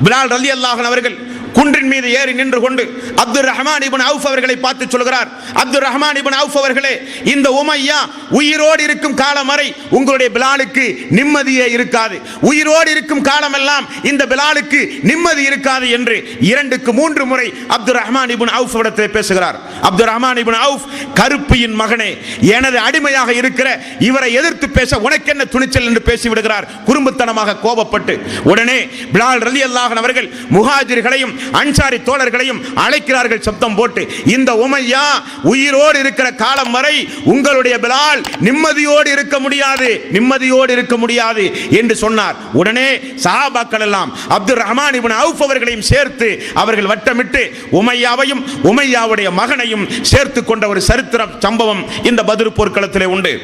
பிலால் ரலியல்லாஹு அன்ஹு அவர்கள் குன்றின் மீது ஏறி நின்று கொண்டு அப்துர் ரஹ்மான் இப்னு அவுஃப் அவர்களை பார்த்து சொல்கிறார், அப்துர் ரஹ்மான் இப்னு அவுஃப் அவர்களே, இந்த உமையா உயிரோடு இருக்கும் காலம் வரை உங்களுடைய பிலாலுக்கு நிம்மதியே இருக்காது, உயிரோடு இருக்கும் காலமெல்லாம் இந்த பிலாலுக்கு நிம்மதி இருக்காது என்று 2க்கு 3 முறை அப்துர் ரஹ்மான் இப்னு அவுஃப் இடத்தில் பேசுகிறார். அப்துர் ரஹ்மான் இப்னு அவுஃப், கருப்பியின் மகனே, எனது அடிமையாக இருக்கிற இவரை எதிர்த்து பேச உனக்கு என்ன துணிச்சல் என்று பேசிவிடுகிறார் குறும்புத்தனமாக கோபப்பட்டு. உடனே பிலால் ரலியல்லாஹு அன்ஹு அவர்கள் முஹாஜிர்களையும் அன்சாரி தோழர்களையும் அழைக்கிறார்கள் சப்தம் போட்டு, இந்த உமையா உயிரோடு இருக்கிற காலம் வரை உங்களுடைய பிலால் நிம்மதியோடு இருக்க முடியாது, நிம்மதியோடு இருக்க முடியாது என்று சொன்னார். உடனே சஹாபாக்கள் எல்லாம் அப்துர் ரஹ்மான் இப்னு அவுஃப் அவர்களையும் சேர்த்து அவர்கள் வட்டமிட்டு உமையாவையும் உமையாவுடைய மகனையும் சேர்த்து கொண்ட ஒரு சரித்திர சம்பவம் இந்த பத்ர் போர்க்களத்திலே உண்டு.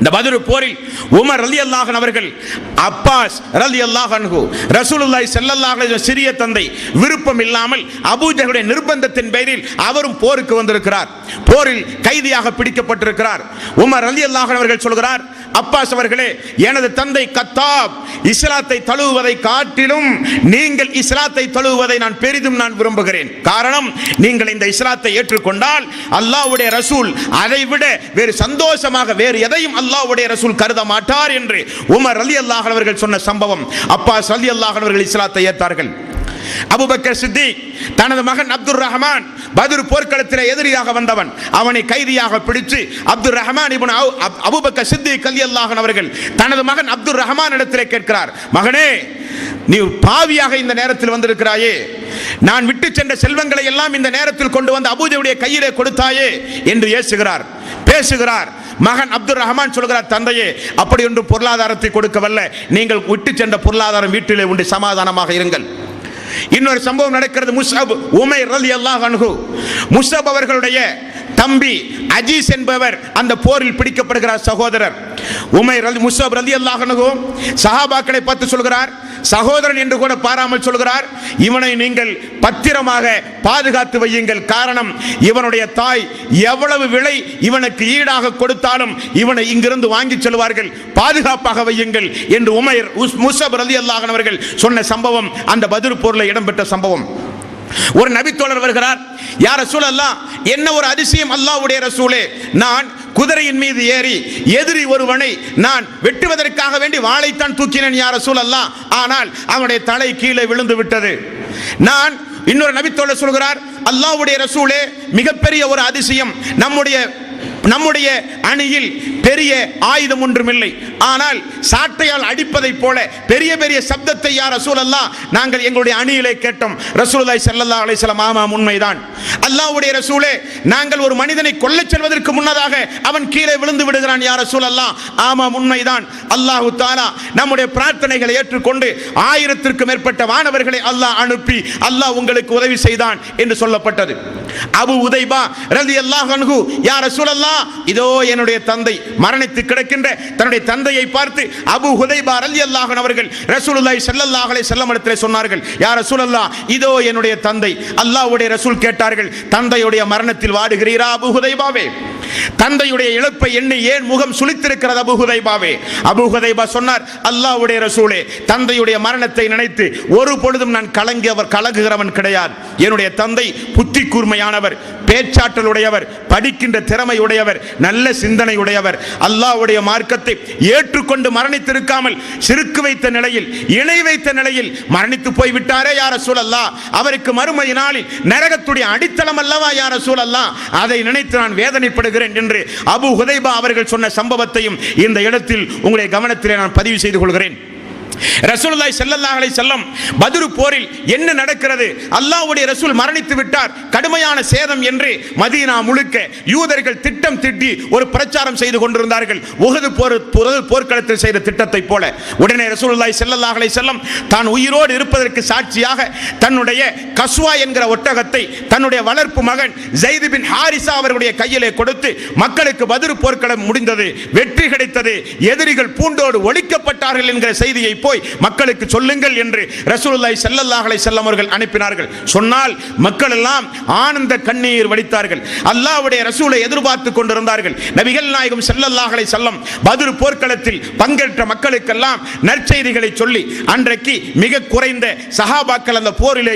இந்த பத்ர் போரில் உமர் ரலியல்லாஹு அன்ஹு அவர்கள், அப்பாஸ் ரலியல்லாஹு அன்ஹு, ரசூலுல்லாஹி ஸல்லல்லாஹு அலைஹி வஸல்லம் சிறிய தந்தை விருப்பம் இல்லாமல் அபூஜஹலுடைய நிர்பந்தத்தின் பேரில் அவரும் போருக்கு வந்திருக்கிறார். போரில் கைதியாக பிடிக்கப்பட்டிருக்கிறார். உமர் ரலியல்லாஹு அன்ஹு அவர்கள் சொல்கிறார், அப்பாஸ் அவர்களே, எனது தந்தை கத்தாப் இஸ்லாத்தை தழுவுவதை காட்டிலும் நீங்கள் இஸ்லாத்தை தழுவுவதை நான் பெரிதும் விரும்புகிறேன். காரணம், நீங்கள் இந்த இஸ்லாத்தை ஏற்றுக்கொண்டால் அல்லாஹ்வுடைய ரசூல் அதைவிட வேறு சந்தோஷமாக வேறு எதையும் அல்லாஹ்வுடைய ரசூல் கருத மாட்டார் என்று உமர் ரலியல்லாஹு அன்ஹு அவர்கள் சொன்ன சம்பவம். அப்பாஸ் ரலியல்லாஹு அன்ஹு அவர்கள் இஸ்லாத்தை ஏற்றார்கள். அபூபக்கர் சித்திக் தனது மகன் அப்துர் ரஹ்மான் பத்ர் போர்க்களத்தில் எதிரியாக வந்தவன், அவனை கைதியாக பிடித்து அப்துர் ரஹ்மான் இப்னு அபூபக்கர் சித்திக் ரலியல்லாஹு அன்ஹு அவர்கள் தனது மகன் அப்துர் ரஹ்மான் இடத்திலே கேட்கிறார், மகனே, நீ பாவியாக இந்த நேரத்தில் வந்திருக்கிறாயே, நான் விட்டு சென்ற செல்வங்களை எல்லாம் இந்த நேரத்தில் கொண்டு வந்து அபூஜஹலுடைய கையிலே கொடுத்தாயே என்று ஏசுகிறார், பேசுகிறார். மகன் அப்துர் ரஹ்மான் சொல்கிறார், தந்தையே, அப்படி ஒன்று பொருளாதாரத்தை கொடுக்கவல்ல, நீங்கள் விட்டு சென்ற பொருளாதாரம் வீட்டிலே உண்டு, சமாதானமாக இருங்கள். இன்னொரு சம்பவம் நடக்கிறது. முஸ்அப் உமைர் ரலியல்லாஹு அன்ஹு, முஸ்அப் அவர்களுடைய தம்பி அஜீஸ் என்பவர் அந்த போரில் பிடிக்கப்படுகிறார். சகோதரர் உமைர் முஸ்அப் ரலியல்லாஹு அன்ஹு சஹாபாக்களை பார்த்து சொல்கிறார், சகோதரன் என்று கூட பாராமல் சொல்கிறார், இவனை நீங்கள் பத்திரமாக பாதுகாத்து வையுங்கள். காரணம், இவனுடைய தாய் எவ்வளவு விலை இவனுக்கு ஈடாக கொடுத்தாலும் இவனை இங்கிருந்து வாங்கி செல்வார்கள், பாதுகாப்பாக வையுங்கள் என்று உமைர் முஸ்அப் ரலியல்லாஹு அன்ஹு அவர்கள் சொன்ன சம்பவம் அந்த பத்ர் போரில் இடம்பெற்ற சம்பவம். ஒரு நபித்தோழர் வருகிறார், யா ரசூலல்லாஹ், என்ன ஒரு அதிசயம் அல்லாஹ்வுடைய ரசூலே, நான் குதிரையின் மீது ஏறி எதிரி ஒருவனை நான் வெட்டுவதற்காக வேண்டி வாளைத்தான் தூக்கினேன் யா ரசூலல்லாஹ், ஆனால் அவனுடைய தலை கீழே விழுந்து விட்டது. நான் இன்னொரு நபித்தோழர் சொல்கிறார், அல்லாஹ்வுடைய ரசூலே, மிகப்பெரிய ஒரு அதிசயம், நம்முடைய அணியில் பெரிய ஆயுதம் ஒன்றுமில்லை, ஆனால் சாட்டையால் அடிப்பதை போல பெரிய பெரிய சப்தத்தை யா ரசூலல்லாஹ் நாங்கள் எங்களுடைய அணியிலே கேட்டோம். ரசூலுல்லாஹி ஸல்லல்லாஹு அலைஹி வஸல்லம், ஆமாம் உண்மைதான் அல்லாஹ்வுடைய ரசூலே, நாங்கள் ஒரு மனிதனை கொல்லச் செல்வதற்கு முன்னதாக அவன் கீழே விழுந்து விடுகிறான் யா ரசூலல்லாஹ், ஆமாம் உண்மைதான். அல்லாஹ் தஆலா நம்முடைய பிரார்த்தனைகளை ஏற்றுக்கொண்டு 1000க்கும் மேற்பட்ட வானவர்களை அல்லாஹ் அனுப்பி அல்லாஹ் உங்களுக்கு உதவி செய்தான் என்று சொல்லப்பட்டது. அபூ உதைபா ரலியல்லாஹு அன்ஹு, யா ரசூலல்லாஹ், இதோ என்னுடைய தந்தை மரணித்து கிடக்கின்ற தன்னுடைய தந்தையை பார்த்து அபூ உதைபா ரலியல்லாஹு அன்ஹு அவர்கள் ரசூலுல்லாஹி ஸல்லல்லாஹு அலைஹி வஸல்லம் இடத்திலே சொன்னார்கள், யா ரசூலல்லாஹ், இதோ என்னுடைய தந்தை. அல்லாஹ்வுடைய ரசூல் கேட்டார்கள், தந்தையுடைய மரணத்தில் வாடுகிறீரா அபூ உதைபாவே? தந்தையுடைய இழப்பை எண்ணி ஏன் முகம் சுளித்திருக்கிறது அபூ உதைபாவே? அபூ உதைபா சொன்னார், அல்லாஹ்வுடைய ரசூலே, தந்தையுடைய மரணத்தை நினைத்து ஒரு பொழுதும் நான் கலங்குகிறவன் கிடையாது. என்னுடைய தந்தை புத்தி கூர்மையானவர், பேச்சாற்றல் உடையவர், படிக்கின்ற திறமை உடையவர், நல்ல சிந்தனை உடையவர். அல்லாஹ்வுடைய மார்க்கத்தை ஏற்றுக்கொண்டு மரணித்திருக்காமல் சிறுக்கு வைத்த நிலையில், இணை வைத்த நிலையில் மரணித்து போய்விட்டாரே யா ரசூலல்லாஹ், அவருக்கு மறுமை நாளில் நரகத்துடைய அடித்தளம் அல்லவா யா ரசூலல்லாஹ், அதை நினைத்து நான் வேதனைப்படுகிறேன் என்று அபூ உதைபா அவர்கள் சொன்ன சம்பவத்தையும் இந்த இடத்தில் உங்களுடைய கவனத்திலே நான் பதிவு செய்து கொள்கிறேன். ரசூலுல்லாஹி ஸல்லல்லாஹு அலைஹி வஸல்லம் பத்ர் போரில் என்ன நடக்கிறது, அல்லாஹ்வுடைய ரசூல் மரணித்து விட்டார், கடுமையான சேதம் என்று மதீனா முழுக்க யூதர்கள் திட்டம் திட்டி ஒரு பிரச்சாரம் செய்து கொண்டிருந்தார்கள். உஹது போர்க்களத்தில் செய்த திட்டத்தை போல. உடனே ரசூலுல்லாஹி ஸல்லல்லாஹு அலைஹி வஸல்லம் தான் உயிரோடு இருப்பதற்கு சாட்சியாக தன்னுடைய கஸ்வா என்கிற ஒட்டகத்தை தன்னுடைய வளர்ப்பு மகன் ஸைத் பின் ஹாரிஸா அவர்களுடைய கையிலே கொடுத்து, மக்களுக்கு பத்ர் போர்க்களம் முடிந்தது, வெற்றி கிடைத்தது, எதிரிகள் பூண்டோடு ஒழிக்கப்பட்டார்கள் என்கிற செய்தியை போய் மக்களுக்கு சொல்லுங்கள் என்று ரசூலுல்லாஹி ஸல்லல்லாஹு அலைஹி வஸல்லம் அவர்கள் அனுப்பினார்கள். சொன்னால் மக்கள் எல்லாம் ஆனந்த கண்ணீர் வடித்தார்கள். அல்லாஹ்வுடைய ரசூலை எதிர்பார்த்து கொண்டிருந்தார்கள். நபிகள் நாயகம் ஸல்லல்லாஹு அலைஹி வஸல்லம் பத்ர் போர்க்களத்தில் பங்கேற்ற மக்களுக்கெல்லாம் நற்செய்திகளை சொல்லி, அன்றைக்கு மிக குறைந்த சஹாபாக்கள் அந்த போரிலே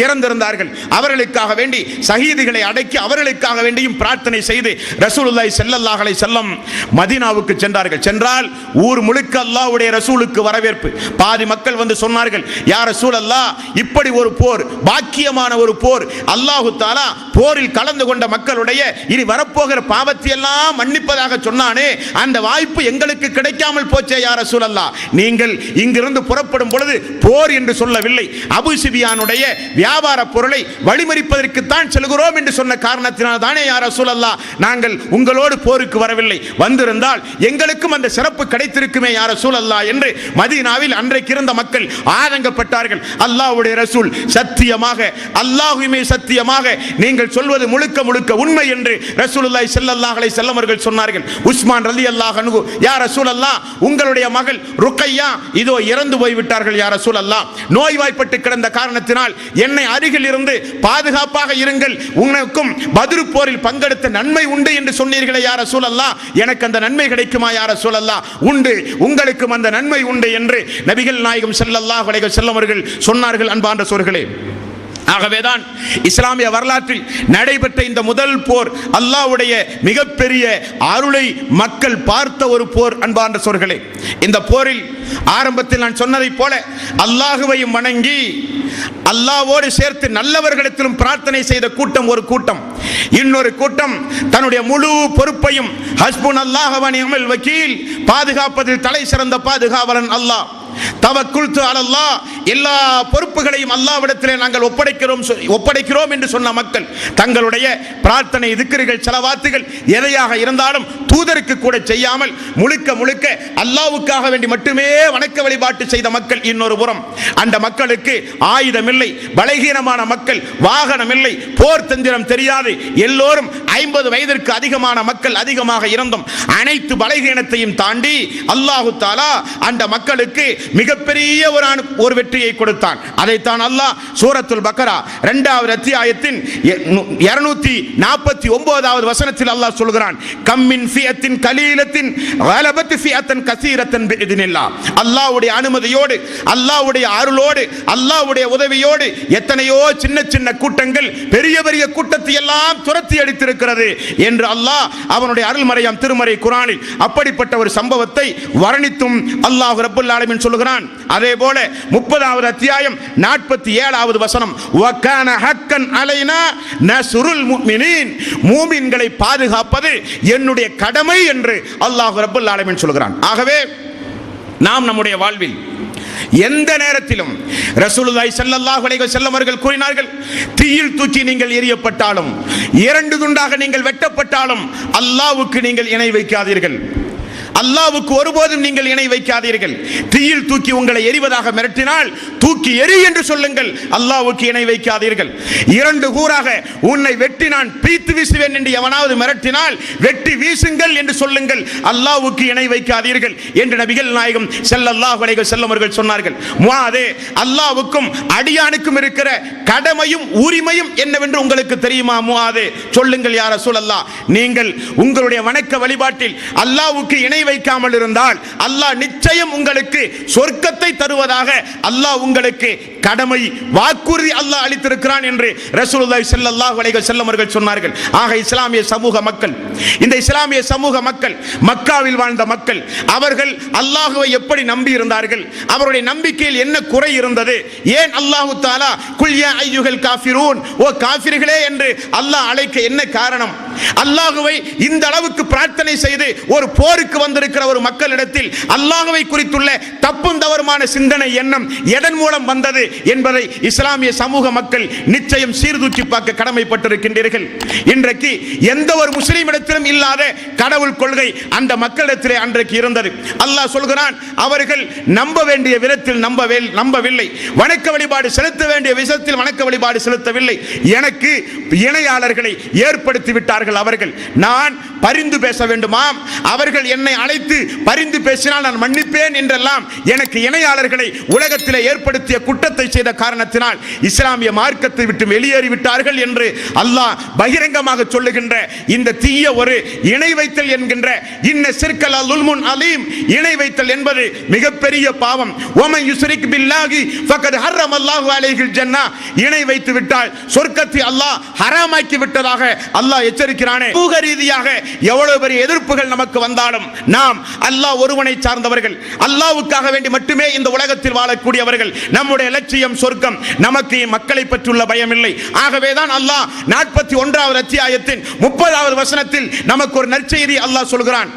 இறந்திருந்தார்கள். அவர்களுக்காக வேண்டி ஷஹீதுகளை அடக்கி அவர்களுக்காக வேண்டியும் பிரார்த்தனை செய்து ரசூலுல்லாஹி ஸல்லல்லாஹு அலைஹி வஸல்லம் மதீனாவுக்கு சென்றார்கள். சென்றால் ஊர் முழுக்க அல்லாஹ்வுடைய ரசூலுக்கு வரவேற்பு. பாதி மக்கள் வந்து சொன்னார்கள், யா ரசூலல்லாஹ், இப்படி ஒரு போர், பாக்கியமான ஒரு போர், அல்லாஹ் தஆலா போரில் கலந்து கொண்ட மக்களுடைய இனி வரப்போகிற பாவத்தை எல்லாம் மன்னிப்பதாக சொன்னானே, அந்த வாய்ப்பு எங்களுக்கு கிடைக்காமல் போச்சே யா ரசூலல்லாஹ். நீங்கள் இங்கிருந்து புறப்படும் பொழுது போர் என்று சொல்லவில்லை, அபூ சுஃபியானுடைய வியாபார பொருளை வழிமறிப்பதற்கு தான் செல்கிறோம் என்று சொன்ன காரணத்தினால் தானே யா ரசூலல்லாஹ் நாங்கள் உங்களோடு போருக்கு வரவில்லை, வந்திருந்தால் எங்களுக்கும் அந்த சிறப்பு கிடைத்திருக்குமே யா ரசூலல்லாஹ் என்று மதீனாவில் அன்றைக்கு இருந்த மக்கள் ஆதங்கப்பட்டார்கள். அல்லாஹ்வுடைய ரசூல் சத்தியமாக, அல்லாஹ்வுமே சத்தியமாக, நீங்கள் சொல்வது முழுக்க முழுக்க உண்மை என்று ரசூலுல்லாஹி ஸல்லல்லாஹு அலைஹி வஸல்லம் அவர்கள் சொன்னார்கள். உஸ்மான் ரலியல்லாஹு அன்ஹு, யா ரசூலல்லாஹ், உங்களுடைய மகள் ருக்கையா இதோ இறந்து போய் விட்டார்கள் யா ரசூலல்லாஹ், நோய்வாய்ப்பட்டு கிடந்த காரணத்தினால் என்னை அருகில் இருந்து பாதுகாப்பாக இருங்கள், உனக்கும் பத்ர் போரில் பங்கெடுத்த நன்மை உண்டு என்று சொன்னீர்களே யா ரசூலல்லாஹ், எனக்கு அந்த நன்மை கிடைக்குமா யா ரசூலல்லாஹ்? உண்டு, உங்களுக்கும் அந்த நன்மை உண்டு என்று நபிகள் நாயகம் ஸல்லல்லாஹு அலைஹி வஸல்லம் அவர்கள் சொன்னார்கள். அன்பார்ந்த சோர்களே, ஆகவேதான் இஸ்லாமிய வரலாற்றில் நடைபெற்ற இந்த முதல் போர் அல்லாஹ்வுடைய மிகப்பெரிய அருளை மக்கள் பார்த்த ஒரு போர். அன்பார்ந்த சோர்களே, இந்த போரில் ஆரம்பத்தில் நான் சொன்னதை போல அல்லாஹுவையும் வணங்கி அல்லாஹ்வோடு சேர்த்து நல்லவர்களிடத்திலும் பிரார்த்தனை செய்த கூட்டம் ஒரு கூட்டம். இன்னொரு கூட்டம் தன்னுடைய முழு பொறுப்பையும் ஹஸ்புனல்லாஹு வ நிஅமல் வக்கீல், பாதுகாப்பதில் தலை சிறந்த பாதுகாவலன் அல்லாஹ், தவக்குல்து அலல்லாஹ், எல்லா பொறுப்புகளையும் அல்லாஹ்விடத்திலே நாங்கள் ஒப்படைக்கிறோம் என்று சொன்ன மக்கள் தங்களுடைய பிரார்த்தனை, திக்ருகள், ஸலவாத்துகள் எதையாக இருந்தாலும் தூதருக்கு கூட செய்யாமல் முழுக்க முழுக்க அல்லாஹ்வுக்காக வேண்டி மட்டுமே வணக்க வழிபாட்டு செய்த மக்கள் இன்னொரு புறம். அந்த மக்களுக்கு ஆயுதம் இல்லை, பலகீனமான மக்கள், வாகனம் இல்லை, போர் தந்திரம் தெரியாது, எல்லோரும் 50 வயதிற்கு அதிகமான மக்கள் அதிகமாக இருந்தும் அனைத்து பலகீனத்தையும் தாண்டி அல்லாஹு தஆலா அந்த மக்களுக்கு மிகப்பெரிய ஒரு வெற்றியை கொடுத்தான். அதைத்தான் அல்லாஹ் சூரத்துல் பக்ரா 2வது அத்தியாயத்தின் 249வது வசனத்தில் அல்லாஹ் சொல்கிறான், கம்மின் ஃபியத்தின் கலீலத்தின் கலபத் ஃபியத்தன் கஸீரத்தன் பிஇذنில்லாஹ். அல்லாஹ்வுடைய அனுமதியோடு, அல்லாஹ்வுடைய அருளோடு, அல்லாஹ்வுடைய உதவியோடு எத்தனையோ சின்ன சின்ன கூட்டங்கள் பெரிய பெரிய கூட்டத்தை எல்லாம் துரத்தி அடித்திருக்கிறது என்று அல்லாஹ் அவனுடைய அருள்மறையாம் திருமறை குர்ஆனில் அப்படிப்பட்ட ஒரு சம்பவத்தை வர்ணித்தும் அல்லாஹ் ரப்பல் ஆலமீன் சொல்கிறான். அதே போல 30வது அத்தியாயம் 47வது வசனம், வகான ஹக்கன் அலைனா நஸ்ருல் முஃமினீன், மூமின்களை பாதுகாப்பது என்னுடைய கடமை என்று அல்லாஹ் ரப்பல் ஆலமீன் சொல்கிறான். ஆகவே நாம் நம்முடைய வாழ்வில் எந்த நேரத்திலும் ரசூலுல்லாஹி ஸல்லல்லாஹு அலைஹி வஸல்லம் அவர்கள் கூறினார்கள், தீயில் தூக்கி நீங்கள் எரியப்பட்டாலும் 2 துண்டாக நீங்கள் வெட்டப்பட்டாலும் அல்லாஹ்வுக்கு நீங்கள் இணை வைக்காதீர்கள். அல்லாஹ்வுக்கு ஒருபோதும் நீங்கள் இணை வைக்காதீர்கள். தீயில் தூக்கி உங்களை எரிவதாக மிரட்டினால் தூக்கி எரி என்று சொல்லுங்கள், அல்லாஹ்வுக்கு இணை வைக்காதீர்கள். 2 கூறாக உன்னை வெட்டி நான் பீத்து வீசுவேன் என்று எவனாவது மிரட்டினால் வெட்டி வீசுங்கள் என்று சொல்லுங்கள், அல்லாஹ்வுக்கு இணை வைக்காதீர்கள் என்று நபிகள் நாயகம் ஸல்லல்லாஹு அலைஹி வஸல்லம் அவர்கள் சொன்னார்கள். முஆதே, அல்லாஹ்வுக்கும் அடியானுக்கும் இருக்கிற கடமையும் உரிமையும் என்னவென்று உங்களுக்கு தெரியுமா முஆதே? சொல்லுங்கள் யா ரசூலல்லாஹ். நீங்கள் உங்களுடைய வணக்க வழிபாட்டில் அல்லாஹ்வுக்கு இணை வைக்காமல் இருந்தால் அல்லாஹ் நிச்சயம் உங்களுக்கு சொர்க்கத்தை தருவதாக அல்லாஹ் உங்களுக்கு கடமை வாக்குறுதி அல்லாஹ் அளித்திருக்கிறான் என்று ரசூலுல்லாஹி ஸல்லல்லாஹு அலைஹி வஸல்லம் அவர்கள் சொன்னார்கள். ஆக இஸ்லாமிய சமூக மக்கள், இந்த இஸ்லாமிய சமூக மக்கள், மக்காவில் வாழ்ந்த மக்கள், அவர்கள் அல்லாஹ்வை எப்படி நம்பி இருந்தார்கள்? அவருடைய நம்பிக்கையில் என்ன குறை இருந்தது? ஏன் அல்லாஹ் தஆலா குல் யா அய்யுஹல் காஃபிரூன், ஓ காஃபிர்களே என்று அல்லாஹ் அழைக்க என்ன காரணம்? அல்லாஹ்வை இந்த அளவுக்கு பிரார்த்தனை செய்து ஒரு போருக்கு வந்திருக்கிற ஒரு மக்களிடத்தில் அல்லாஹ்வை குறித்துள்ள தப்பும் தவறுமான சிந்தனை எண்ணம் எதன் மூலம் வந்தது என்பதை இஸ்லாமிய சமூக மக்கள் நிச்சயம் சீர்தூக்கி பார்க்க கடமைப்பட்டிருக்கின்றீர்கள். இன்றைக்கு எந்த ஒரு முஸ்லிமிடத்திலும் இல்லாத கடவுள் கொள்கை அந்த மக்களிடத்திலே அன்றைக்கு இருந்தது. அல்லாஹ் சொல்கிறான், அவர்கள் நம்ப வேண்டிய விதத்தில் நம்பவில்லை, வணக்க வழிபாடு செலுத்த வேண்டிய விதத்தில் வணக்க வழிபாடு செலுத்தவில்லை, எனக்கு இணையாளர்களை ஏற்படுத்தி விட்டார்கள். அவர்கள் நான் பரிந்து பேச வேண்டுமாம், அவர்கள் என்னை அழைத்து பரிந்து பேசினால் நான் மன்னிப்பேன் என்றெல்லாம் எனக்கு இணையாளர்களை உலகத்திலே ஏற்படுத்திய குற்றத்தை செய்த காரணத்தினால் இஸ்லாமிய மார்க்கத்தை விட்டு வெளியேறிவிட்டார்கள் என்று அல்லாஹ் பகிரங்கமாக சொல்லுகின்ற இந்த தீய ஒரு இணை வைத்தல் என்கின்ற இன்ன ஷிர்கல் லுல்முன் அலீம், இணை வைத்தல் என்பது மிகப்பெரிய பாவம். வமன் யுஸ்ரிக் பில்லாஹி ஃபகத் ஹர்ரமல்லாஹு அலைஹில் ஜன்னah, இணை வைத்து விட்டால் சொர்க்கத்தை அல்லாஹ் ஹராமாக்கி விட்டதாக அல்லாஹ் எச்சரிக்கிறானே. சமூக ரீதியாக எவ்வளவு பெரிய எதிர்ப்புகள் நமக்கு வந்தாலும் நாம் அல்லாஹ் ஒருவனை சார்ந்தவர்கள், அல்லாஹ்வுக்காக வேண்டி மட்டுமே இந்த உலகத்தில் வாழக்கூடியவர்கள். நம்முடைய லட்சியம் சொர்க்கம், நமக்கு மக்களை பற்றியுள்ள பயம் இல்லை. ஆகவேதான் அல்லாஹ் 41வது அத்தியாயத்தின் 30வது வசனத்தில் நமக்கு ஒரு நற்செய்தி அல்லாஹ் சொல்கிறான்,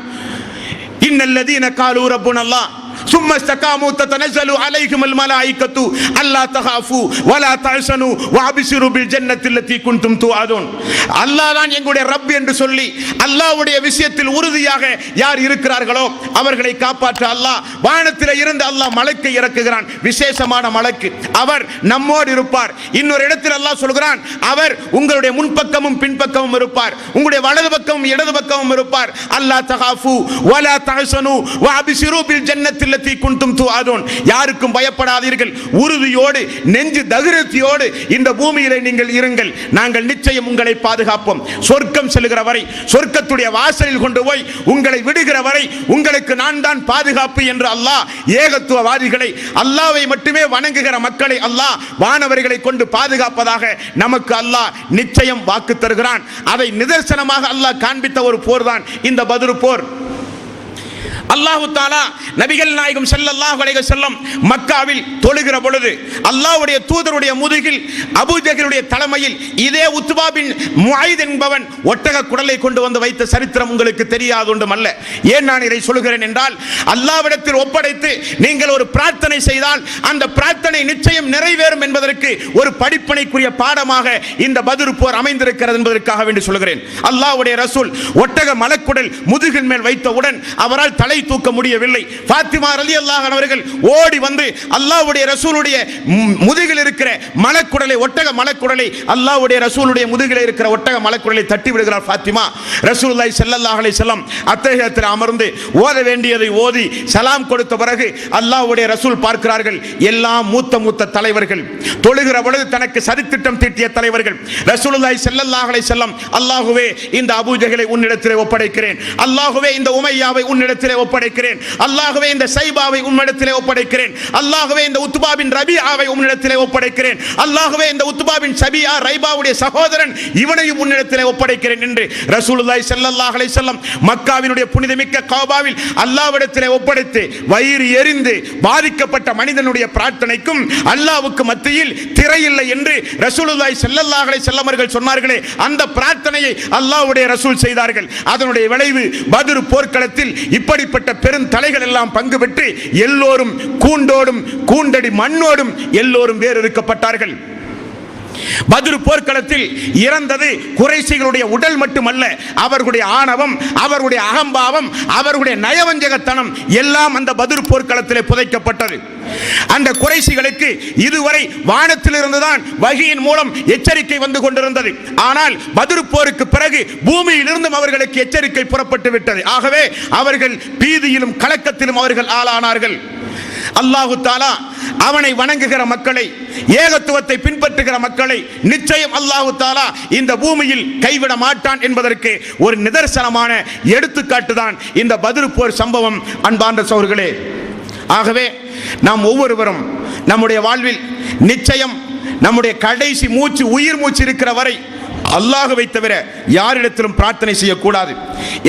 இன்னல்லதீன காலூ ரப்புனல்லாஹ் ثم استقاموا تتنزل عليهم الملائكة ألا تخافوا ولا تحزنوا وابشروا بالجنة التي كنتم توعدون. அல்லாஹ் தான் எங்களுடைய ரப் என்று சொல்லி அல்லாஹ்வுடைய விஷயத்தில் உறுதியாக யார் இருக்கிறார்களோ அவர்களை காப்பாற்ற அல்லாஹ் வானத்திலே இருந்து அல்லாஹ் மலக்கை இறக்குகிறான், விசேஷமான மலக்கு. அவர் நம்மோடு இருப்பார். இன்னொரு இடத்தில் அல்லாஹ் சொல்கிறான், அவர் உங்களுடைய முன்பக்கமும் பின்பக்கமும் இருப்பார், உங்களுடைய வலது பக்கமும் இடது பக்கமும் இருப்பார். அல்லா தகாஃபு வலா தஹ்சனு வஅப்ஷிரு பில் ஜன்னத்தில் லத்தி குன்தும் துஆதுன். யாருக்கும் பயப்படாதீர்கள், உறுதியோடு நெஞ்சு தைரியத்தோடு இந்த பூமியிலே நீங்கள் இருங்கள், நாங்கள் நிச்சயம் உங்களை பாதுகாப்போம். சொர்க்கம் செல்கிற வரை, சொர்க்கத்துடைய வாசலில் கொண்டு போய் உங்களை விடுகிற வரை உங்களுக்கு நான் தான் பாதுகாப்பு என்று அல்லாஹ் ஏகத்துவவாதிகளை, அல்லாஹ்வை மட்டுமே வணங்குகிற மக்களை அல்லாஹ் வானவர்களை கொண்டு பாதுகாப்பதாக நமக்கு அல்லாஹ் நிச்சயம் வாக்கு தருகிறான். அதை நிதர்சனமாக அல்லாஹ் காண்பித்த ஒரு போர் தான் இந்த பத்ர் போர். அல்லாஹு தஆலா நபிகள் நாயகம் ஸல்லல்லாஹு அலைஹி வஸல்லம் மக்காவில் தொழுகிற பொழுது அல்லாஹ்வுடைய தூதருடைய முதுகில் அபூ ஜஹலுடைய தலைமையில் இதே உத்பா பின் முஆயித் என்பவன் ஒட்டக குடலை கொண்டு வந்து வைத்த சரித்திரம் உங்களுக்கு தெரியாது ஒன்றுமல்ல. ஏன் நான் இதை சொல்கிறேன் என்றால், அல்லாஹ்விடத்தில் ஒப்படைத்து நீங்கள் ஒரு பிரார்த்தனை செய்தால் அந்த பிரார்த்தனை நிச்சயம் நிறைவேறும் என்பதற்கு ஒரு படிப்பனைக்குரிய பாடமாக இந்த பத்ர் போர் அமைந்திருக்கிறது என்பதற்காக வேண்டி சொல்கிறேன். அல்லாஹ்வுடைய ரசூல் ஒட்டக மலக்குடல் முதுகின் மேல் வைத்தவுடன் அவரால் தலை தூக்க முடியவில்லை. ஃபாத்திமா ரலியல்லாஹு அன்ஹா அவர்கள் ஓடி வந்து அல்லாஹ்வுடைய ரசூலுடைய முதுகில் இருக்கிற மலக்குடலை, ஒட்டக மலக்குடலை, அல்லாஹ்வுடைய ரசூலுடைய முதுகில் இருக்கிற ஒட்டக மலக்குடலை தட்டி விடுகிறார் ஃபாத்திமா. ரசூலுல்லாஹி ஸல்லல்லாஹு அலைஹி வஸல்லம் அத்தஹியத்தில் அமர்ந்து ஓத வேண்டியதை ஓதி சலாம் கொடுத்த பிறகு அல்லாஹ்வுடைய ரசூல் பார்க்கிறார்கள், எல்லா மூத்த தலைவர்கள் தொழுகிற பொழுது தனக்கு சதித்திட்டம் தீட்டிய தலைவர்கள். ரசூலுல்லாஹி ஸல்லல்லாஹு அலைஹி வஸல்லம், அல்லாஹ்வே இந்த அபூ ஜஹலை உன்னிடத்திலே ஒப்படைக்கிறேன், அல்லாஹ்வே இந்த உமையாவை உன்னிடத்திலே ஒப்படைக்கிறேன், அல்லாஹ்வே இந்த சைபாவை உன்னிடத்திலே ஒப்படைக்கிறேன், அல்லாஹ்வே இந்த உத்பா பின் ரபீஆவை உன்னிடத்திலே ஒப்படைக்கிறேன், அல்லாஹ்வே இந்த உத்பா பின் சபியா ரைபாவுடைய சகோதரன் இவனையும் உன்னிடத்திலே ஒப்படைக்கிறேன் என்று ரசூலுல்லாஹி ஸல்லல்லாஹு அலைஹி வஸல்லம் மக்காவினுடைய புனிதமிக்க கஅபாவில் அல்லாஹ்விடத்திலே ஒப்படைத்து வயிறு எரிந்து பாதிக்கப்பட்ட மனிதனுடைய பிரார்த்தனைக்கும் அல்லாஹ்வுக்கு மத்தியில் திரையில்லை என்று ரசூலுல்லாஹி ஸல்லல்லாஹு அலைஹி வஸல்லம் அவர்கள் சொன்னார்களே, அந்த பிரார்த்தனையை அல்லாஹ்வுடைய ரசூல் செய்தார்கள். அதனுடைய விளைவு பத்ர் போர்க்களத்தில் இப்படிப்பட்ட பெருந்தலைகள் எல்லாம் பங்கு பெற்று எல்லோரும் கூண்டோடும் கூண்டடி மண்ணோடும் எல்லோரும் வேறறுக்கப்பட்டார்கள். பத்ர் போர்க்களத்தில் இறந்தது குறைஷிகளுடைய உடல் மட்டுமல்ல, அவர்களுடைய ஆணவம், அவர்களுடைய அகம்பாவம், அவர்களுடைய நயவஞ்சகத்தனம் எல்லாம் அந்த பத்ர் போர்க்களத்திலே புதைக்கப்பட்டது. அந்த குறைஷிகளுக்கு இதுவரை வானத்திலிருந்துதான் வஹீயின் மூலம் எச்சரிக்கை வந்து கொண்டிருந்தது. ஆனால் பத்ர் போருக்கு பிறகு பூமியிலிருந்தும் அவர்களுக்கு எச்சரிக்கை புறப்பட்டு விட்டது. ஆகவே அவர்கள் பீதியிலும் கலக்கத்திலும் அவர்கள் ஆளானார்கள். அல்லாஹு தஆலா அவனை வணங்குகிற மக்களை, ஏகத்துவத்தை பின்பற்றுகிற மக்களை நிச்சயம் அல்லாஹு தஆலா இந்த பூமியில் கைவிட மாட்டான் என்பதற்கு ஒரு நிதர்சனமான எடுத்துக்காட்டு தான் இந்த பத்ர் போர் சம்பவம். அன்பார்ந்த சகோதரர்களே, ஆகவே நாம் ஒவ்வொருவரும் நம்முடைய வாழ்வில் நிச்சயம் நம்முடைய கடைசி மூச்சு, உயிர் மூச்சு இருக்கிற வரை அல்லாஹ்வை தவிர யாரிடத்திலும் பிரார்த்தனை செய்யக்கூடாது.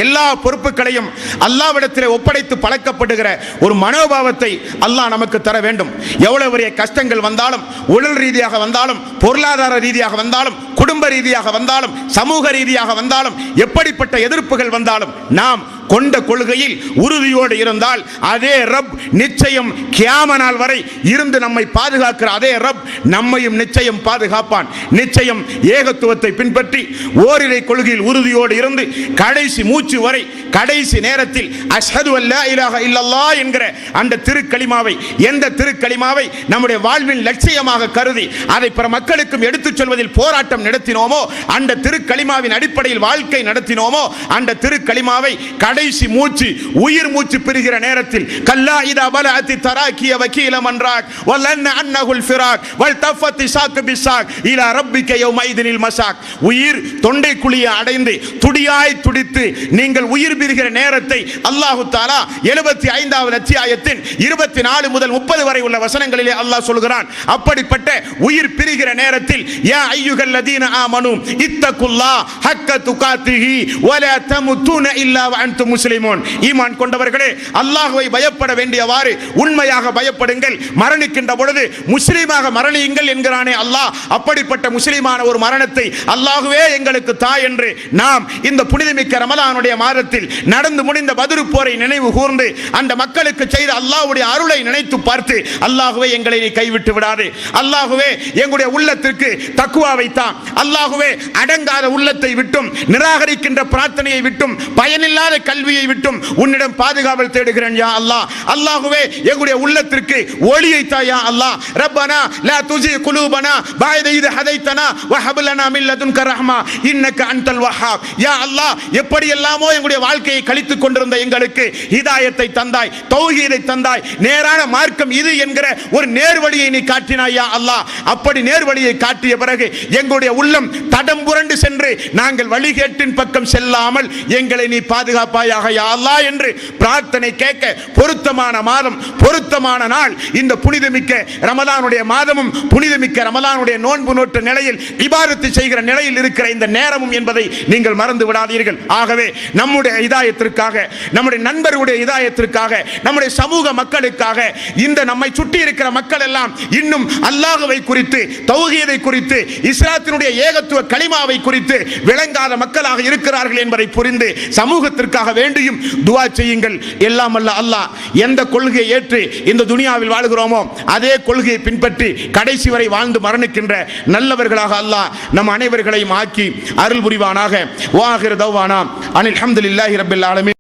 எல்லா பொறுப்புகளையும் அல்லாஹ்விடத்திலே ஒப்படைத்து பழக்கப்படுகிற ஒரு மனோபாவத்தை அல்லாஹ் நமக்கு தர வேண்டும். எவ்வளவு பெரிய கஷ்டங்கள் வந்தாலும், உடல் ரீதியாக வந்தாலும், பொருளாதார ரீதியாக வந்தாலும், குடும்ப ரீதியாக வந்தாலும், சமூக ரீதியாக வந்தாலும், எப்படிப்பட்ட எதிர்ப்புகள் வந்தாலும் நாம் கொண்ட கொள்கையில் உறுதியோடு இருந்தால் அதே ரப் நிச்சயம் கியாம நாள் வரை இருந்து நம்மை பாதுகாக்கிற அதே ரப் நம்மையும் நிச்சயம் பாதுகாப்பான். நிச்சயம் ஏகத்துவத்தை பின்பற்றி ஓரிரை கொள்கையில் உறுதியோடு இருந்து கடைசி மூச்சு வரை, கடைசி நேரத்தில் அஷ்ஹது அல்லா இலாஹ இல்லல்லாஹ் என்கிற அந்த திருக்கலிமாவை, எந்த திருக்கலிமாவை நம்முடைய வாழ்வின் லட்சியமாக கருதி அதை பிற மக்களுக்கும் எடுத்துச் சொல்வதில் போராட்டம் நடத்தினோமோ, அந்த திருக்கலிமாவின் அடிப்படையில் வாழ்க்கை நடத்தினோமோ, அந்த திருக்கலிமாவை கடைசி மூச்சு, உயிர் மூச்சு பெறுகிற நேரத்தில் கல்லா இதா பலஅத்தி தராக்கிய வகீல மன்றாக் வலன்ன அன்னஹுல் ஃபிராக் வல் தஃபத்தி சாக் பிசாக் இலா ரப்பிக யௌமைதினில் மசாக். உயிர் தொண்டை குழியை அடைந்து துடியாய் துடித்து நீங்கள் உயிர் பிரிகிற நேரத்தை அல்லாஹ் தஆலா 75வது அத்தியாயத்தின் 24 முதல் 30 வரை உள்ள வசனங்களிலே அல்லாஹ் சொல்கிறான். அப்படிப்பட்ட உயிர் பிரிகிற நேரத்தில் யா அய்யுஹல்லதீன ஆமனூ இத்தகுல்லாஹ் ஹக்க துகாத்திஹி வலா தமுதுன இல்லா வஅன்தும் முஸ்லிமூன். ஈமான் கொண்டவர்களே, அல்லாஹ்வை பயப்பட வேண்டியவாறு உண்மையாக பயப்படுங்கள். மரணிக்கின்ற பொழுது முஸ்லீமாக மரணியுங்கள் என்கிறானே அல்லாஹ். அப்படிப்பட்ட முஸ்லீமான ஒரு மரணத்தை அல்லாஹ்வே எங்களுக்கு தா என்று நாம் இந்த புனிதமிக்க ரமலானுடைய மாதத்தில் நடந்து முடிந்த பத்ர் போரை நினைவு கூர்ந்து அந்த மக்களுக்கு செய்த அல்லாஹ்வுடைய அருளை நினைத்து பார்த்து, அல்லாஹ்வே எங்களை நீ கைவிட்டு விடாதே, அல்லாஹ்வே எங்களுடைய உள்ளத்திற்கு தக்வாவை தா, அல்லாஹ்வே அடங்காத உள்ளத்தை விட்டும், நிராகரிக்கின்ற பிரார்த்தனையை விட்டும், பயனில்லாத கல்வியை விட்டும் உன்னிடம் பாதுகாவல் தேடுகிறேன் யா அல்லாஹ். அல்லாஹ்வே எங்களுடைய உள்ளத்திற்கு ஒளியை தா யா அல்லாஹ். ரப்பனா லா துஸி குலூபனா பஅத இத் ஹதைதனா வ ஹப் லனா மின் லதுன்க ரஹ்மா இன்னக அன்தல் வஹ்ஹாப். யா அல்லாஹ், எப்படி எல்லாமோ எங்களுடைய வாழ்க்கையை கழித்துக் கொண்டிருந்த எங்களுக்கு ஹிதாயத்தை தந்தாய், தௌஹீதை தந்தாய், நேரான மார்க்கம் இது என்கிற ஒரு நேர்வழியை நீ காட்டினாய் யா அல்லாஹ். அப்படி நேர்வழியை காட்டிய பிறகு எங்களுடைய உள்ளம் தடம் புரண்டு சென்று நாங்கள் நாங்கள் வழிகேட்டின் பக்கம் செல்லாமல் எங்களை நீ பாதுகாப்பாயாக யா அல்லாஹ் என்று பிரார்த்தனை கேட்க பொருத்தமான மாதம், பொருத்தமான நாள் இந்த புனிதமிக்க ரமலானுடைய மாதமும் புனிதமிக்க ரமலானுடைய நோன்பு நோட்டு நிலையில் இபாதத்து செய்கிற நிலையில் இருக்கிற இந்த நேரமும் என்பதை நீங்கள் மறந்து விடாதீர்கள். ஆகவே நம்முடைய இதாயத்திற்காக, நம்முடைய நண்பர்களுடைய இதாயத்திற்காக, நம்முடைய சமூக மக்களுக்காக, இந்த நம்மை சுற்றி இருக்கிற மக்கள் எல்லாம் இன்னும் அல்லாஹ்வை குறித்து, தௌஹீதை குறித்து, இஸ்லாத்தினுடைய ஏகத்துவ கலிமாவை குறித்து விளங்காத மக்களாக இருக்கிறார்கள் என்பதை புரிந்து சமூகத்திற்காக வேண்டியும் துஆ செய்யுங்கள். எல்லாம் அல்ல அல்லாஹ் எந்த கொள்கையை ஏற்று இந்த துனியாவில் வாழ்கிறோமோ அதே கொள்கையை பின்பற்றி கடைசி வரை வாழ்ந்து மரணிக்கின்ற நல்லவர்களாக அல்லாஹ் நம் அனைவர்களையும் ஆக்கி அருள் புரிவானாக. வாஹிர் தௌவானா அனில் ஹம்துலில்லாஹி ரப்பில் ஆலமீன்.